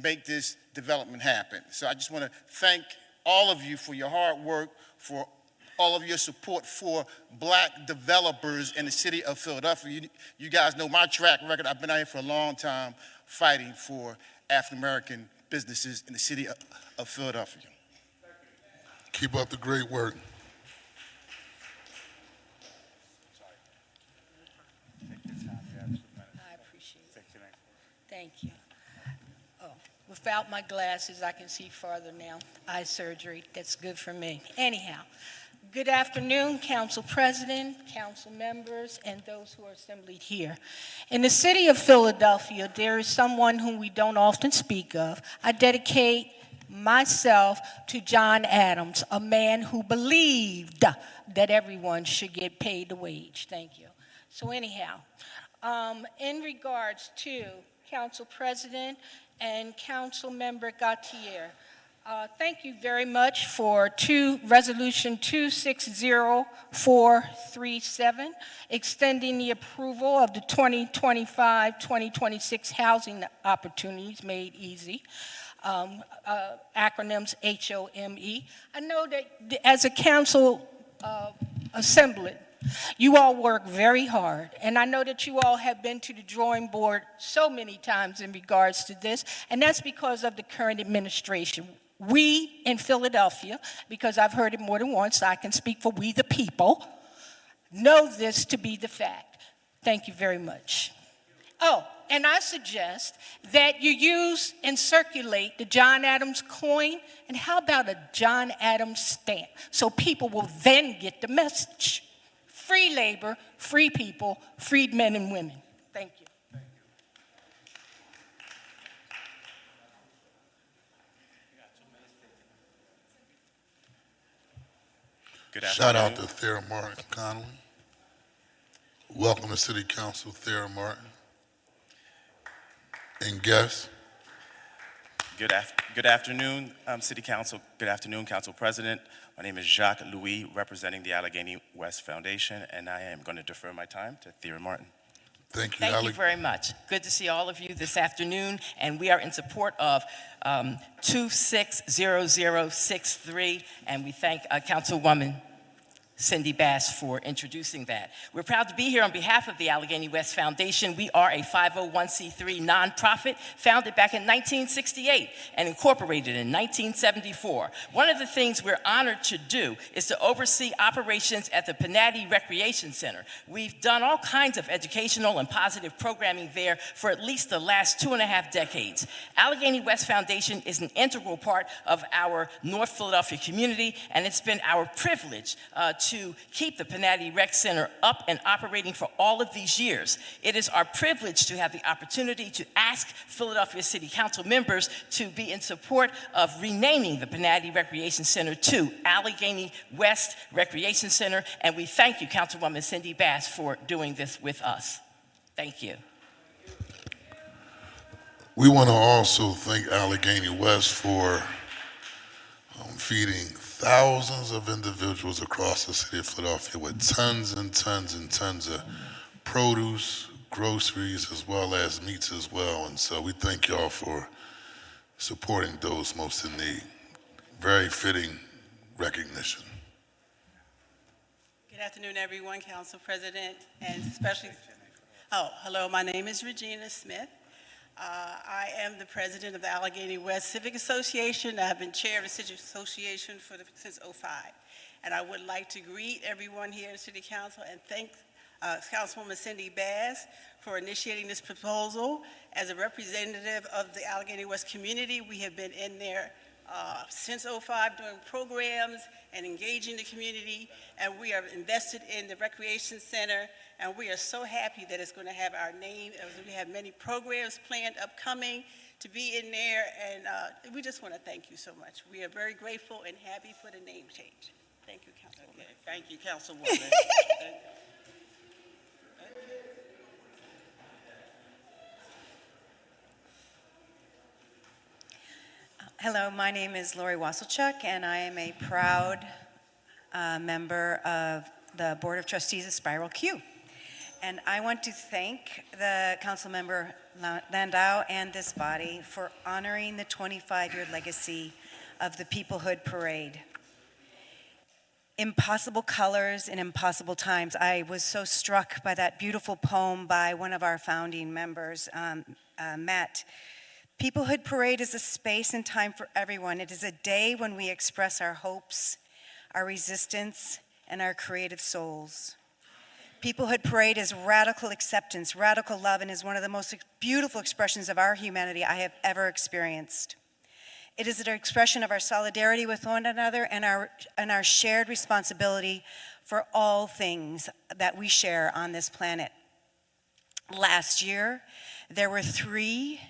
make this development happen. So I just want to thank all of you for your hard work, for all of your support for Black developers in the city of Philadelphia. You guys know my track record. I've been out here for a long time fighting for African American businesses in the city of Philadelphia. Keep up the great work. I appreciate it. Thank you. Oh, without my glasses, I can see farther now. Eye surgery, that's good for me. Anyhow, good afternoon, Council President, Council members, and those who are assembled here. In the city of Philadelphia, there is someone whom we don't often speak of. I dedicate myself to John Adams, a man who believed that everyone should get paid the wage. Thank you. So anyhow, in regards to Council President and Council Member Gautier, thank you very much for Resolution 260437, extending the approval of the 2025-2026 housing opportunities made easy. Acronyms HOME. I know that as a council assembly, you all work very hard, and I know that you all have been to the drawing board so many times in regards to this, and that's because of the current administration. We in Philadelphia, because I've heard it more than once, I can speak for we the people, know this to be the fact. Thank you very much. Oh, and I suggest that you use and circulate the John Adams coin, and how about a John Adams stamp, so people will then get the message. Free labor, free people, freed men and women. Thank you. Good afternoon. Shout out to Thera Martin Connolly. Welcome to City Council, Thera Martin. And guests. Good afternoon, City Council. Good afternoon, Council President. My name is Jacques Louis, representing the Allegheny West Foundation, and I am going to defer my time to Thera Martin. Thank you, Thank you very much. Good to see all of you this afternoon, and we are in support of 260063, and we thank Councilwoman Cindy Bass for introducing that. We're proud to be here on behalf of the Allegheny West Foundation. We are a 501c3 nonprofit founded back in 1968 and incorporated in 1974. One of the things we're honored to do is to oversee operations at the Panatti Recreation Center. We've done all kinds of educational and positive programming there for at least the last 2.5 decades. Allegheny West Foundation is an integral part of our North Philadelphia community, and it's been our privilege to keep the Panatti Rec Center up and operating for all of these years. It is our privilege to have the opportunity to ask Philadelphia City Council members to be in support of renaming the Panatti Recreation Center to Allegheny West Recreation Center, and we thank you, Councilwoman Cindy Bass, for doing this with us. Thank you. We want to also thank Allegheny West for feeding thousands of individuals across the city of Philadelphia with tons and tons and tons of produce, groceries, as well as meats as well. And so we thank y'all for supporting those most in need. Very fitting recognition. Good afternoon, everyone, Council President, and especially, hello, my name is Regina Smith. I am the president of the Allegheny West Civic Association. I've been chair of the Civic Association since '05. And I would like to greet everyone here in City Council and thank Councilwoman Cindy Bass for initiating this proposal. As a representative of the Allegheny West community, we have been in there since '05 doing programs and engaging the community, and we are invested in the recreation center, and we are so happy that it's going to have our name, as we have many programs planned upcoming to be in there, and we just want to thank you so much. We are very grateful and happy for the name change. Thank you, Councilwoman. Okay, thank you, Councilwoman. Hello, my name is Lori Wasselchuk, and I am a proud member of the Board of Trustees of Spiral Q. And I want to thank the council member Landau and this body for honoring the 25-year legacy of the Peoplehood Parade. Impossible colors in impossible times. I was so struck by that beautiful poem by one of our founding members, Matt. Peoplehood Parade is a space and time for everyone. It is a day when we express our hopes, our resistance, and our creative souls. Peoplehood Parade is radical acceptance, radical love, and is one of the most beautiful expressions of our humanity I have ever experienced. It is an expression of our solidarity with one another and our shared responsibility for all things that we share on this planet. Last year, there were 3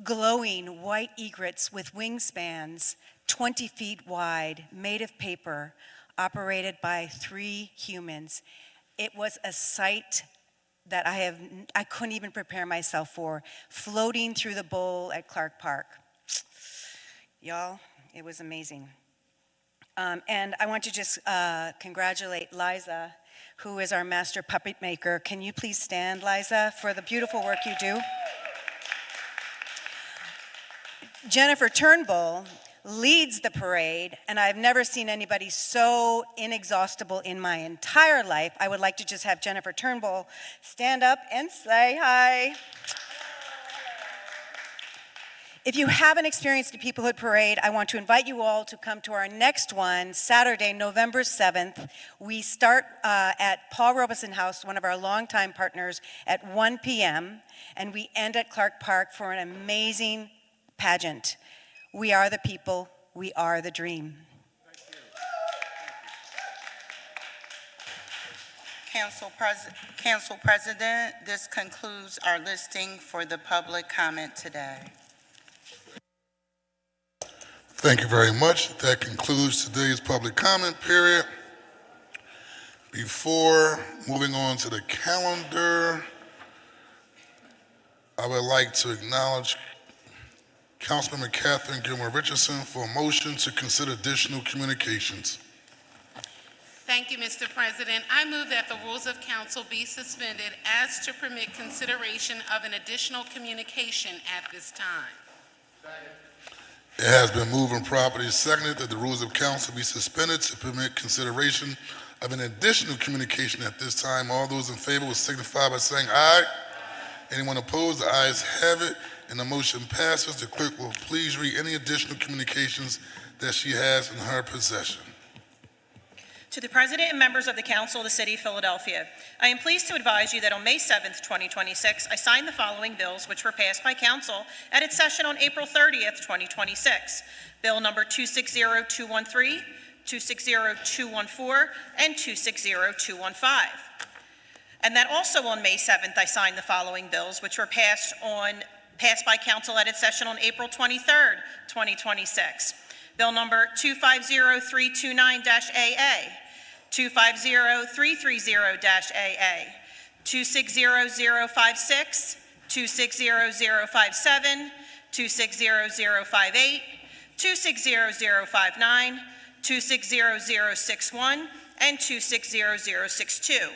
glowing white egrets with wingspans 20 feet wide, made of paper, operated by 3 humans. It was a sight that I couldn't even prepare myself for, floating through the bowl at Clark Park. Y'all, it was amazing. And I want to just congratulate Liza, who is our master puppet maker. Can you please stand, Liza, for the beautiful work you do? Jennifer Turnbull leads the parade, and I've never seen anybody so inexhaustible in my entire life. I would like to just have Jennifer Turnbull stand up and say hi. If you haven't experienced the Peoplehood Parade, I want to invite you all to come to our next one, Saturday, November 7th. We start at Paul Robeson House, one of our longtime partners, at 1 p.m., and we end at Clark Park for an amazing pageant. We are the people, we are the dream. Council President, this concludes our listing for the public comment today. Thank you very much. That concludes today's public comment period. Before moving on to the calendar, I would like to acknowledge Councilmember Catherine Gilmore Richardson for a motion to consider additional communications. Thank you, Mr. President. I move that the rules of council be suspended as to permit consideration of an additional communication at this time. It has been moved and properly seconded that the rules of council be suspended to permit consideration of an additional communication at this time. All those in favor will signify by saying aye. Anyone opposed? The ayes have it, and the motion passes. The clerk will please read any additional communications that she has in her possession. To the President and members of the Council of the City of Philadelphia, I am pleased to advise you that on May 7th, 2026, I signed the following bills which were passed by Council at its session on April 30th, 2026. Bill number 260213, 260214, and 260215. And that also on May 7th, I signed the following bills which were passed by Council at its session on April 23rd, 2026. Bill number 250329-AA, 250330-AA, 260056, 260057, 260058, 260059, 260061, and 260062.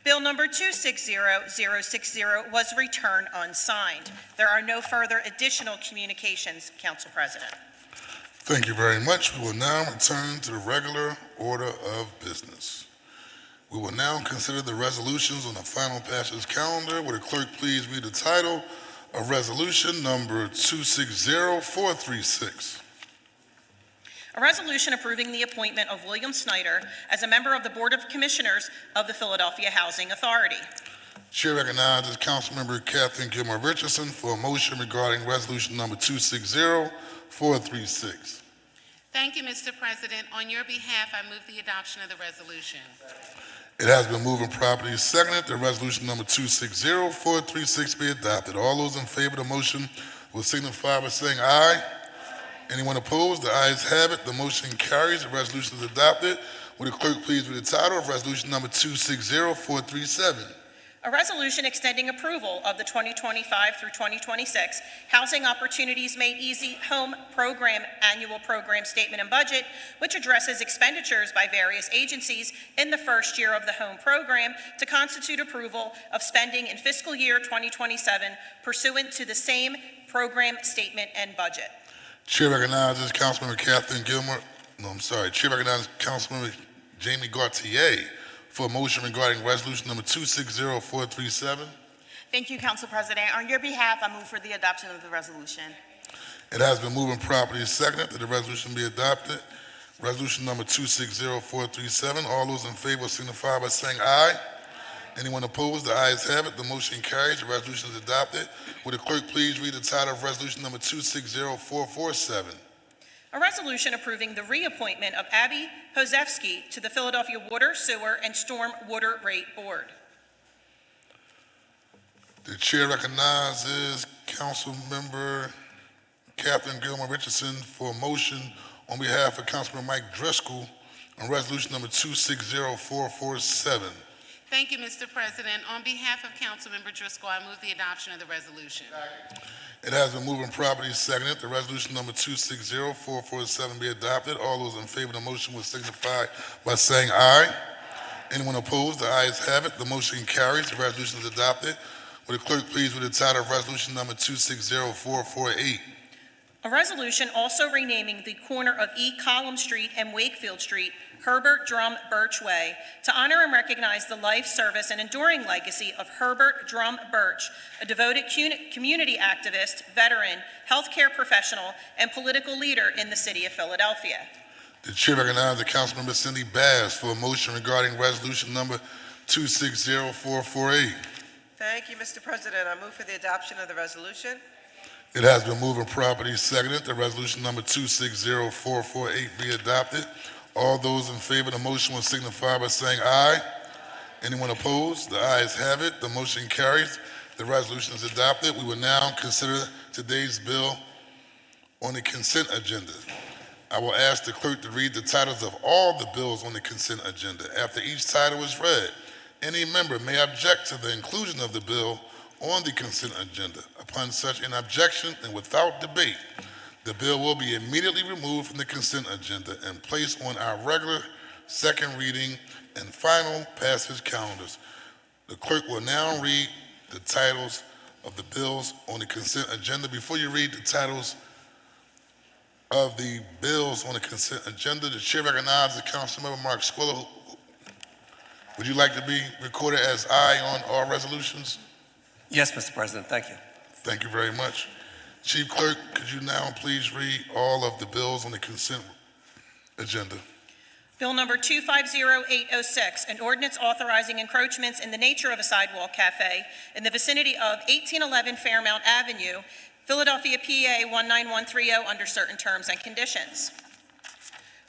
Bill number 260060 was returned unsigned. There are no further additional communications, Council President. Thank you very much. We will now return to the regular order of business. We will now consider the resolutions on the final passage calendar. Would the clerk please read the title of resolution number 260436? A resolution approving the appointment of William Snyder as a member of the Board of Commissioners of the Philadelphia Housing Authority. Chair recognizes Councilmember Catherine Gilmore Richardson for a motion regarding resolution number 260436. Thank you, Mr. President. On your behalf, I move the adoption of the resolution. It has been moved and properly seconded that resolution number 260436 be adopted. All those in favor of the motion will signify by saying aye. Anyone opposed? The ayes have it. The motion carries. The resolution is adopted. Would the clerk please read the title of resolution number 260437? A resolution extending approval of the 2025 through 2026 Housing Opportunities Made Easy Home Program Annual Program Statement and Budget, which addresses expenditures by various agencies in the first year of the home program to constitute approval of spending in fiscal year 2027 pursuant to the same program statement and budget. Chair recognizes Councilmember Catherine Gilmore. Chair recognizes Councilmember Jamie Gautier for a motion regarding resolution number 260437. Thank you, Council President. On your behalf, I move for the adoption of the resolution. It has been moved and properly seconded that the resolution be adopted. Resolution number 260437. All those in favor signify by saying aye. Anyone opposed? The ayes have it. The motion carries. The resolution is adopted. Would the clerk please read the title of resolution number 260447? A resolution approving the reappointment of Abby Hozefsky to the Philadelphia Water, Sewer, and Storm Water Rate Board. The chair recognizes Councilmember Catherine Gilmore Richardson for a motion on behalf of Councilman Mike Driscoll on resolution number 260447. Thank you, Mr. President. On behalf of Councilmember Driscoll, I move the adoption of the resolution. It has been moved and properly seconded. The resolution number 260447 be adopted. All those in favor of the motion will signify by saying aye. Anyone opposed? The ayes have it. The motion carries. The resolution is adopted. Would the clerk please read the title of resolution number 260448? A resolution also renaming the corner of E. Collum Street and Wakefield Street Herbert Drum Birch Way to honor and recognize the life, service, and enduring legacy of Herbert Drum Birch, a devoted community activist, veteran, healthcare professional, and political leader in the city of Philadelphia. The chair recognizes Councilmember Cindy Bass for a motion regarding resolution number 260448. Thank you, Mr. President. I move for the adoption of the resolution. It has been moved and properly seconded that resolution number 260448 be adopted. All those in favor of the motion will signify by saying aye. Anyone opposed? The ayes have it. The motion carries. The resolution is adopted. We will now consider today's bill on the consent agenda. I will ask the clerk to read the titles of all the bills on the consent agenda. After each title is read, any member may object to the inclusion of the bill on the consent agenda. Upon such an objection and without debate, the bill will be immediately removed from the consent agenda and placed on our regular second reading and final passage calendars. The clerk will now read the titles of the bills on the consent agenda. Before you read the titles of the bills on the consent agenda, the chair recognizes Councilmember Mark Squilla. Would you like to be recorded as aye on all resolutions? Yes, Mr. President, thank you. Thank you very much. Chief Clerk, could you now please read all of the bills on the consent agenda? Bill number 250806, an ordinance authorizing encroachments in the nature of a sidewalk cafe in the vicinity of 1811 Fairmount Avenue, Philadelphia, PA 19130 under certain terms and conditions.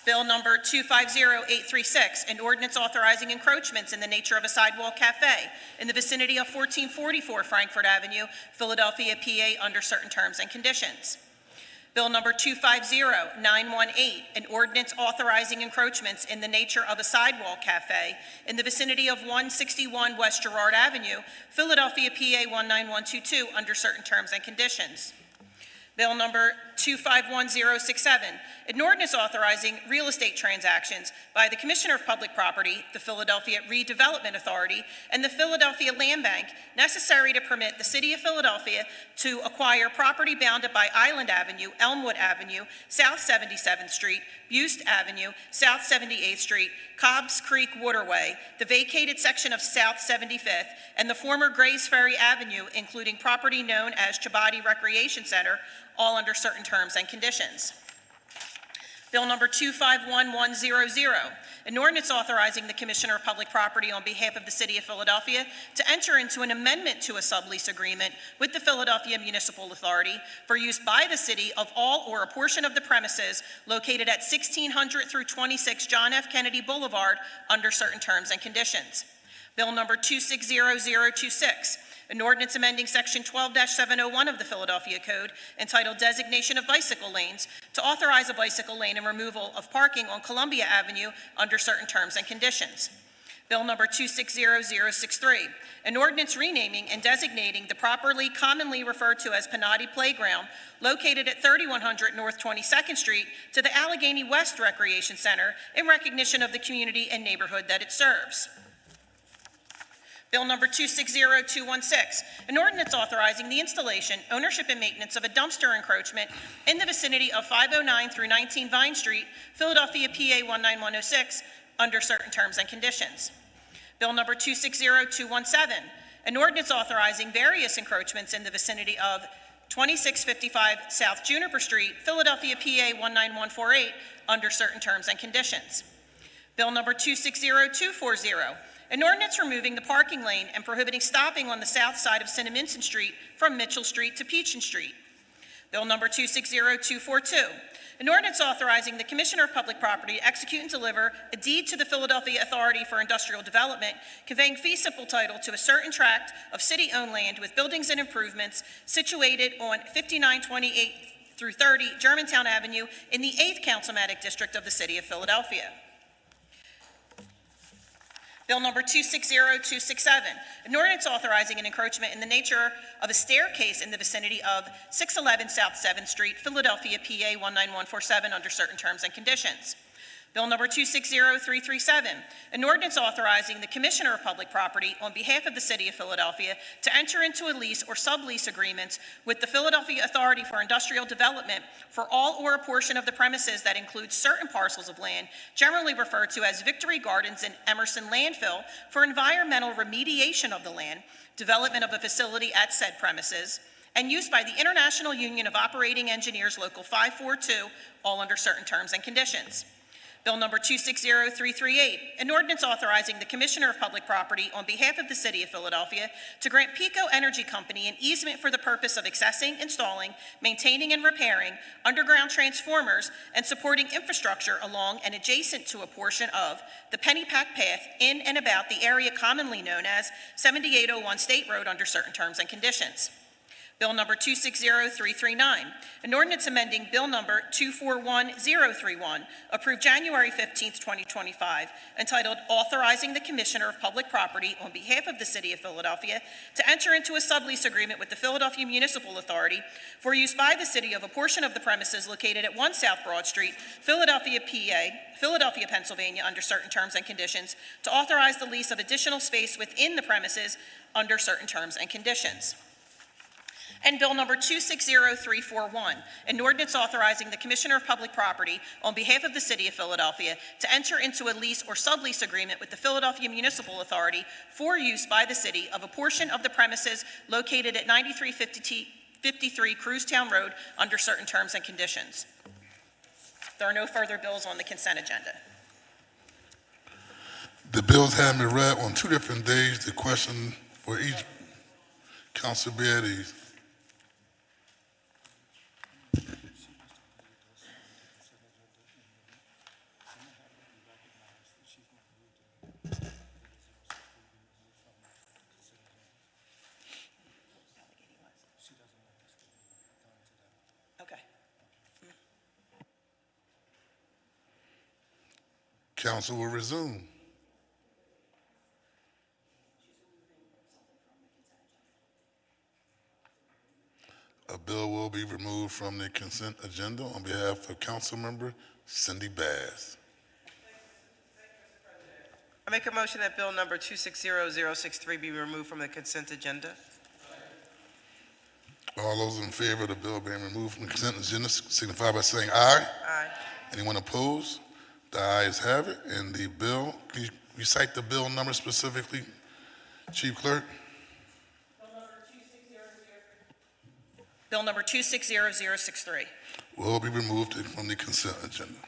Bill number 250836, an ordinance authorizing encroachments in the nature of a sidewalk cafe in the vicinity of 1444 Frankfurt Avenue, Philadelphia, PA under certain terms and conditions. Bill number 250918, an ordinance authorizing encroachments in the nature of a sidewalk cafe in the vicinity of 161 West Girard Avenue, Philadelphia, PA 19122 under certain terms and conditions. Bill number 251067, an ordinance authorizing real estate transactions by the Commissioner of Public Property, the Philadelphia Redevelopment Authority, and the Philadelphia Land Bank necessary to permit the City of Philadelphia to acquire property bounded by Island Avenue, Elmwood Avenue, South 77th Street, Buste Avenue, South 78th Street, Cobbs Creek Waterway, the vacated section of South 75th, and the former Grays Ferry Avenue, including property known as Chabadi Recreation Center, all under certain terms and conditions. Bill number 251100, an ordinance authorizing the Commissioner of Public Property on behalf of the City of Philadelphia to enter into an amendment to a sublease agreement with the Philadelphia Municipal Authority for use by the city of all or a portion of the premises located at 1600 through 26 John F. Kennedy Boulevard under certain terms and conditions. Bill number 260026, an ordinance amending Section 12-701 of the Philadelphia Code entitled Designation of Bicycle Lanes to authorize a bicycle lane and removal of parking on Columbia Avenue under certain terms and conditions. Bill number 260063, an ordinance renaming and designating the properly commonly referred to as Panati Playground located at 3100 North 22nd Street to the Allegheny West Recreation Center in recognition of the community and neighborhood that it serves. Bill number 260216, an ordinance authorizing the installation, ownership, and maintenance of a dumpster encroachment in the vicinity of 509 through 19 Vine Street, Philadelphia, PA 19106, under certain terms and conditions. Bill number 260217, an ordinance authorizing various encroachments in the vicinity of 2655 South Juniper Street, Philadelphia, PA 19148, under certain terms and conditions. Bill number 260240, an ordinance removing the parking lane and prohibiting stopping on the south side of Cinnaminson Street from Mitchell Street to Peachin Street. Bill number 260242, an ordinance authorizing the Commissioner of Public Property to execute and deliver a deed to the Philadelphia Authority for Industrial Development, conveying fee simple title to a certain tract of city-owned land with buildings and improvements situated on 5928 through 30 Germantown Avenue in the 8th Councilmatic District of the City of Philadelphia. Bill number 260267, an ordinance authorizing an encroachment in the nature of a staircase in the vicinity of 611 South 7th Street, Philadelphia, PA 19147, under certain terms and conditions. Bill number 260337, an ordinance authorizing the Commissioner of Public Property on behalf of the City of Philadelphia to enter into a lease or sublease agreements with the Philadelphia Authority for Industrial Development for all or a portion of the premises that includes certain parcels of land, generally referred to as Victory Gardens and Emerson Landfill, for environmental remediation of the land, development of a facility at said premises, and use by the International Union of Operating Engineers Local 542, all under certain terms and conditions. Bill number 260338, an ordinance authorizing the Commissioner of Public Property on behalf of the City of Philadelphia to grant Pico Energy Company an easement for the purpose of accessing, installing, maintaining, and repairing underground transformers and supporting infrastructure along and adjacent to a portion of the Pennypack Path in and about the area commonly known as 7801 State Road under certain terms and conditions. Bill number 260339, an ordinance amending Bill number 241031, approved January 15, 2025, entitled Authorizing the Commissioner of Public Property on behalf of the City of Philadelphia to enter into a sublease agreement with the Philadelphia Municipal Authority for use by the city of a portion of the premises located at 1 South Broad Street, Philadelphia, PA, Philadelphia, Pennsylvania, under certain terms and conditions, to authorize the lease of additional space within the premises under certain terms and conditions. And Bill number 260341, an ordinance authorizing the Commissioner of Public Property on behalf of the City of Philadelphia to enter into a lease or sublease agreement with the Philadelphia Municipal Authority for use by the city of a portion of the premises located at 9353 Cruztown Road under certain terms and conditions. There are no further bills on the consent agenda. The bills have been read on 2 different days. The question for each council be at ease. Council will resume. A bill will be removed from the consent agenda on behalf of Councilmember Cindy Bass. I make a motion that bill number 260063 be removed from the consent agenda. All those in favor of the bill being removed from the consent agenda signify by saying aye. Aye. Anyone opposed? The ayes have it, and the bill, can you recite the bill number specifically, Chief Clerk? Bill number 260063. Will be removed from the consent agenda.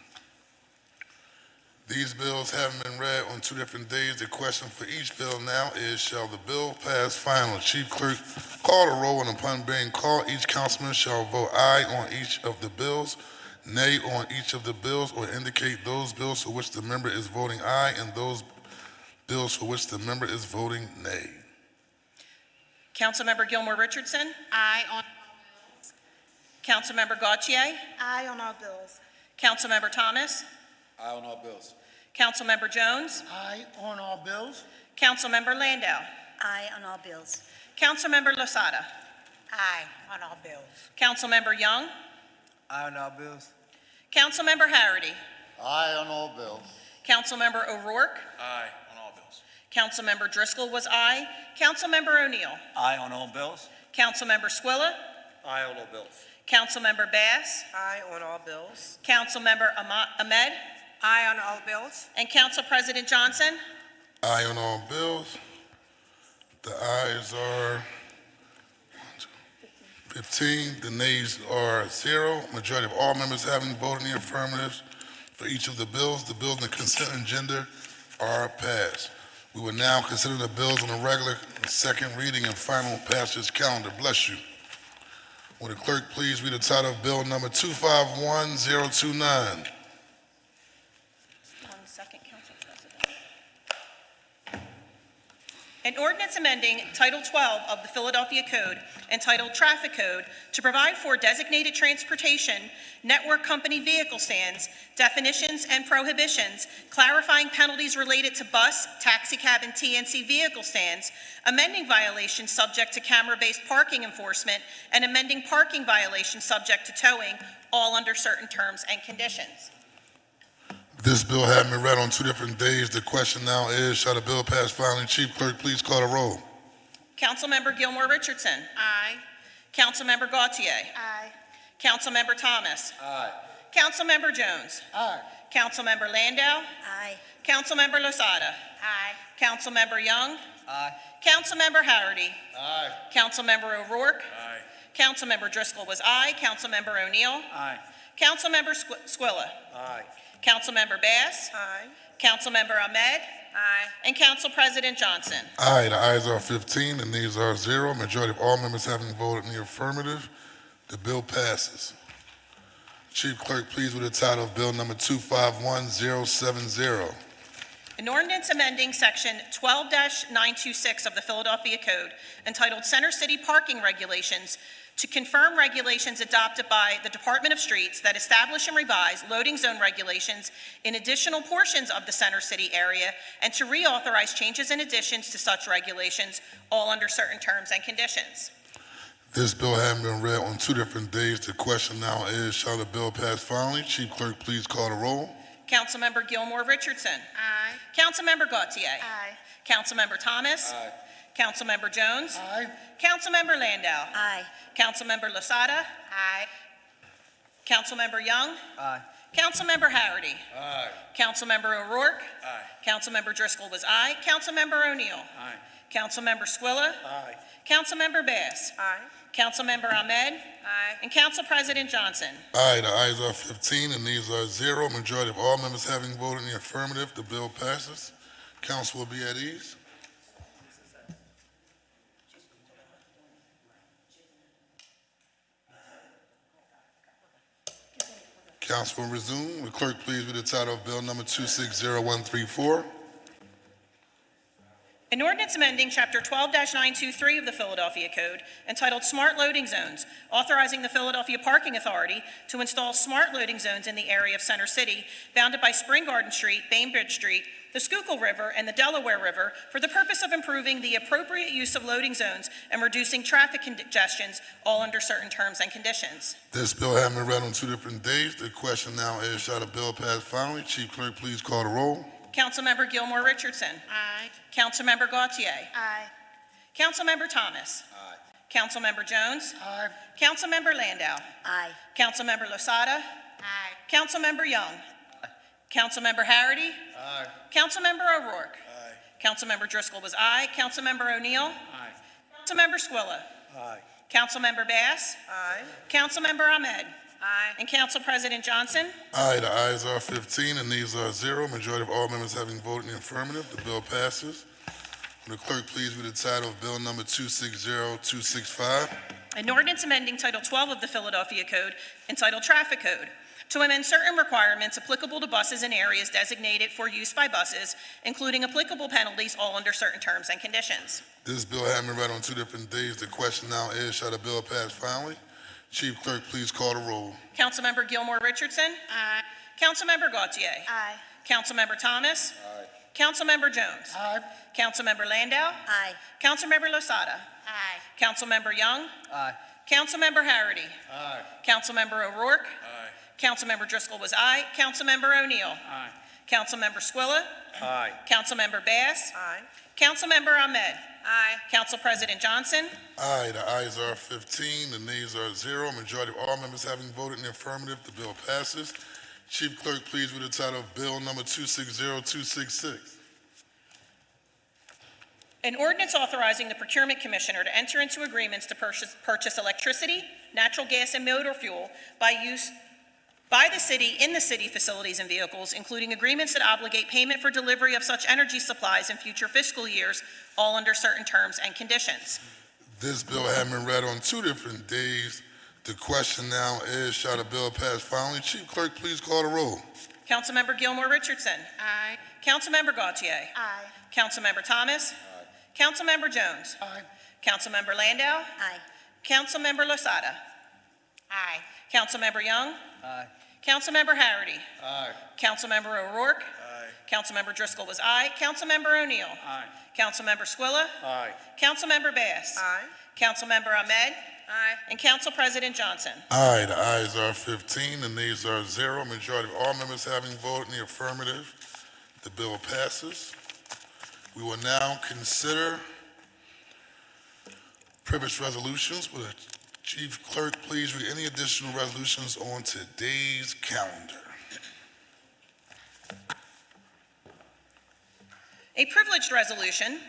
These bills having been read on 2 different days, the question for each bill now is, shall the bill pass final? Chief Clerk, call the roll, and upon being called, each councilman shall vote aye on each of the bills, nay on each of the bills, or indicate those bills for which the member is voting aye and those bills for which the member is voting nay. Councilmember Gilmore Richardson. Aye on Councilmember Gautier. Aye on all bills. Councilmember Thomas. Aye on all bills. Councilmember Jones. Aye on all bills. Councilmember Landau. Aye on all bills. Councilmember Losada. Aye on all bills. Councilmember Young. Aye on all bills. Councilmember Harity. Aye on all bills. Councilmember O'Rourke. Aye on all bills. Councilmember Driscoll was aye. Councilmember O'Neill. Aye on all bills. Councilmember Squilla. Aye on all bills. Councilmember Bass. Aye on all bills. Councilmember Ahmed. Aye on all bills. And Council President Johnson. Aye on all bills. The ayes are 15, the nays are 0. Majority of all members having voted in the affirmative for each of the bills in the consent agenda are passed. We will now consider the bills on the regular second reading and final passage calendar. Bless you. Will the clerk please read the title of bill number 251029? 1 second, Council President. An ordinance amending Title 12 of the Philadelphia Code entitled Traffic Code to provide for designated transportation, network company vehicle stands, definitions and prohibitions, clarifying penalties related to bus, taxi cab, and TNC vehicle stands, amending violations subject to camera-based parking enforcement, and amending parking violations subject to towing, all under certain terms and conditions. This bill having been read on 2 different days, the question now is, shall the bill pass finally? Chief Clerk, please call the roll. Councilmember Gilmore Richardson. aye. Councilmember Gautier. Aye. Councilmember Thomas. Aye. Councilmember Jones. Aye. Councilmember Landau. Aye. Councilmember Losada. Aye. Councilmember Young. Aye. Councilmember Harity. Aye. Councilmember O'Rourke. Aye. Councilmember Driscoll was aye. Councilmember O'Neill. Aye. Councilmember Squilla. Aye. Councilmember Bass. Aye. Councilmember Ahmed. Aye. And Council President Johnson. Aye, the ayes are 15, the nays are 0. Majority of all members having voted in the affirmative, the bill passes. Chief Clerk, please read the title of bill number 251070. An ordinance amending Section 12-926 of the Philadelphia Code entitled Center City Parking Regulations to confirm regulations adopted by the Department of Streets that establish and revise loading zone regulations in additional portions of the Center City area and to reauthorize changes and additions to such regulations, all under certain terms and conditions. This bill having been read on 2 different days, the question now is, shall the bill pass finally? Chief Clerk, please call the roll. Councilmember Gilmore Richardson. Aye. Councilmember Gautier. Aye. Councilmember Thomas. Aye. Councilmember Jones. Aye. Councilmember Landau. Aye. Councilmember Losada. Aye. Councilmember Young. Aye. Councilmember Harity. Aye. Councilmember O'Rourke. Aye. Councilmember Driscoll was aye. Councilmember O'Neill. Aye. Councilmember Squilla. Aye. Councilmember Bass. Aye. Councilmember Ahmed. Aye. And Council President Johnson. Aye, the ayes are 15, and nays are 0. Majority of all members having voted in the affirmative, the bill passes. Council will be at ease. Council will resume. Will the clerk please read the title of bill number 260134? An ordinance amending Chapter 12-923 of the Philadelphia Code entitled Smart Loading Zones, authorizing the Philadelphia Parking Authority to install smart loading zones in the area of Center City, bounded by Spring Garden Street, Bainbridge Street, the Schuylkill River, and the Delaware River, for the purpose of improving the appropriate use of loading zones and reducing traffic congestions, all under certain terms and conditions. This bill having been read on 2 different days, the question now is, shall the bill pass finally? Chief Clerk, please call the roll. Councilmember Gilmore Richardson. Aye. Councilmember Gautier. Aye. Councilmember Thomas. Aye. Councilmember Jones. Aye. Councilmember Landau. Aye. Councilmember Losada. Aye. Councilmember Young. Councilmember Harity. Aye. Councilmember O'Rourke. Aye. Councilmember Driscoll was aye. Councilmember O'Neill. Aye. Councilmember Squilla. Aye. Councilmember Bass. Aye. Councilmember Ahmed. Aye. And Council President Johnson? Aye, the ayes are 15 and nays are 0. Majority of all members having voted in the affirmative, the bill passes. Will the clerk please read the title of bill number 260265? An ordinance amending Title 12 of the Philadelphia Code entitled Traffic Code to amend certain requirements applicable to buses in areas designated for use by buses, including applicable penalties, all under certain terms and conditions. This bill having been read on 2 different days, the question now is, shall the bill pass finally? Chief Clerk, please call the roll. Councilmember Gilmore Richardson? Aye. Councilmember Gautier? Aye. Councilmember Thomas? Aye. Councilmember Jones? Aye. Councilmember Landau? Aye. Councilmember Losada? Aye. Councilmember Young? Aye. Councilmember Harity? Aye. Councilmember O'Rourke? Aye. Councilmember Driscoll was aye. Councilmember O'Neill? Aye. Councilmember Squilla? Aye. Councilmember Bass? Aye. Councilmember Ahmed? Aye. Council President Johnson? Aye, the ayes are 15, the nays are 0. Majority of all members having voted in the affirmative, the bill passes. Chief Clerk, please read the title of bill number 260266. An ordinance authorizing the procurement commissioner to enter into agreements to purchase electricity, natural gas, and motor fuel by the city in the city facilities and vehicles, including agreements that obligate payment for delivery of such energy supplies in future fiscal years, all under certain terms and conditions. This bill having been read on 2 different days, the question now is, shall the bill pass finally? Chief Clerk, please call the roll. Councilmember Gilmore Richardson? Aye. Councilmember Gautier? Aye. Councilmember Thomas? Councilmember Jones? Aye. Councilmember Landau? Aye. Councilmember Losada? Aye. Councilmember Young? Aye. Councilmember Harity? Aye. Councilmember O'Rourke? Aye. Councilmember Driscoll was aye. Councilmember O'Neill? Aye. Councilmember Squilla? Aye. Councilmember Bass? Aye. Councilmember Ahmed? Aye. And Council President Johnson? Aye, the ayes are 15, the nays are 0. Majority of all members having voted in the affirmative, the bill passes. We will now consider privileged resolutions. Will the Chief Clerk please read any additional resolutions on today's calendar? A privileged resolution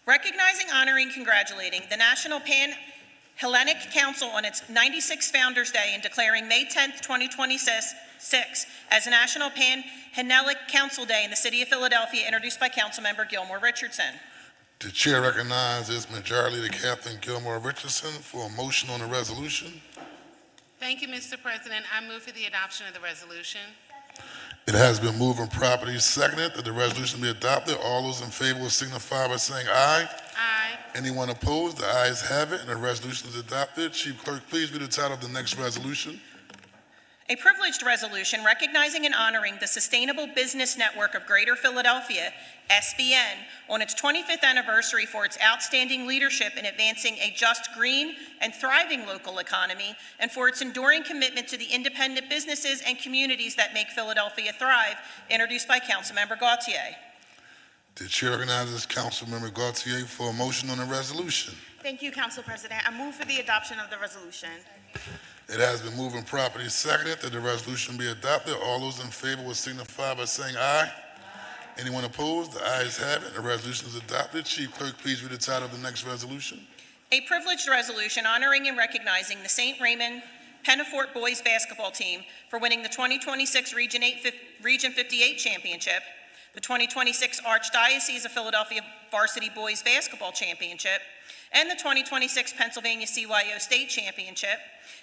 recognizing, honoring, congratulating the National Pan-Hellenic Council on its 96th Founders Day and declaring May 10th, 2026 as National Pan-Hellenic Council Day in the city of Philadelphia, introduced by Councilmember Gilmore Richardson. The chair recognizes Majority Leader Kathleen Gilmore Richardson for a motion on the resolution. Thank you, Mr. President. I move for the adoption of the resolution. It has been moved and properly seconded that the resolution be adopted. All those in favor will signify by saying aye. Aye. Anyone opposed? The ayes have it, and the resolution is adopted. Chief Clerk, please read the title of the next resolution. A privileged resolution recognizing and honoring the Sustainable Business Network of Greater Philadelphia, SBN, on its 25th anniversary for its outstanding leadership in advancing a just, green, and thriving local economy, and for its enduring commitment to the independent businesses and communities that make Philadelphia thrive, introduced by Councilmember Gautier. The chair recognizes Councilmember Gautier for a motion on the resolution. Thank you, Council President. I move for the adoption of the resolution. It has been moved and properly seconded that the resolution be adopted. All those in favor will signify by saying aye. Anyone opposed? The ayes have it. The resolution is adopted. Chief Clerk, please read the title of the next resolution. A privileged resolution honoring and recognizing the St. Raymond Penafort boys basketball team for winning the 2026 Region 58 Championship, the 2026 Archdiocese of Philadelphia Varsity Boys Basketball Championship, and the 2026 Pennsylvania CYO State Championship,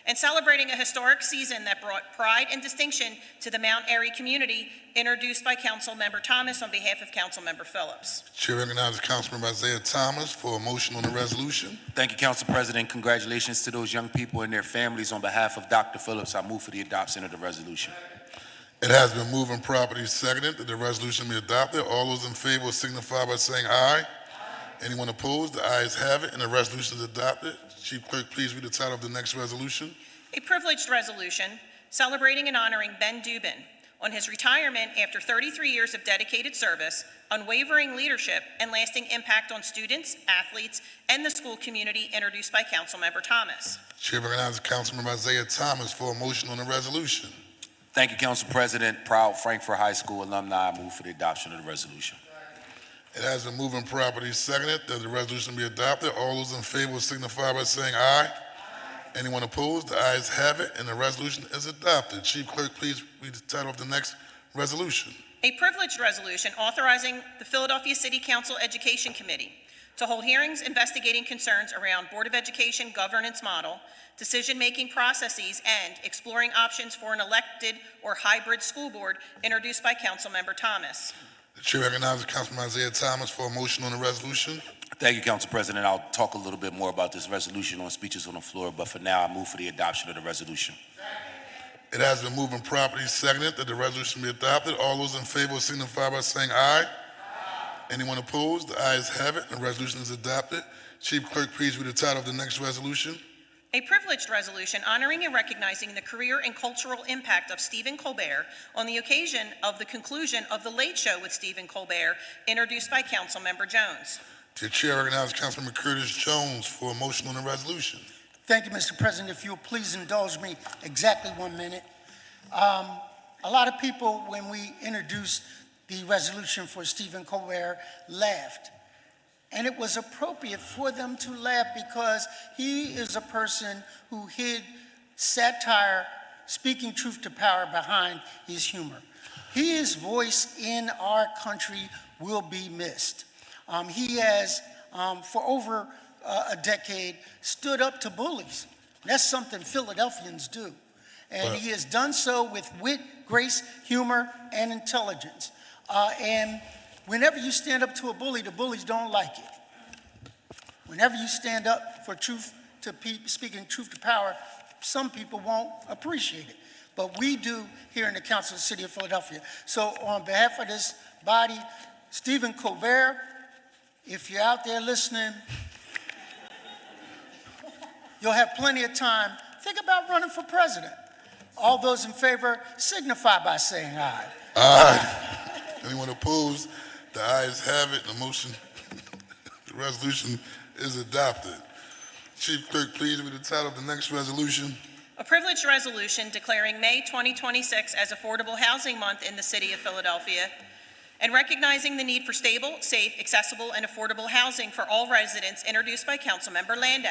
and celebrating a historic season that brought pride and distinction to the Mount Airy community, introduced by Councilmember Thomas on behalf of Councilmember Phillips. Chair recognizes Councilmember Isaiah Thomas for a motion on the resolution. Thank you, Council President. Congratulations to those young people and their families. On behalf of Dr. Phillips, I move for the adoption of the resolution. It has been moved and properly seconded that the resolution be adopted. All those in favor will signify by saying aye. Anyone opposed? The ayes have it, and the resolution is adopted. Chief Clerk, please read the title of the next resolution. A privileged resolution celebrating and honoring Ben Dubin on his retirement after 33 years of dedicated service, unwavering leadership, and lasting impact on students, athletes, and the school community, introduced by Councilmember Thomas. Chair recognizes Councilmember Isaiah Thomas for a motion on the resolution. Thank you, Council President. Proud Frankfurt High School alumni, I move for the adoption of the resolution. It has been moved and properly seconded that the resolution be adopted. All those in favor will signify by saying aye. Anyone opposed? The ayes have it, and the resolution is adopted. Chief Clerk, please read the title of the next resolution. A privileged resolution authorizing the Philadelphia City Council Education Committee to hold hearings investigating concerns around Board of Education governance model, decision-making processes, and exploring options for an elected or hybrid school board, introduced by Councilmember Thomas. The chair recognizes Councilman Isaiah Thomas for a motion on the resolution. Thank you, Council President. I'll talk a little bit more about this resolution on speeches on the floor, but for now, I move for the adoption of the resolution. It has been moved and properly seconded that the resolution be adopted. All those in favor signify by saying aye. Anyone opposed? The ayes have it, and the resolution is adopted. Chief Clerk, please read the title of the next resolution. A privileged resolution honoring and recognizing the career and cultural impact of Stephen Colbert on the occasion of the conclusion of The Late Show with Stephen Colbert, introduced by Councilmember Jones. The chair recognizes Councilman Curtis Jones for a motion on the resolution. Thank you, Mr. President. If you'll please indulge me exactly 1 minute. A lot of people, when we introduced the resolution for Stephen Colbert, laughed. And it was appropriate for them to laugh because he is a person who hid satire, speaking truth to power behind his humor. His voice in our country will be missed. He has, for over a decade, stood up to bullies. That's something Philadelphians do. And he has done so with wit, grace, humor, and intelligence. And whenever you stand up to a bully, the bullies don't like it. Whenever you stand up for truth, to speaking truth to power, some people won't appreciate it. But we do here in the Council of the City of Philadelphia. So on behalf of this body, Stephen Colbert, if you're out there listening, you'll have plenty of time. Think about running for president. All those in favor signify by saying aye. Aye. Anyone opposed? The ayes have it, and the motion, the resolution is adopted. Chief Clerk, please read the title of the next resolution. A privileged resolution declaring May 2026 as Affordable Housing Month in the City of Philadelphia and recognizing the need for stable, safe, accessible, and affordable housing for all residents, introduced by Councilmember Landau.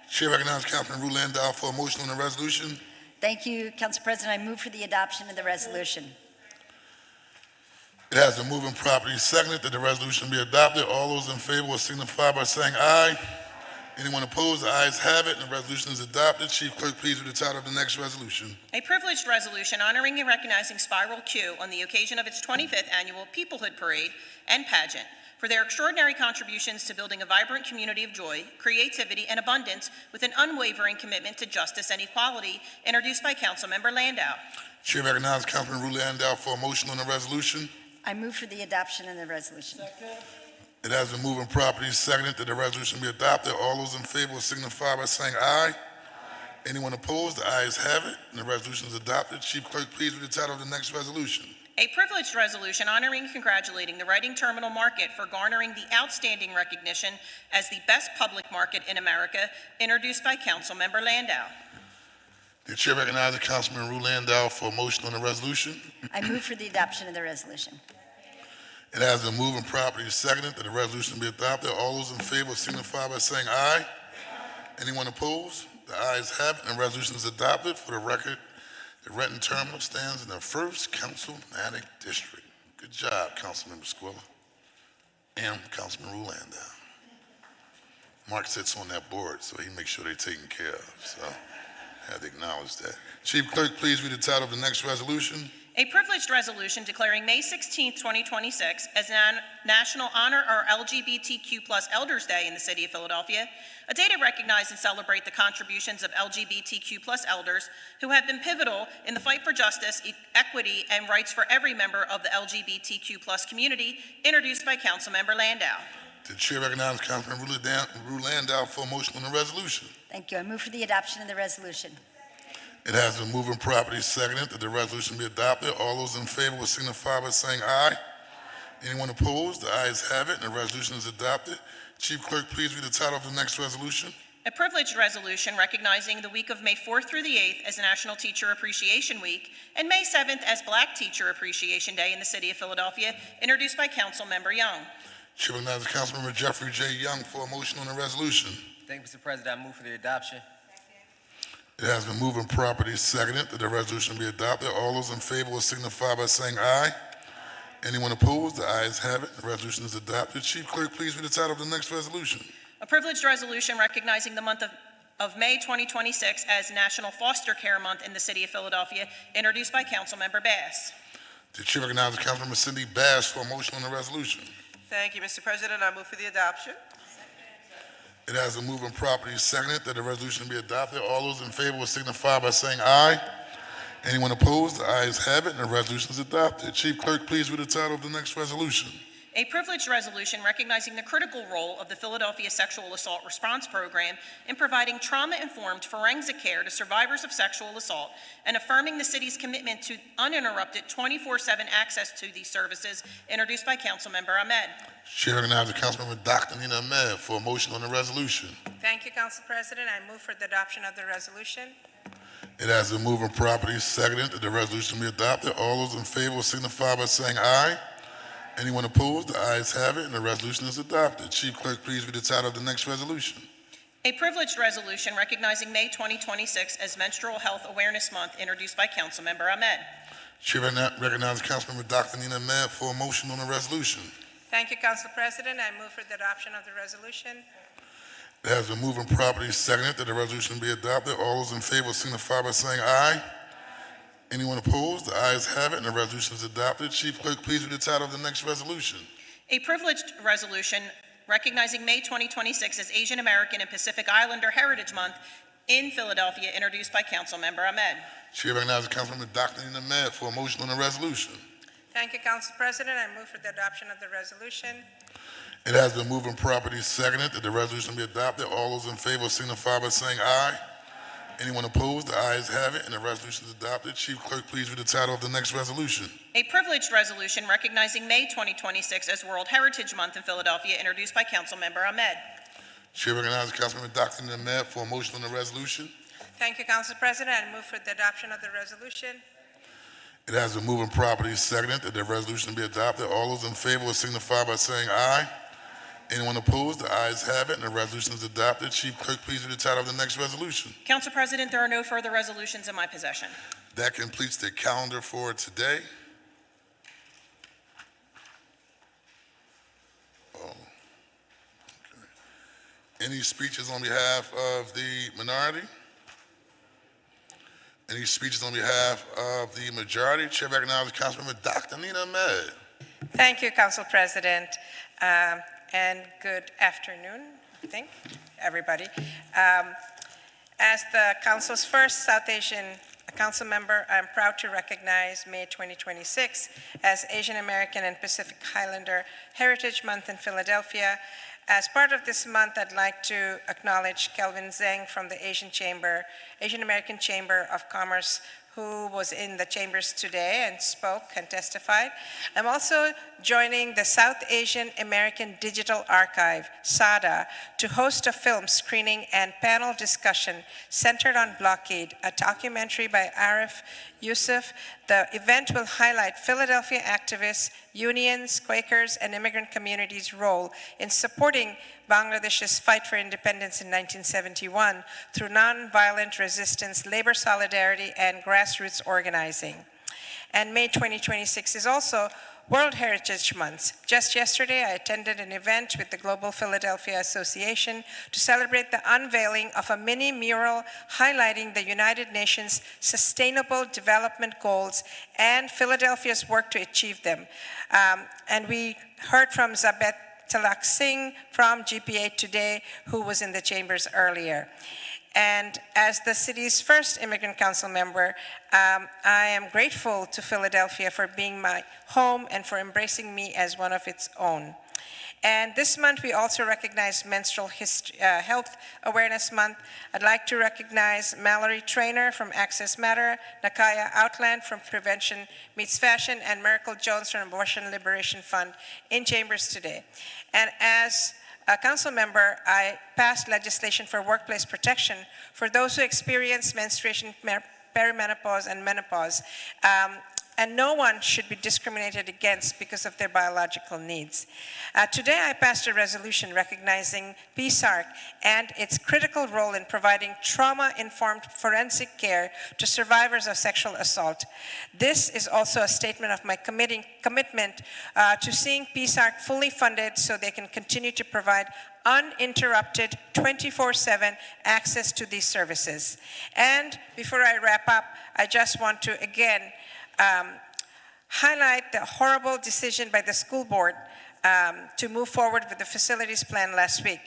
Chair recognizes Councilman Rue Landau for a motion on the resolution. Thank you, Council President. I move for the adoption of the resolution. It has been moved and properly seconded that the resolution be adopted. All those in favor will signify by saying aye. Anyone opposed? The ayes have it, and the resolution is adopted. Chief Clerk, please read the title of the next resolution. A privileged resolution honoring and recognizing Spiral Q on the occasion of its 25th annual Peoplehood Parade and Pageant for their extraordinary contributions to building a vibrant community of joy, creativity, and abundance with an unwavering commitment to justice and equality, introduced by Councilmember Landau. Chair recognizes Councilman Rue Landau for a motion on the resolution. I move for the adoption of the resolution. It has been moved and properly seconded that the resolution be adopted. All those in favor will signify by saying aye. Anyone opposed? The ayes have it, and the resolution is adopted. Chief Clerk, please read the title of the next resolution. A privileged resolution honoring and congratulating the Reading Terminal Market for garnering the outstanding recognition as the best public market in America, introduced by Councilmember Landau. The chair recognizes Councilman Rue Landau for a motion on the resolution. I move for the adoption of the resolution. It has been moved and properly seconded that the resolution be adopted. All those in favor signify by saying aye. Anyone opposed? The ayes have it, and the resolution is adopted. For the record, the Renton Terminal stands in the 1st Councilmanic District. Good job, Councilmember Squilla and Councilman Rue Landau. Mark sits on that board, so he makes sure they're taken care of. So I had to acknowledge that. Chief Clerk, please read the title of the next resolution. A privileged resolution declaring May 16, 2026 as National Honor or LGBTQ+ Elders Day in the City of Philadelphia, a day to recognize and celebrate the contributions of LGBTQ+ elders who have been pivotal in the fight for justice, equity, and rights for every member of the LGBTQ+ community, introduced by Councilmember Landau. The chair recognizes Councilman Rue Landau for a motion on the resolution. Thank you. I move for the adoption of the resolution. It has been moved and properly seconded that the resolution be adopted. All those in favor will signify by saying aye. Anyone opposed? The ayes have it, and the resolution is adopted. Chief Clerk, please read the title of the next resolution. A privileged resolution recognizing the week of May 4th through the 8th as National Teacher Appreciation Week and May 7th as Black Teacher Appreciation Day in the City of Philadelphia, introduced by Councilmember Young. Chair recognizes Councilmember Jeffrey J. Young for a motion on the resolution. Thank you, Mr. President. I move for the adoption. It has been moved and properly seconded that the resolution be adopted. All those in favor will signify by saying aye. Anyone opposed? The ayes have it. The resolution is adopted. Chief Clerk, please read the title of the next resolution. A privileged resolution recognizing the month of May 2026 as National Foster Care Month in the city of Philadelphia, introduced by Councilmember Bass. The chair recognizes Councilmember Cindy Bass for a motion on the resolution. Thank you, Mr. President. I move for the adoption. It has been moved and properly seconded that the resolution be adopted. All those in favor will signify by saying aye. Anyone opposed? The ayes have it, and the resolution is adopted. Chief Clerk, please read the title of the next resolution. A privileged resolution recognizing the critical role of the Philadelphia Sexual Assault Response Program in providing trauma-informed forensic care to survivors of sexual assault and affirming the city's commitment to uninterrupted 24/7 access to these services, introduced by Councilmember Ahmed. Chair recognizes Councilmember Dr. Nina Ahmed for a motion on the resolution. Thank you, Council President. I move for the adoption of the resolution. It has been moved and properly seconded that the resolution be adopted. All those in favor will signify by saying aye. Anyone opposed? The ayes have it, and the resolution is adopted. Chief Clerk, please read the title of the next resolution. A privileged resolution recognizing May 2026 as Menstrual Health Awareness Month, introduced by Councilmember Ahmed. Chair recognizes Councilmember Dr. Nina Ahmed for a motion on the resolution. Thank you, Council President. I move for the adoption of the resolution. It has been moved and properly seconded that the resolution be adopted. All those in favor signify by saying aye. Anyone opposed? The ayes have it, and the resolution is adopted. Chief Clerk, please read the title of the next resolution. A privileged resolution recognizing May 2026 as Asian American and Pacific Islander Heritage Month in Philadelphia, introduced by Councilmember Ahmed. Chair recognizes Councilmember Dr. Nina Ahmed for a motion on the resolution. Thank you, Council President. I move for the adoption of the resolution. It has been moved and properly seconded that the resolution be adopted. All those in favor signify by saying aye. Anyone opposed? The ayes have it, and the resolution is adopted. Chief Clerk, please read the title of the next resolution. A privileged resolution recognizing May 2026 as World Heritage Month in Philadelphia, introduced by Councilmember Ahmed. Chair recognizes Councilmember Dr. Nina Ahmed for a motion on the resolution. Thank you, Council President. I move for the adoption of the resolution. It has been moved and properly seconded that the resolution be adopted. All those in favor will signify by saying aye. Anyone opposed? The ayes have it, and the resolution is adopted. Chief Clerk, please read the title of the next resolution. Council President, there are no further resolutions in my possession. That completes the calendar for today. Any speeches on behalf of the minority? Any speeches on behalf of the majority? Chair recognizes Councilmember Dr. Nina Ahmed. Thank you, Council President, and good afternoon, I think, everybody. As the Council's first South Asian Council member, I'm proud to recognize May 2026 as Asian American and Pacific Islander Heritage Month in Philadelphia. As part of this month, I'd like to acknowledge Kelvin Zeng from the Asian American Chamber of Commerce, who was in the chambers today and spoke and testified. I'm also joining the South Asian American Digital Archive, SADA, to host a film screening and panel discussion centered on blockade, a documentary by Arif Yusuf. The event will highlight Philadelphia activists, unions, Quakers, and immigrant communities' role in supporting Bangladesh's fight for independence in 1971 through nonviolent resistance, labor solidarity, and grassroots organizing. And May 2026 is also World Heritage Month. Just yesterday, I attended an event with the Global Philadelphia Association to celebrate the unveiling of a mini mural highlighting the United Nations Sustainable Development Goals and Philadelphia's work to achieve them. And we heard from Zabet Tilak Singh from GPA today, who was in the chambers earlier. And as the city's first Immigrant Council member, I am grateful to Philadelphia for being my home and for embracing me as one of its own. And this month, we also recognize Menstrual Health Awareness Month. I'd like to recognize Mallory Traynor from Access Matter, Nakaya Outland from Prevention Meets Fashion, and Miracle Jones from Abortion Liberation Fund in chambers today. And as a council member, I passed legislation for workplace protection for those who experience menstruation, perimenopause, and menopause. and no one should be discriminated against because of their biological needs. Today, I passed a resolution recognizing PSARC and its critical role in providing trauma-informed forensic care to survivors of sexual assault. This is also a statement of my commitment to seeing PSARC fully funded so they can continue to provide uninterrupted 24/7 access to these services. And before I wrap up, I just want to again highlight the horrible decision by the school board to move forward with the facilities plan last week.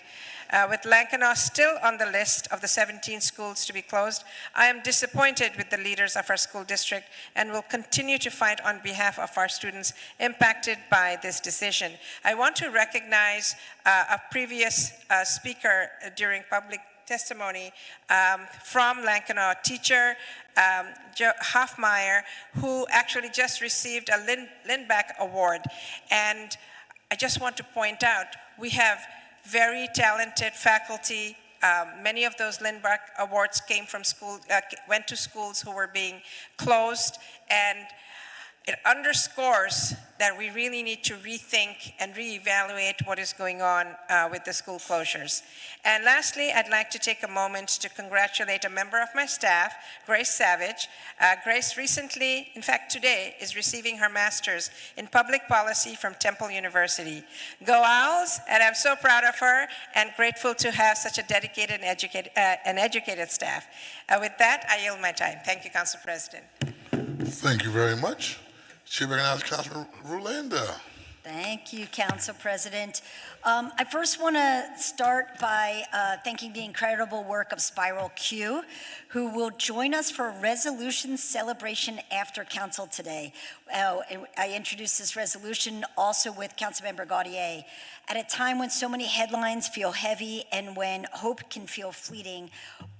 With Lankanaw still on the list of the 17 schools to be closed, I am disappointed with the leaders of our school district and will continue to fight on behalf of our students impacted by this decision. I want to recognize a previous speaker during public testimony from Lankanaw, teacher Joe Hoffmeyer, who actually just received a Lindback Award. And I just want to point out, we have very talented faculty. Many of those Lindback Awards came from went to schools who were being closed, and it underscores that we really need to rethink and reevaluate what is going on with the school closures. And lastly, I'd like to take a moment to congratulate a member of my staff, Grace Savage. Grace recently, in fact today, is receiving her master's in public policy from Temple University. Go Owls, and I'm so proud of her and grateful to have such a dedicated and educated staff. With that, I yield my time. Thank you, Council President. Thank you very much. Chair recognizes Councilman Rulanda. Thank you, Council President. I first want to start by thanking the incredible work of Spiral Q, who will join us for a resolution celebration after council today. I introduced this resolution also with Councilmember Gaudier. At a time when so many headlines feel heavy and when hope can feel fleeting,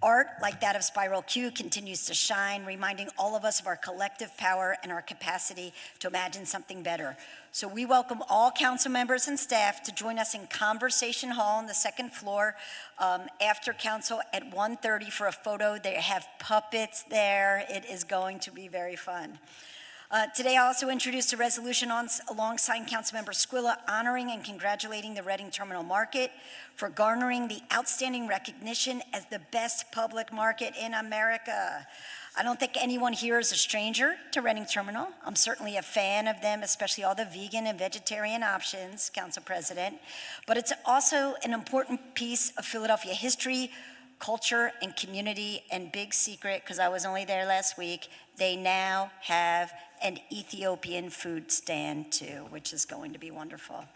art like that of Spiral Q continues to shine, reminding all of us of our collective power and our capacity to imagine something better. So we welcome all council members and staff to join us in Conversation Hall on the second floor after council at 1:30 for a photo. They have puppets there. It is going to be very fun. Today, I also introduced a resolution alongside Councilmember Squilla honoring and congratulating the Reading Terminal Market for garnering the outstanding recognition as the best public market in America. I don't think anyone here is a stranger to Reading Terminal. I'm certainly a fan of them, especially all the vegan and vegetarian options, Council President. But it's also an important piece of Philadelphia history, culture, and community. And big secret, because I was only there last week, they now have an Ethiopian food stand too, which is going to be wonderful.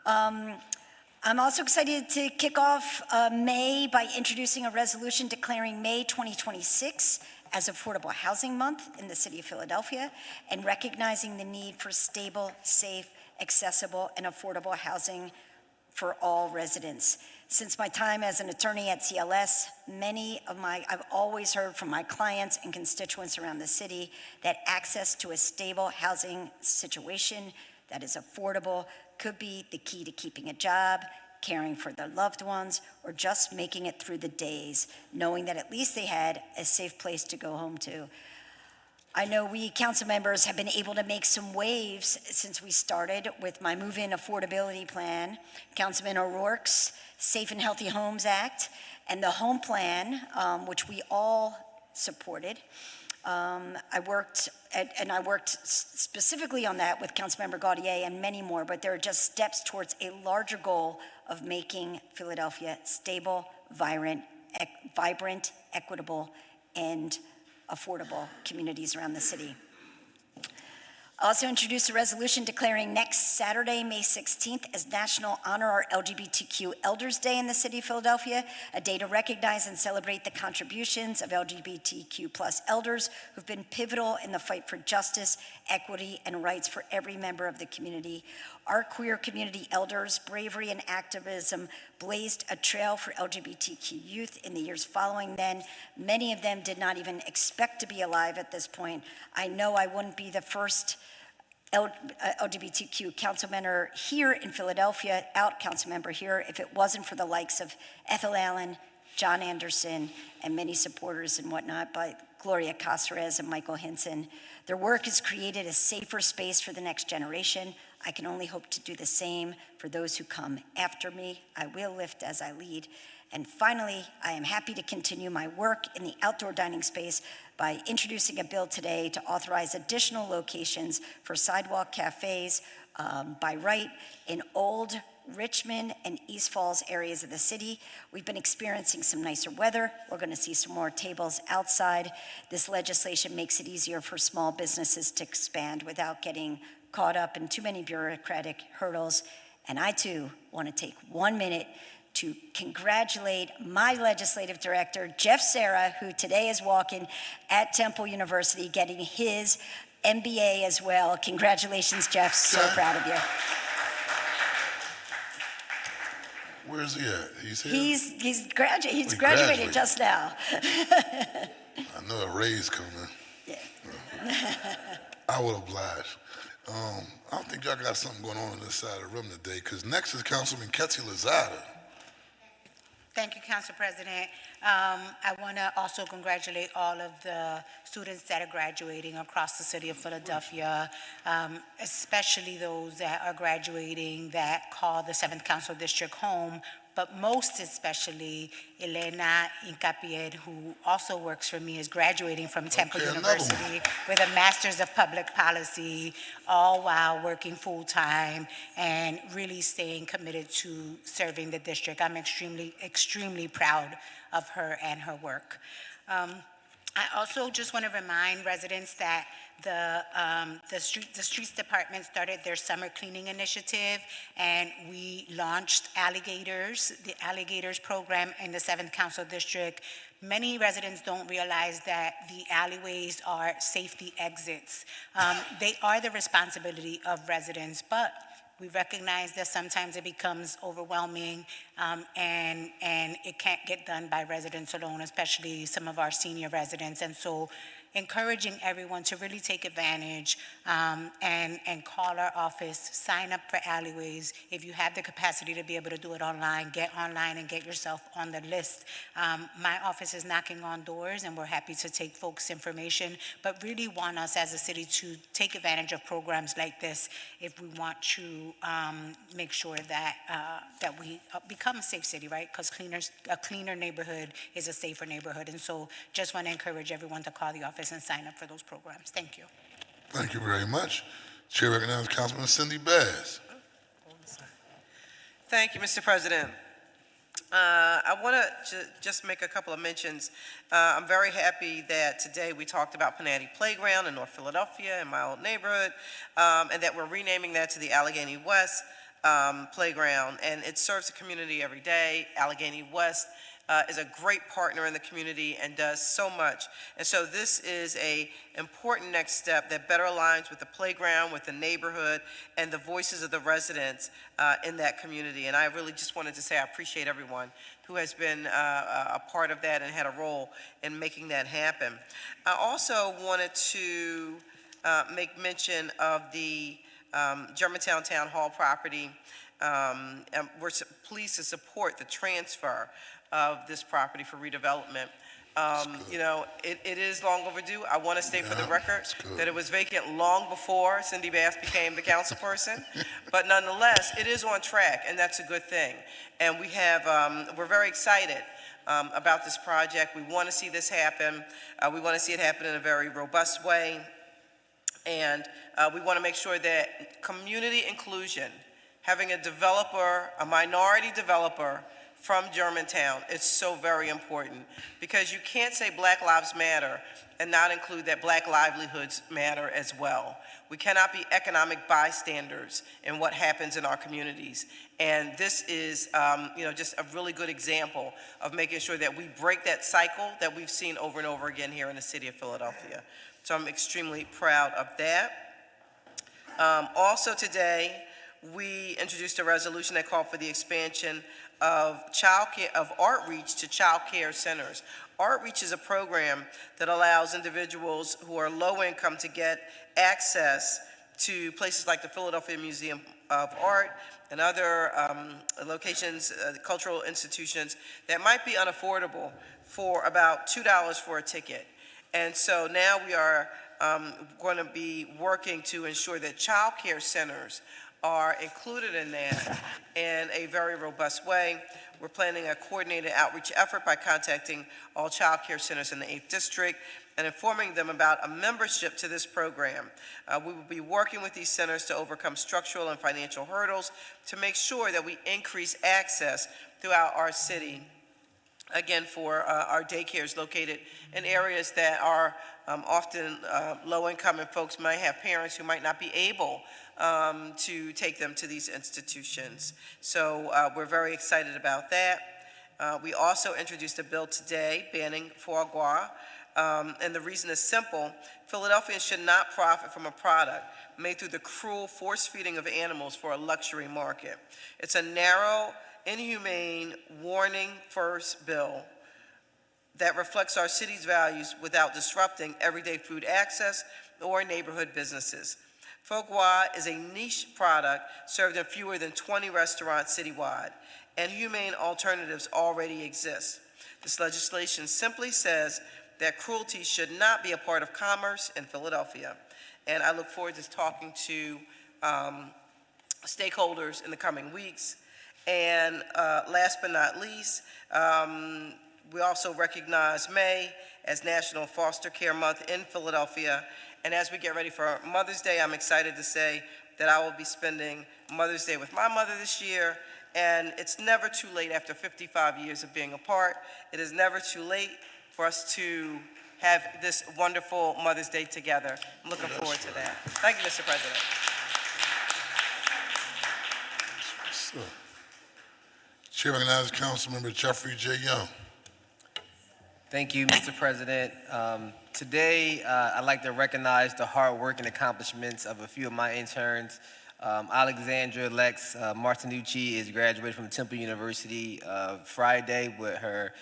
I'm also excited to kick off May by introducing a resolution declaring May 2026 as Affordable Housing Month in the city of Philadelphia and recognizing the need for stable, safe, accessible, and affordable housing for all residents. Since my time as an attorney at CLS, I've always heard from my clients and constituents around the city that access to a stable housing situation that is affordable could be the key to keeping a job, caring for their loved ones, or just making it through the days, knowing that at least they had a safe place to go home to. I know we council members have been able to make some waves since we started with my move-in affordability plan, Councilman O'Rourke's Safe and Healthy Homes Act, and the home plan, which we all supported. I worked specifically on that with Councilmember Gaudier and many more, but there are just steps towards a larger goal of making Philadelphia stable, vibrant, equitable, and affordable communities around the city. I also introduced a resolution declaring next Saturday, May 16th, as National Honor Our LGBTQ Elders Day in the city of Philadelphia, a day to recognize and celebrate the contributions of LGBTQ+ elders who've been pivotal in the fight for justice, equity, and rights for every member of the community. Our queer community elders' bravery and activism blazed a trail for LGBTQ youth in the years following then. Many of them did not even expect to be alive at this point. I know I wouldn't be the first LGBTQ council member here in Philadelphia, council member here, if it wasn't for the likes of Ethel Allen, John Anderson, and many supporters and whatnot. But Gloria Caceres and Michael Hinson. Their work has created a safer space for the next generation. I can only hope to do the same for those who come after me. I will lift as I lead. And finally, I am happy to continue my work in the outdoor dining space by introducing a bill today to authorize additional locations for sidewalk cafes by right in Old Richmond and East Falls areas of the city. We've been experiencing some nicer weather. We're going to see some more tables outside. This legislation makes it easier for small businesses to expand without getting caught up in too many bureaucratic hurdles. And I too want to take 1 minute to congratulate my legislative director, Jeff Serra, who today is walking at Temple University, getting his MBA as well. Congratulations, Jeff. So proud of you. Where's he at? He's here? He's graduated just now. I know a raise coming. Yeah. I will oblige. I don't think y'all got something going on this side of the room today, because next is Councilman Ketty Lozada. Thank you, Council President. I want to also congratulate all of the students that are graduating across the city of Philadelphia, especially those that are graduating that call the 7th Council District home, but most especially Elena Incapied, who also works for me, is graduating from Temple University with a Master's of Public Policy, all while working full-time and really staying committed to serving the district. I'm extremely proud of her and her work. I also just want to remind residents that the Streets Department started their summer cleaning initiative, and we launched the Alligators program in the 7th Council District. Many residents don't realize that the alleyways are safety exits. They are the responsibility of residents, but we recognize that sometimes it becomes overwhelming and it can't get done by residents alone, especially some of our senior residents. And so encouraging everyone to really take advantage and call our office, sign up for alleyways. If you have the capacity to be able to do it online, get online and get yourself on the list. My office is knocking on doors, and we're happy to take folks' information, but really want us as a city to take advantage of programs like this if we want to make sure that that we become a safe city, right? Because a cleaner neighborhood is a safer neighborhood. And so just want to encourage everyone to call the office and sign up for those programs. Thank you. Thank you very much. Chair recognizes Councilman Cindy Bass. Thank you, Mr. President. I want to just make a couple of mentions. I'm very happy that today we talked about Panatti Playground in North Philadelphia in my old neighborhood, and that we're renaming that to the Allegheny West Playground, and it serves the community every day. Allegheny West is a great partner in the community and does so much. And so this is an important next step that better aligns with the playground, with the neighborhood, and the voices of the residents in that community. And I really just wanted to say I appreciate everyone who has been a part of that and had a role in making that happen. I also wanted to make mention of the Germantown Town Hall property. We're pleased to support the transfer of this property for redevelopment. You know, it is long overdue. I want to state for the record that it was vacant long before Cindy Bass became the council person, but nonetheless, it is on track, and that's a good thing. And we have, we're very excited about this project. We want to see this happen. We want to see it happen in a very robust way, and we want to make sure that community inclusion, having a developer, a minority developer from Germantown, is so very important, because you can't say Black Lives Matter and not include that Black livelihoods matter as well. We cannot be economic bystanders in what happens in our communities. And this is, you know, just a really good example of making sure that we break that cycle that we've seen over and over again here in the city of Philadelphia. So I'm extremely proud of that. Also today, we introduced a resolution that called for the expansion of Outreach to child care centers. Outreach is a program that allows individuals who are low income to get access to places like the Philadelphia Museum of Art and other locations, cultural institutions that might be unaffordable, for about $2 for a ticket. And so now we are going to be working to ensure that child care centers are included in that in a very robust way. We're planning a coordinated outreach effort by contacting all child care centers in the 8th District and informing them about a membership to this program. We will be working with these centers to overcome structural and financial hurdles to make sure that we increase access throughout our city, again, for our daycares located in areas that are often low income, and folks might have parents who might not be able to take them to these institutions. So we're very excited about that. We also introduced a bill today banning foie gras, and the reason is simple. Philadelphians should not profit from a product made through the cruel force feeding of animals for a luxury market. It's a narrow, inhumane, warning first bill that reflects our city's values without disrupting everyday food access or neighborhood businesses. Foie gras is a niche product served in fewer than 20 restaurants citywide, and humane alternatives already exist. This legislation simply says that cruelty should not be a part of commerce in Philadelphia, and I look forward to talking to stakeholders in the coming weeks. And last but not least, we also recognize May as National Foster Care Month in Philadelphia. And as we get ready for Mother's Day, I'm excited to say that I will be spending Mother's Day with my mother this year. And it's never too late after 55 years of being apart. It is never too late for us to have this wonderful Mother's Day together. I'm looking forward to that. Thank you, Mr. President. Chair recognizes Councilmember Jeffrey J. Young. Thank you, Mr. President. Today, I'd like to recognize the hard work and accomplishments of a few of my interns. Alexandra Lex Martinucci is graduating from Temple University Friday with her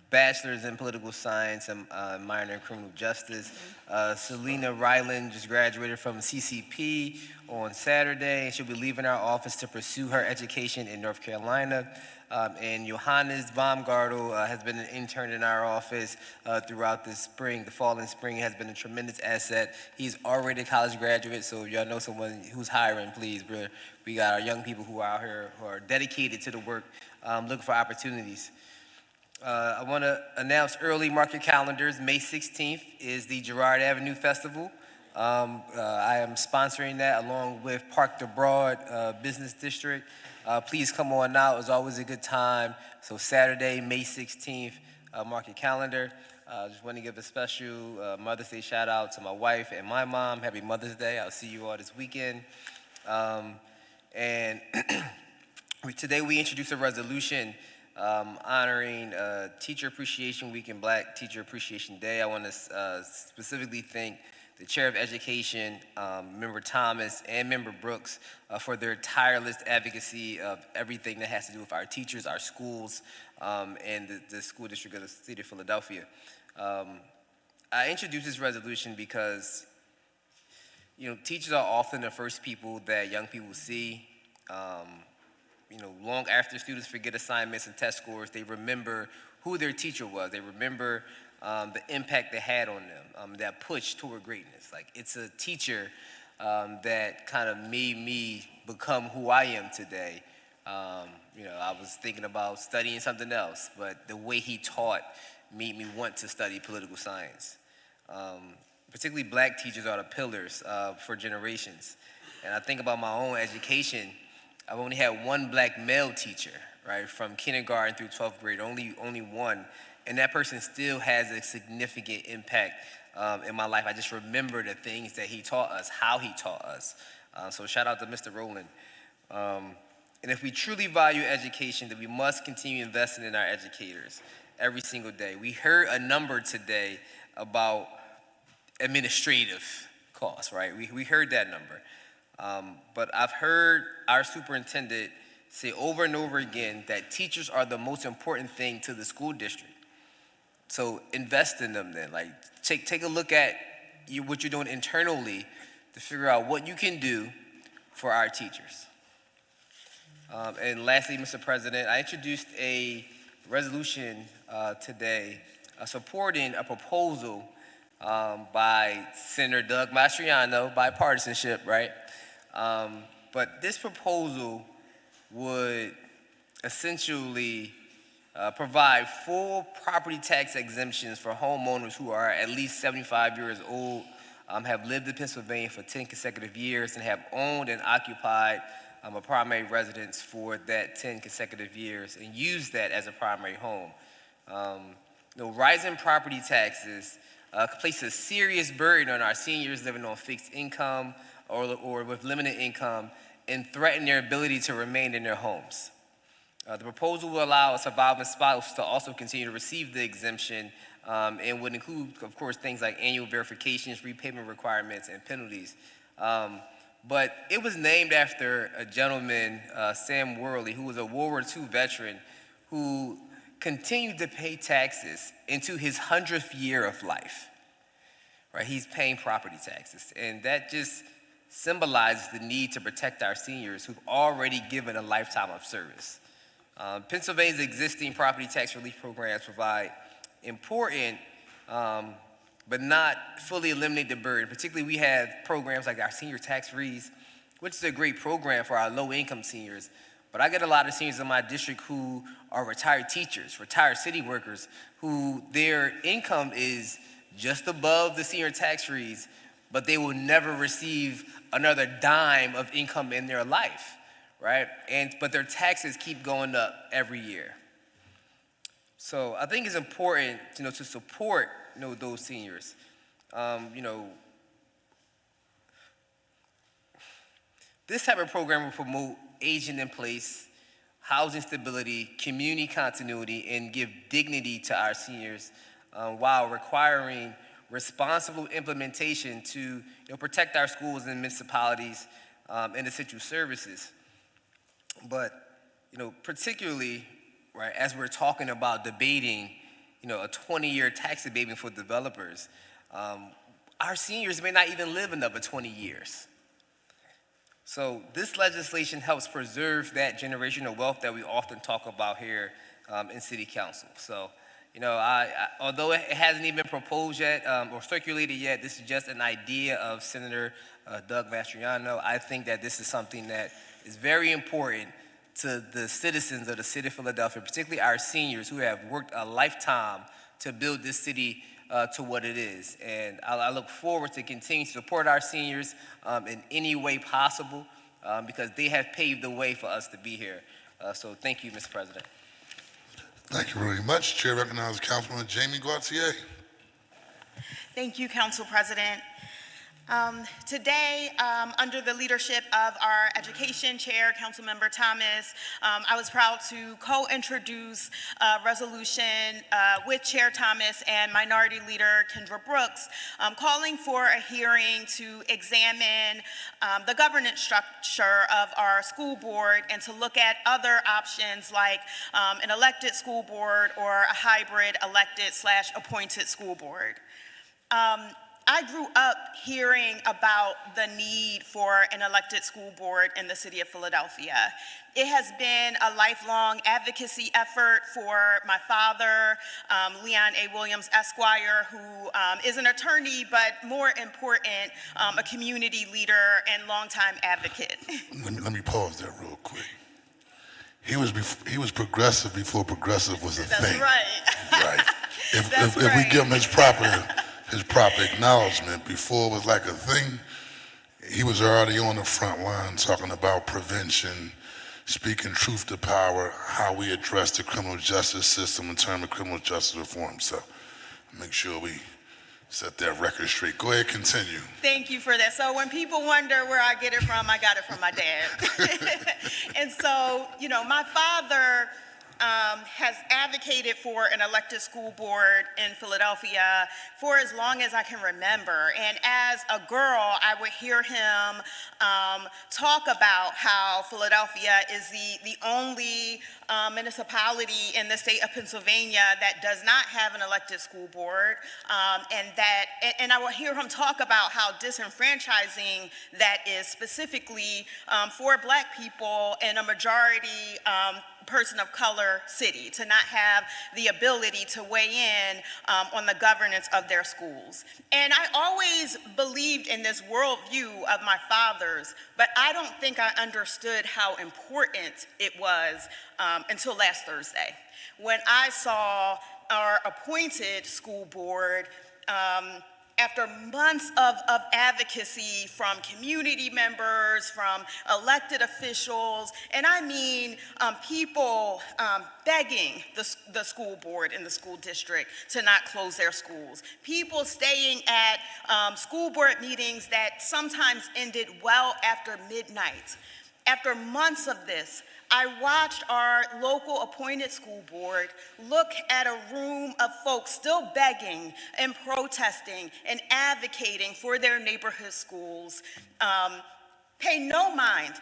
bachelor's in political science and minor in criminal justice. Selena Ryland just graduated from CCP on Saturday, and she'll be leaving our office to pursue her education in North Carolina. And Johannes Baumgartel has been an intern in our office throughout the spring, the fall and spring. Has been a tremendous asset. He's already a college graduate, so if y'all know someone who's hiring, please, bro. We got our young people who are out here who are dedicated to the work, looking for opportunities. I want to announce early market calendars. May 16th is the Girard Avenue Festival. I am sponsoring that along with Park the Broad Business District. Please come on out. It's always a good time. So Saturday, May 16th, mark your calendar. Just want to give a special Mother's Day shout out to my wife and my mom. Happy Mother's Day. I'll see you all this weekend. And today we introduced a resolution honoring Teacher Appreciation Week and Black Teacher Appreciation Day. I want to specifically thank the Chair of Education, Member Thomas, and Member Brooks for their tireless advocacy of everything that has to do with our teachers, our schools, and the school district of the city of Philadelphia. I introduced this resolution because, teachers are often the first people that young people see. Long after students forget assignments and test scores, they remember who their teacher was. They remember the impact they had on them, that push toward greatness. Like, it's a teacher that kind of made me become who I am today. I was thinking about studying something else, but the way he taught made me want to study political science. Particularly black teachers are the pillars for generations. And I think about my own education. I've only had one black male teacher, right, from kindergarten through 12th grade, only one. And that person still has a significant impact in my life. I just remember the things that he taught us, how he taught us. So shout out to Mr. Rowland. And if we truly value education, then we must continue investing in our educators every single day. We heard a number today about administrative costs, right? We heard that number. But I've heard our superintendent say over and over again that teachers are the most important thing to the school district. So invest in them then. Like, take a look at what you're doing internally to figure out what you can do for our teachers. And lastly, Mr. President, I introduced a resolution today supporting a proposal by Senator Doug Mastriano, bipartisanship, right? But this proposal would essentially provide full property tax exemptions for homeowners who are at least 75 years old, have lived in Pennsylvania for 10 consecutive years, and have owned and occupied a primary residence for that 10 consecutive years and used that as a primary home. Rising property taxes place a serious burden on our seniors living on fixed income or with limited income and threaten their ability to remain in their homes. The proposal will allow a surviving spouse to also continue to receive the exemption and would include, of course, things like annual verifications, repayment requirements, and penalties. But it was named after a gentleman, Sam Worley, who was a World War II veteran who continued to pay taxes into his 100th year of life. Right? He's paying property taxes, and that just symbolizes the need to protect our seniors who've already given a lifetime of service. Pennsylvania's existing property tax relief programs provide important but not fully eliminate the burden. Particularly, we have programs like our senior tax freeze, which is a great program for our low-income seniors. But I get a lot of seniors in my district who are retired teachers, retired city workers, who their income is just above the senior tax freeze, but they will never receive another dime of income in their life, right? But their taxes keep going up every year. So I think it's important, to support, those seniors. This type of program will promote aging in place, housing stability, community continuity, and give dignity to our seniors while requiring responsible implementation to protect our schools and municipalities and essential services. But particularly, right, as we're talking about debating a 20-year tax abatement for developers, our seniors may not even live another 20 years. So this legislation helps preserve that generational wealth that we often talk about here in City Council. So, although it hasn't even been proposed yet or circulated yet, this is just an idea of Senator Doug Mastriano. I think that this is something that is very important to the citizens of the city of Philadelphia, particularly our seniors who have worked a lifetime to build this city to what it is. And I look forward to continuing to support our seniors in any way possible because they have paved the way for us to be here. So thank you, Mr. President. Thank you very much. Chair recognizes Councilwoman Jamie Gauthier. Thank you, Council President. Today, under the leadership of our Education Chair, Councilmember Thomas, I was proud to co-introduce a resolution with Chair Thomas and Minority Leader Kendra Brooks, calling for a hearing to examine the governance structure of our school board and to look at other options like an elected school board or a hybrid elected/appointed school board. I grew up hearing about the need for an elected school board in the city of Philadelphia. It has been a lifelong advocacy effort for my father, Leon A. Williams, Esquire, who is an attorney, but more important, a community leader and longtime advocate. Let me pause there real quick. He was progressive before progressive was a thing. That's right. Right. If we give him his proper acknowledgement, before it was like a thing, he was already on the front line talking about prevention, speaking truth to power, how we address the criminal justice system in terms of criminal justice reform. So make sure we set that record straight. Go ahead, continue. Thank you for that. So when people wonder where I get it from, I got it from my dad. And so, my father has advocated for an elected school board in Philadelphia for as long as I can remember. And as a girl, I would hear him talk about how Philadelphia is the only municipality in the state of Pennsylvania that does not have an elected school board, and I will hear him talk about how disenfranchising that is specifically for Black people in a majority person of color city, to not have the ability to weigh in on the governance of their schools. And I always believed in this worldview of my father's, but I don't think I understood how important it was until last Thursday, when I saw our appointed school board after months of advocacy from community members, from elected officials, and I mean people begging the school board and the school district to not close their schools, people staying at school board meetings that sometimes ended well after midnight. After months of this, I watched our local appointed school board look at a room of folks still begging and protesting and advocating for their neighborhood schools. Pay no mind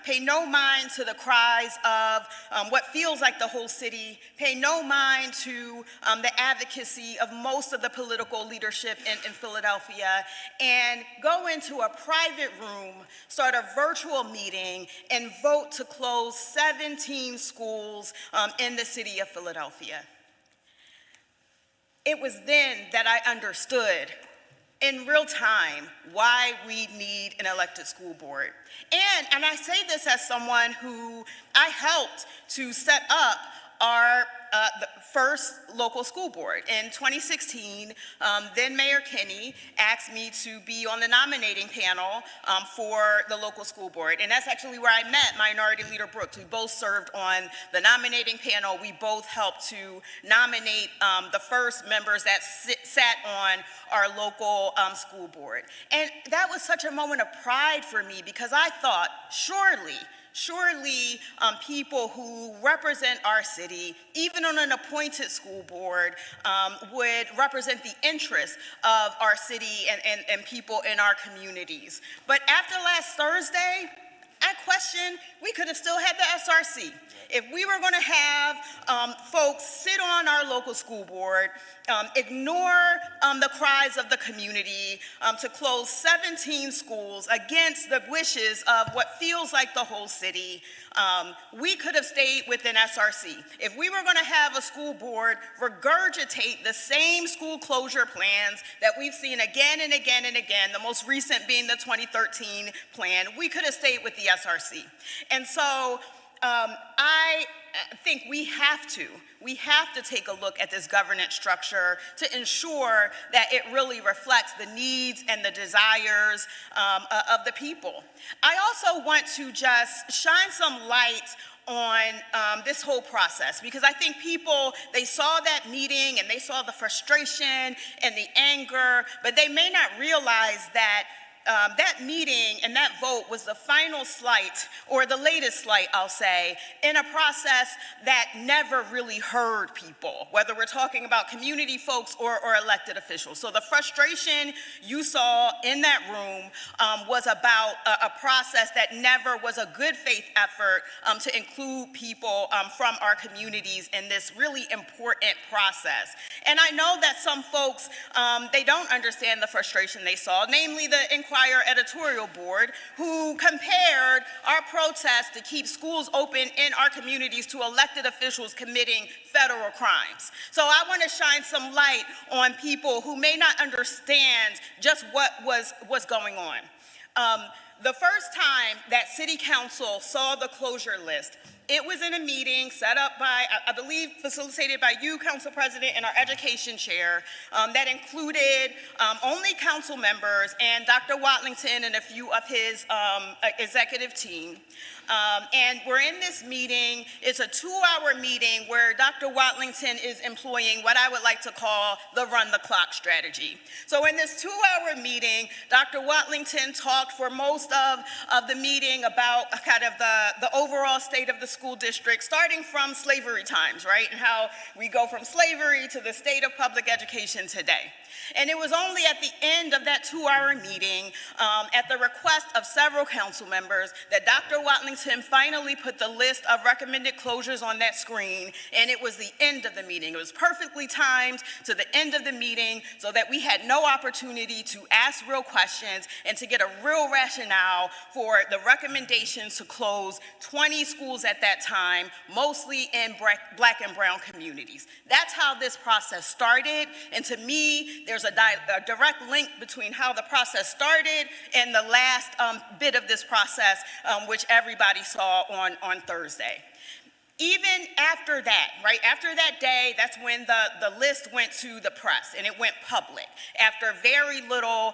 to the cries of what feels like the whole city, pay no mind to the advocacy of most of the political leadership in Philadelphia, and go into a private room, start a virtual meeting, and vote to close 17 schools in the city of Philadelphia. It was then that I understood in real time why we need an elected school board. And I say this as someone who I helped to set up our the first local school board. In 2016, then Mayor Kinney asked me to be on the nominating panel for the local school board. And that's actually where I met Minority Leader Brooks. We both served on the nominating panel. We both helped to nominate the first members that sat on our local school board. And that was such a moment of pride for me, because I thought, surely people who represent our city, even on an appointed school board, would represent the interests of our city and people in our communities. But after last Thursday, I question, we could have still had the SRC. If we were going to have folks sit on our local school board, ignore the cries of the community to close 17 schools against the wishes of what feels like the whole city, we could have stayed within SRC. If we were going to have a school board regurgitate the same school closure plans that we've seen again and again and again, the most recent being the 2013 plan, we could have stayed with the SRC. And so I think we have to take a look at this governance structure to ensure that it really reflects the needs and the desires of the people. I also want to just shine some light on this whole process, because I think people, they saw that meeting and they saw the frustration and the anger, but they may not realize that that meeting and that vote was the final slight, or the latest slight, I'll say, in a process that never really heard people, whether we're talking about community folks or elected officials. So the frustration you saw in that room was about a process that never was a good faith effort to include people from our communities in this really important process. And I know that some folks, they don't understand the frustration they saw, namely the Inquirer editorial board, who compared our protest to keep schools open in our communities to elected officials committing federal crimes. So I want to shine some light on people who may not understand just what was going on. The first time that City Council saw the closure list, it was in a meeting set up by, I believe, facilitated by you, Council President, and our education chair, that included only council members and Dr. Watlington and a few of his executive team. And we're in this meeting. It's a 2-hour meeting where Dr. Watlington is employing what I would like to call the run the clock strategy. So in this 2-hour meeting, Dr. Watlington talked for most of the meeting about kind of the overall state of the school district, starting from slavery times, right? And how we go from slavery to the state of public education today. And it was only at the end of that 2-hour meeting, at the request of several council members, that Dr. Watlington finally put the list of recommended closures on that screen, and it was the end of the meeting. It was perfectly timed to the end of the meeting so that we had no opportunity to ask real questions and to get a real rationale for the recommendations to close 20 schools at that time, mostly in Black and brown communities. That's how this process started, and to me, there's a direct link between how the process started and the last bit of this process, which everybody saw on Thursday. Even after that, right, after that day, that's when the list went to the press and it went public after very little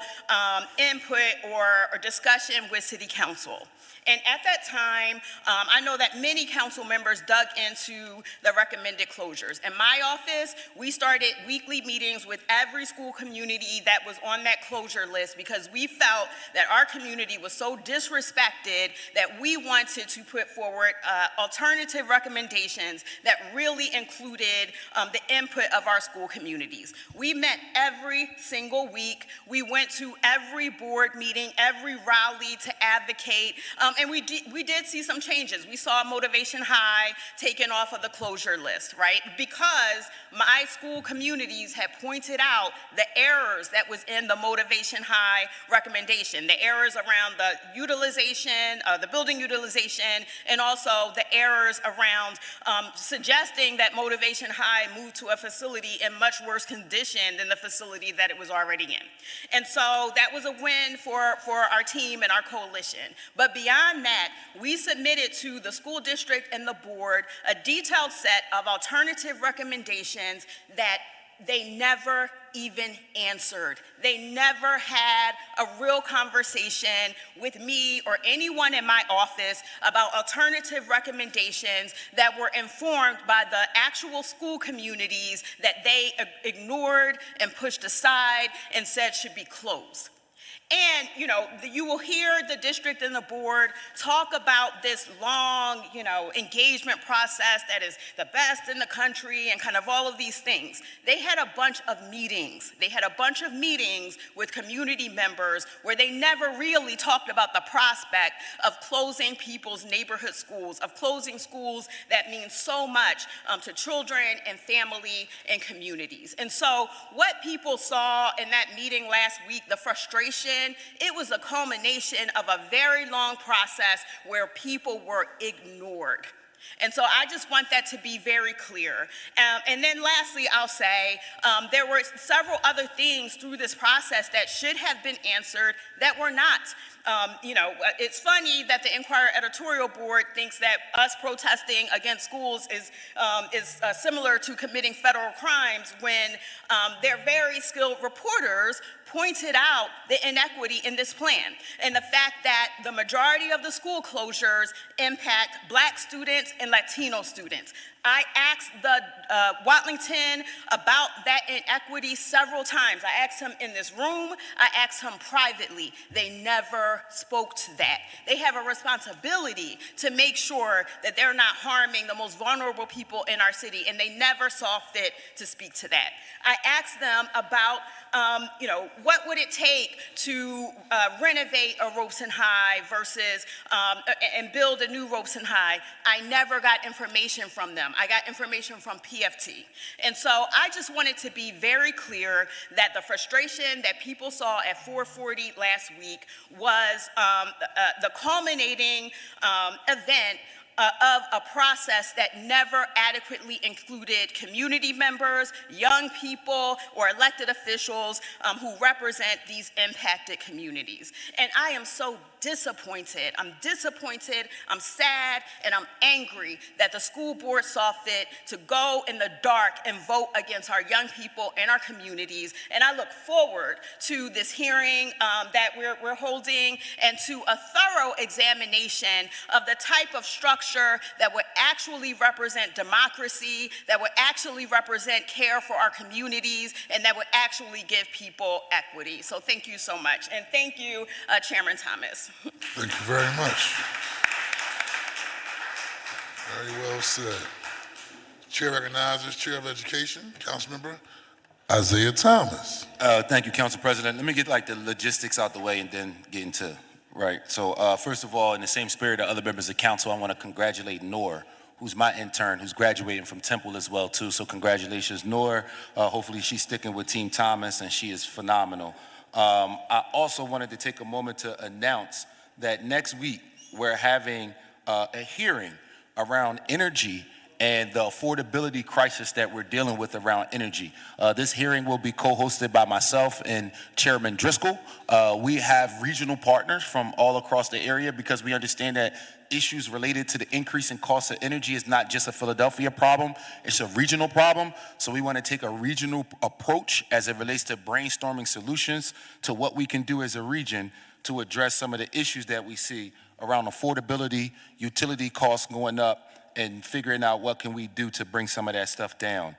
input or discussion with City Council. And at that time, I know that many council members dug into the recommended closures. In my office, we started weekly meetings with every school community that was on that closure list because we felt that our community was so disrespected that we wanted to put forward alternative recommendations that really included the input of our school communities. We met every single week. We went to every board meeting, every rally to advocate. And we did see some changes. We saw Motivation High taken off of the closure list, right? Because my school communities had pointed out the errors that was in the Motivation High recommendation, the errors around the utilization, the building utilization, and also the errors around suggesting that Motivation High move to a facility in much worse condition than the facility that it was already in. And so that was a win for our team and our coalition. But beyond that, we submitted to the school district and the board a detailed set of alternative recommendations that they never even answered. They never had a real conversation with me or anyone in my office about alternative recommendations that were informed by the actual school communities that they ignored and pushed aside and said should be closed. And, you know, you will hear the district and the board talk about this long, engagement process that is the best in the country and kind of all of these things. They had a bunch of meetings. They had a bunch of meetings with community members where they never really talked about the prospect of closing people's neighborhood schools, of closing schools that mean so much to children and family and communities. And so what people saw in that meeting last week, the frustration, it was a culmination of a very long process where people were ignored. And so I just want that to be very clear. And then lastly, I'll say there were several other things through this process that should have been answered that were not. It's funny that the Inquirer editorial board thinks that us protesting against schools is similar to committing federal crimes when their very skilled reporters pointed out the inequity in this plan and the fact that the majority of the school closures impact Black students and Latino students. I asked the Watlington about that inequity several times. I asked him in this room, I asked him privately. They never spoke to that. They have a responsibility to make sure that they're not harming the most vulnerable people in our city, and they never saw fit to speak to that. I asked them about what would it take to renovate a Robeson High versus and build a new Robeson High. I never got information from them. I got information from PFT. And so I just wanted to be very clear that the frustration that people saw at 440 last week was the culminating event of a process that never adequately included community members, young people, or elected officials who represent these impacted communities. And I am so disappointed. I'm disappointed, I'm sad, and I'm angry that the school board saw fit to go in the dark and vote against our young people and our communities. And I look forward to this hearing that we're holding and to a thorough examination of the type of structure that would actually represent democracy, that would actually represent care for our communities, and that would actually give people equity. So thank you so much. And thank you, Chairman Thomas. Thank you very much. Very well said. Chair recognizes Chair of Education, Councilmember Isaiah Thomas. Thank you, Council President. Let me get like the logistics out the way and then get into, right. So first of all, in the same spirit of other members of council, I want to congratulate Noor, who's my intern, who's graduating from Temple as well too. So congratulations, Noor. Hopefully she's sticking with Team Thomas and she is phenomenal. I also wanted to take a moment to announce that next week we're having a hearing around energy and the affordability crisis that we're dealing with around energy. This hearing will be co-hosted by myself and Chairman Driscoll. We have regional partners from all across the area because we understand that issues related to the increase in cost of energy is not just a Philadelphia problem, it's a regional problem. So we want to take a regional approach as it relates to brainstorming solutions to what we can do as a region to address some of the issues that we see around affordability, utility costs going up, and figuring out what can we do to bring some of that stuff down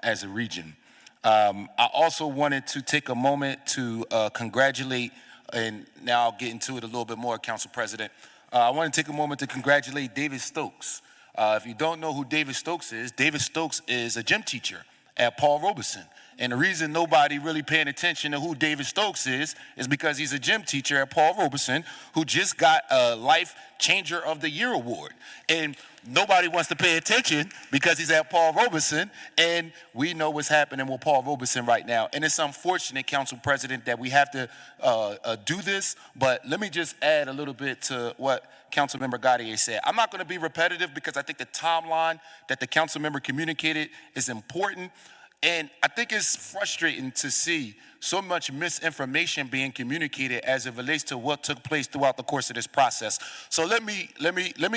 as a region. I also wanted to take a moment to congratulate, and now I'll get into it a little bit more, Council President. I want to take a moment to congratulate David Stokes. If you don't know who David Stokes is a gym teacher at Paul Robeson. And the reason nobody really paying attention to who David Stokes is because he's a gym teacher at Paul Robeson who just got a Life Changer of the Year award. And nobody wants to pay attention because he's at Paul Robeson, and we know what's happening with Paul Robeson right now. And it's unfortunate, Council President, that we have to do this, but let me just add a little bit to what Councilmember Gaudier said. I'm not going to be repetitive because I think the timeline that the council member communicated is important. And I think it's frustrating to see so much misinformation being communicated as it relates to what took place throughout the course of this process. So let me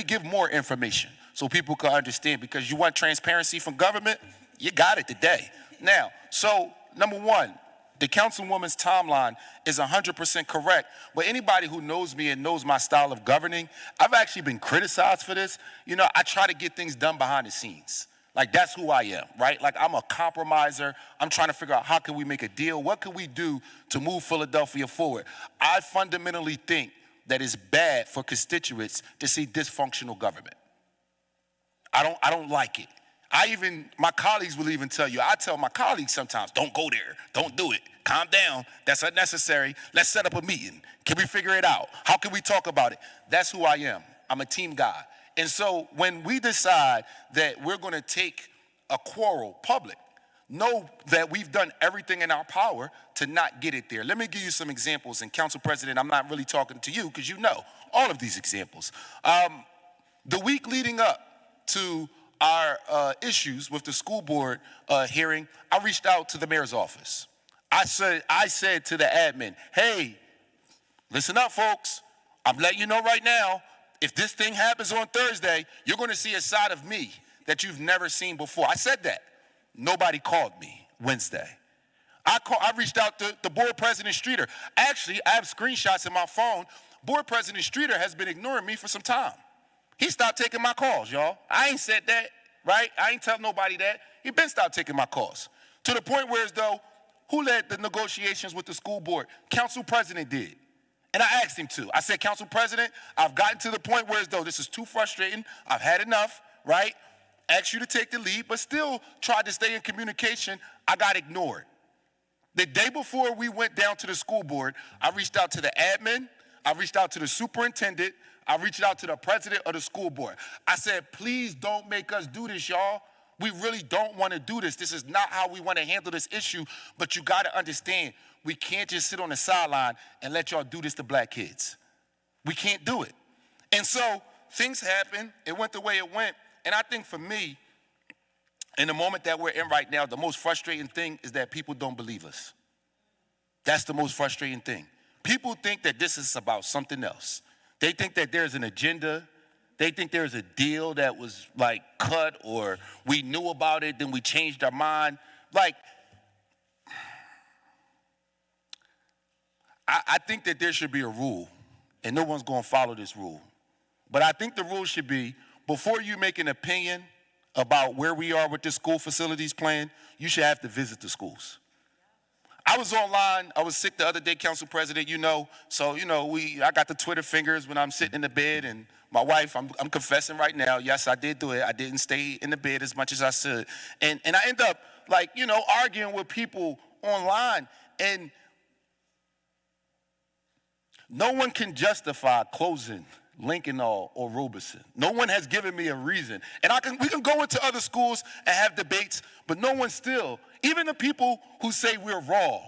give more information so people can understand, because you want transparency from government, you got it today. Now, so number one, the councilwoman's timeline is 100% correct. But anybody who knows me and knows my style of governing, I've actually been criticized for this. You know, I try to get things done behind the scenes. Like, that's who I am, right? Like, I'm a compromiser. I'm trying to figure out how can we make a deal? What can we do to move Philadelphia forward? I fundamentally think that it's bad for constituents to see dysfunctional government. I don't like it. My colleagues will even tell you, I tell my colleagues sometimes, don't go there, don't do it, calm down, that's unnecessary, let's set up a meeting. Can we figure it out? How can we talk about it? That's who I am. I'm a team guy. And so when we decide that we're going to take a quarrel public, know that we've done everything in our power to not get it there. Let me give you some examples. And Council President, I'm not really talking to you because you know all of these examples. The week leading up to our issues with the school board hearing, I reached out to the mayor's office. I said to the admin, hey, listen up, folks. I'm letting you know right now, if this thing happens on Thursday, you're going to see a side of me that you've never seen before. I said that. Nobody called me Wednesday. I reached out to the board president, Streeter. Actually, I have screenshots in my phone. Board president Streeter has been ignoring me for some time. He stopped taking my calls, y'all. I ain't said that, right? I ain't tell nobody that. He been stopped taking my calls. To the point where as though, who led the negotiations with the school board? Council president did. And I asked him to. I said, Council President, I've gotten to the point where as though this is too frustrating. I've had enough, right? Asked you to take the lead, but still tried to stay in communication. I got ignored. The day before we went down to the school board, I reached out to the admin. I reached out to the superintendent. I reached out to the president of the school board. I said, please don't make us do this, y'all. We really don't want to do this. This is not how we want to handle this issue, but you got to understand, we can't just sit on the sideline and let y'all do this to black kids. We can't do it. And so things happened. It went the way it went. And I think for me, in the moment that we're in right now, the most frustrating thing is that people don't believe us. That's the most frustrating thing. People think that this is about something else. They think that there's an agenda. They think there's a deal that was like cut, or we knew about it, then we changed our mind. Like, I think that there should be a rule, and no one's going to follow this rule. But I think the rule should be, before you make an opinion about where we are with this school facilities plan, you should have to visit the schools. I was online. I was sick the other day, Council President, you know. So, you know, I got the Twitter fingers when I'm sitting in the bed and My wife, I'm confessing right now, yes, I did do it. I didn't stay in the bed as much as I should. And I end up, like, you know, arguing with people online. And no one can justify closing Lincoln or Robeson. No one has given me a reason. And we can go into other schools and have debates, but no one still, even the people who say we're wrong,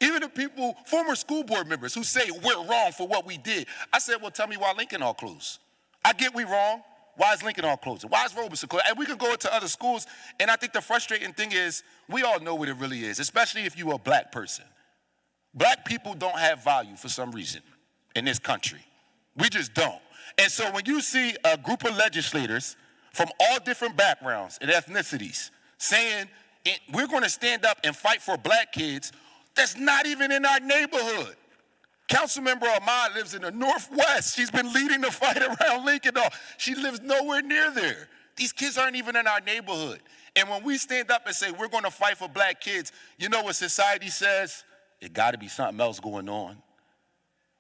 even the people, former school board members who say we're wrong for what we did. I said, well, tell me why Lincoln all closed. I get we wrong. Why is Lincoln all closed? Why is Robeson closed? And we can go into other schools, and I think the frustrating thing is we all know what it really is, especially if you're a black person. Black people don't have value for some reason in this country. We just don't. And so when you see a group of legislators from all different backgrounds and ethnicities saying we're going to stand up and fight for black kids, that's not even in our neighborhood. Councilmember Ahmad lives in the Northwest. She's been leading the fight around Lincoln. She lives nowhere near there. These kids aren't even in our neighborhood. And when we stand up and say we're going to fight for black kids, you know what society says? It got to be something else going on.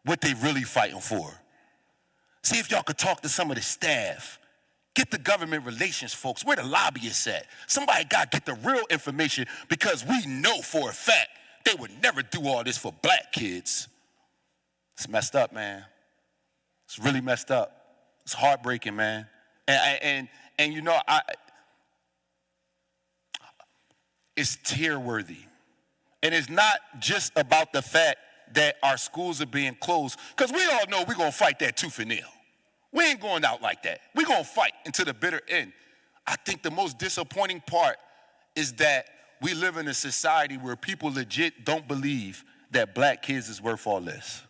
What they really fighting for. See if y'all could talk to some of the staff. Get the government relations folks. Where the lobbyists at? Somebody got to get the real information because we know for a fact they would never do all this for black kids. It's messed up, man. It's really messed up. It's heartbreaking, man. And you know, it's tear-worthy. And it's not just about the fact that our schools are being closed, because we all know we're going to fight that tooth and nail. We ain't going out like that. We're going to fight until the bitter end. I think the most disappointing part is that we live in a society where people legit don't believe that black kids is worth all this.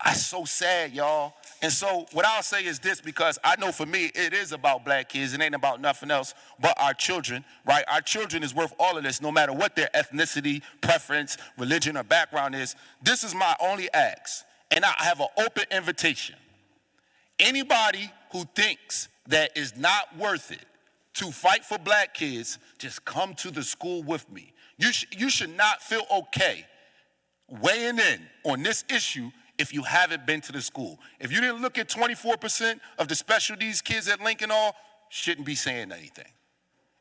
That's so sad, y'all. And so what I'll say is this, because I know for me, it is about black kids. It ain't about nothing else but our children, right? Our children is worth all of this, no matter what their ethnicity, preference, religion, or background is. This is my only ask, and I have an open invitation. Anybody who thinks that it's not worth it to fight for black kids, just come to the school with me. You should not feel okay weighing in on this issue if you haven't been to the school. If you didn't look at 24% of the special needs kids at Lincoln Hall, shouldn't be saying anything.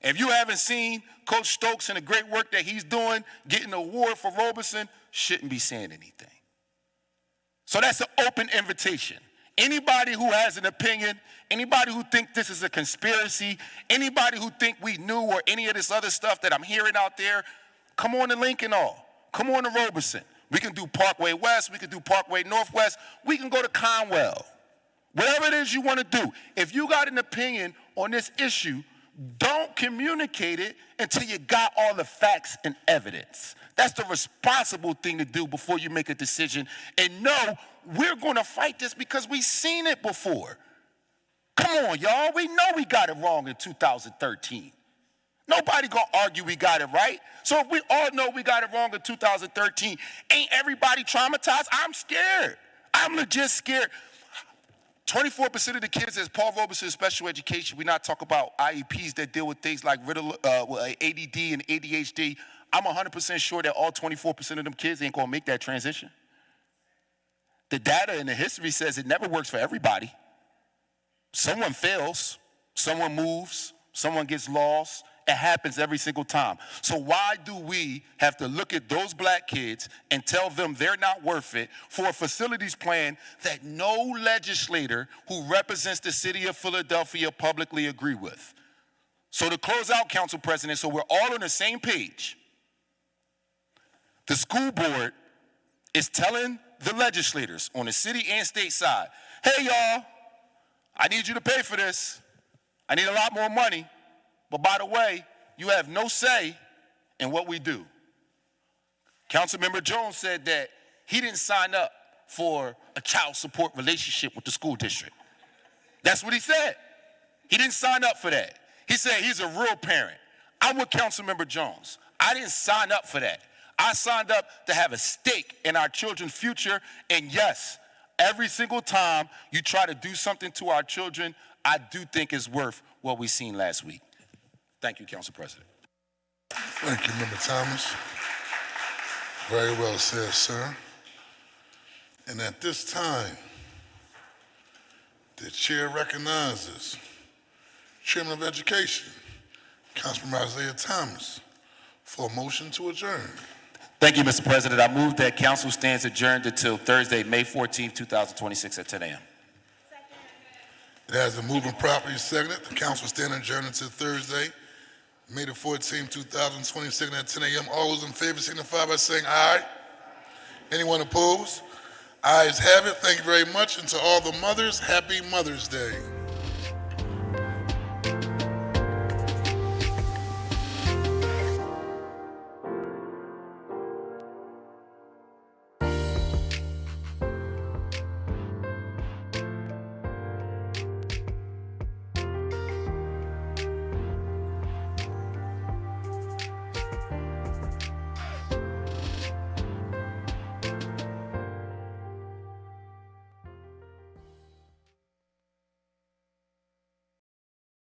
If you haven't seen Coach Stokes and the great work that he's doing, getting an award for Robeson, shouldn't be saying anything. So that's an open invitation. Anybody who has an opinion, anybody who thinks this is a conspiracy, anybody who think we knew or any of this other stuff that I'm hearing out there, come on to Lincoln Hall. Come on to Robeson. We can do Parkway West. We can do Parkway Northwest. We can go to Conwell. Whatever it is you want to do. If you got an opinion on this issue, don't communicate it until you got all the facts and evidence. That's the responsible thing to do before you make a decision. And no, we're going to fight this because we've seen it before. Come on, y'all. We know we got it wrong in 2013. Nobody gonna argue we got it right. So if we all know we got it wrong in 2013, ain't everybody traumatized? I'm scared. I'm legit scared. 24% of the kids as Paul Robeson special education, we not talk about IEPs that deal with things like ADD and ADHD. I'm 100% sure that all 24% of them kids ain't gonna make that transition. The data and the history says it never works for everybody. Someone fails, someone moves, someone gets lost. It happens every single time. So why do we have to look at those black kids and tell them they're not worth it for a facilities plan that no legislator who represents the city of Philadelphia publicly agree with? So to close out, Council President, so we're all on the same page, the school board is telling the legislators on the city and state side, hey y'all, I need you to pay for this. I need a lot more money. But by the way, you have no say in what we do. Councilmember Jones said that he didn't sign up for a child support relationship with the school district. That's what he said. He didn't sign up for that. He said he's a real parent. I'm with Councilmember Jones. I didn't sign up for that. I signed up to have a stake in our children's future. And yes, every single time you try to do something to our children, I do think it's worth what we seen last week. Thank you, Council President. Thank you, Member Thomas. Very well said, sir. And at this time, The chair recognizes Chairman of Education, Councilmember Isaiah Thomas, for a motion to adjourn. Thank you, Mr. President. I move that council stands adjourned until Thursday, May 14th, 2026 at 10 a.m. It has been moved and properly seconded. The council stand adjourned until Thursday, May the 14th, 2026 at 10 a.m. All those in favor signify by saying aye. Anyone opposed? Ayes have it. Thank you very much. And to all the mothers, happy Mother's Day.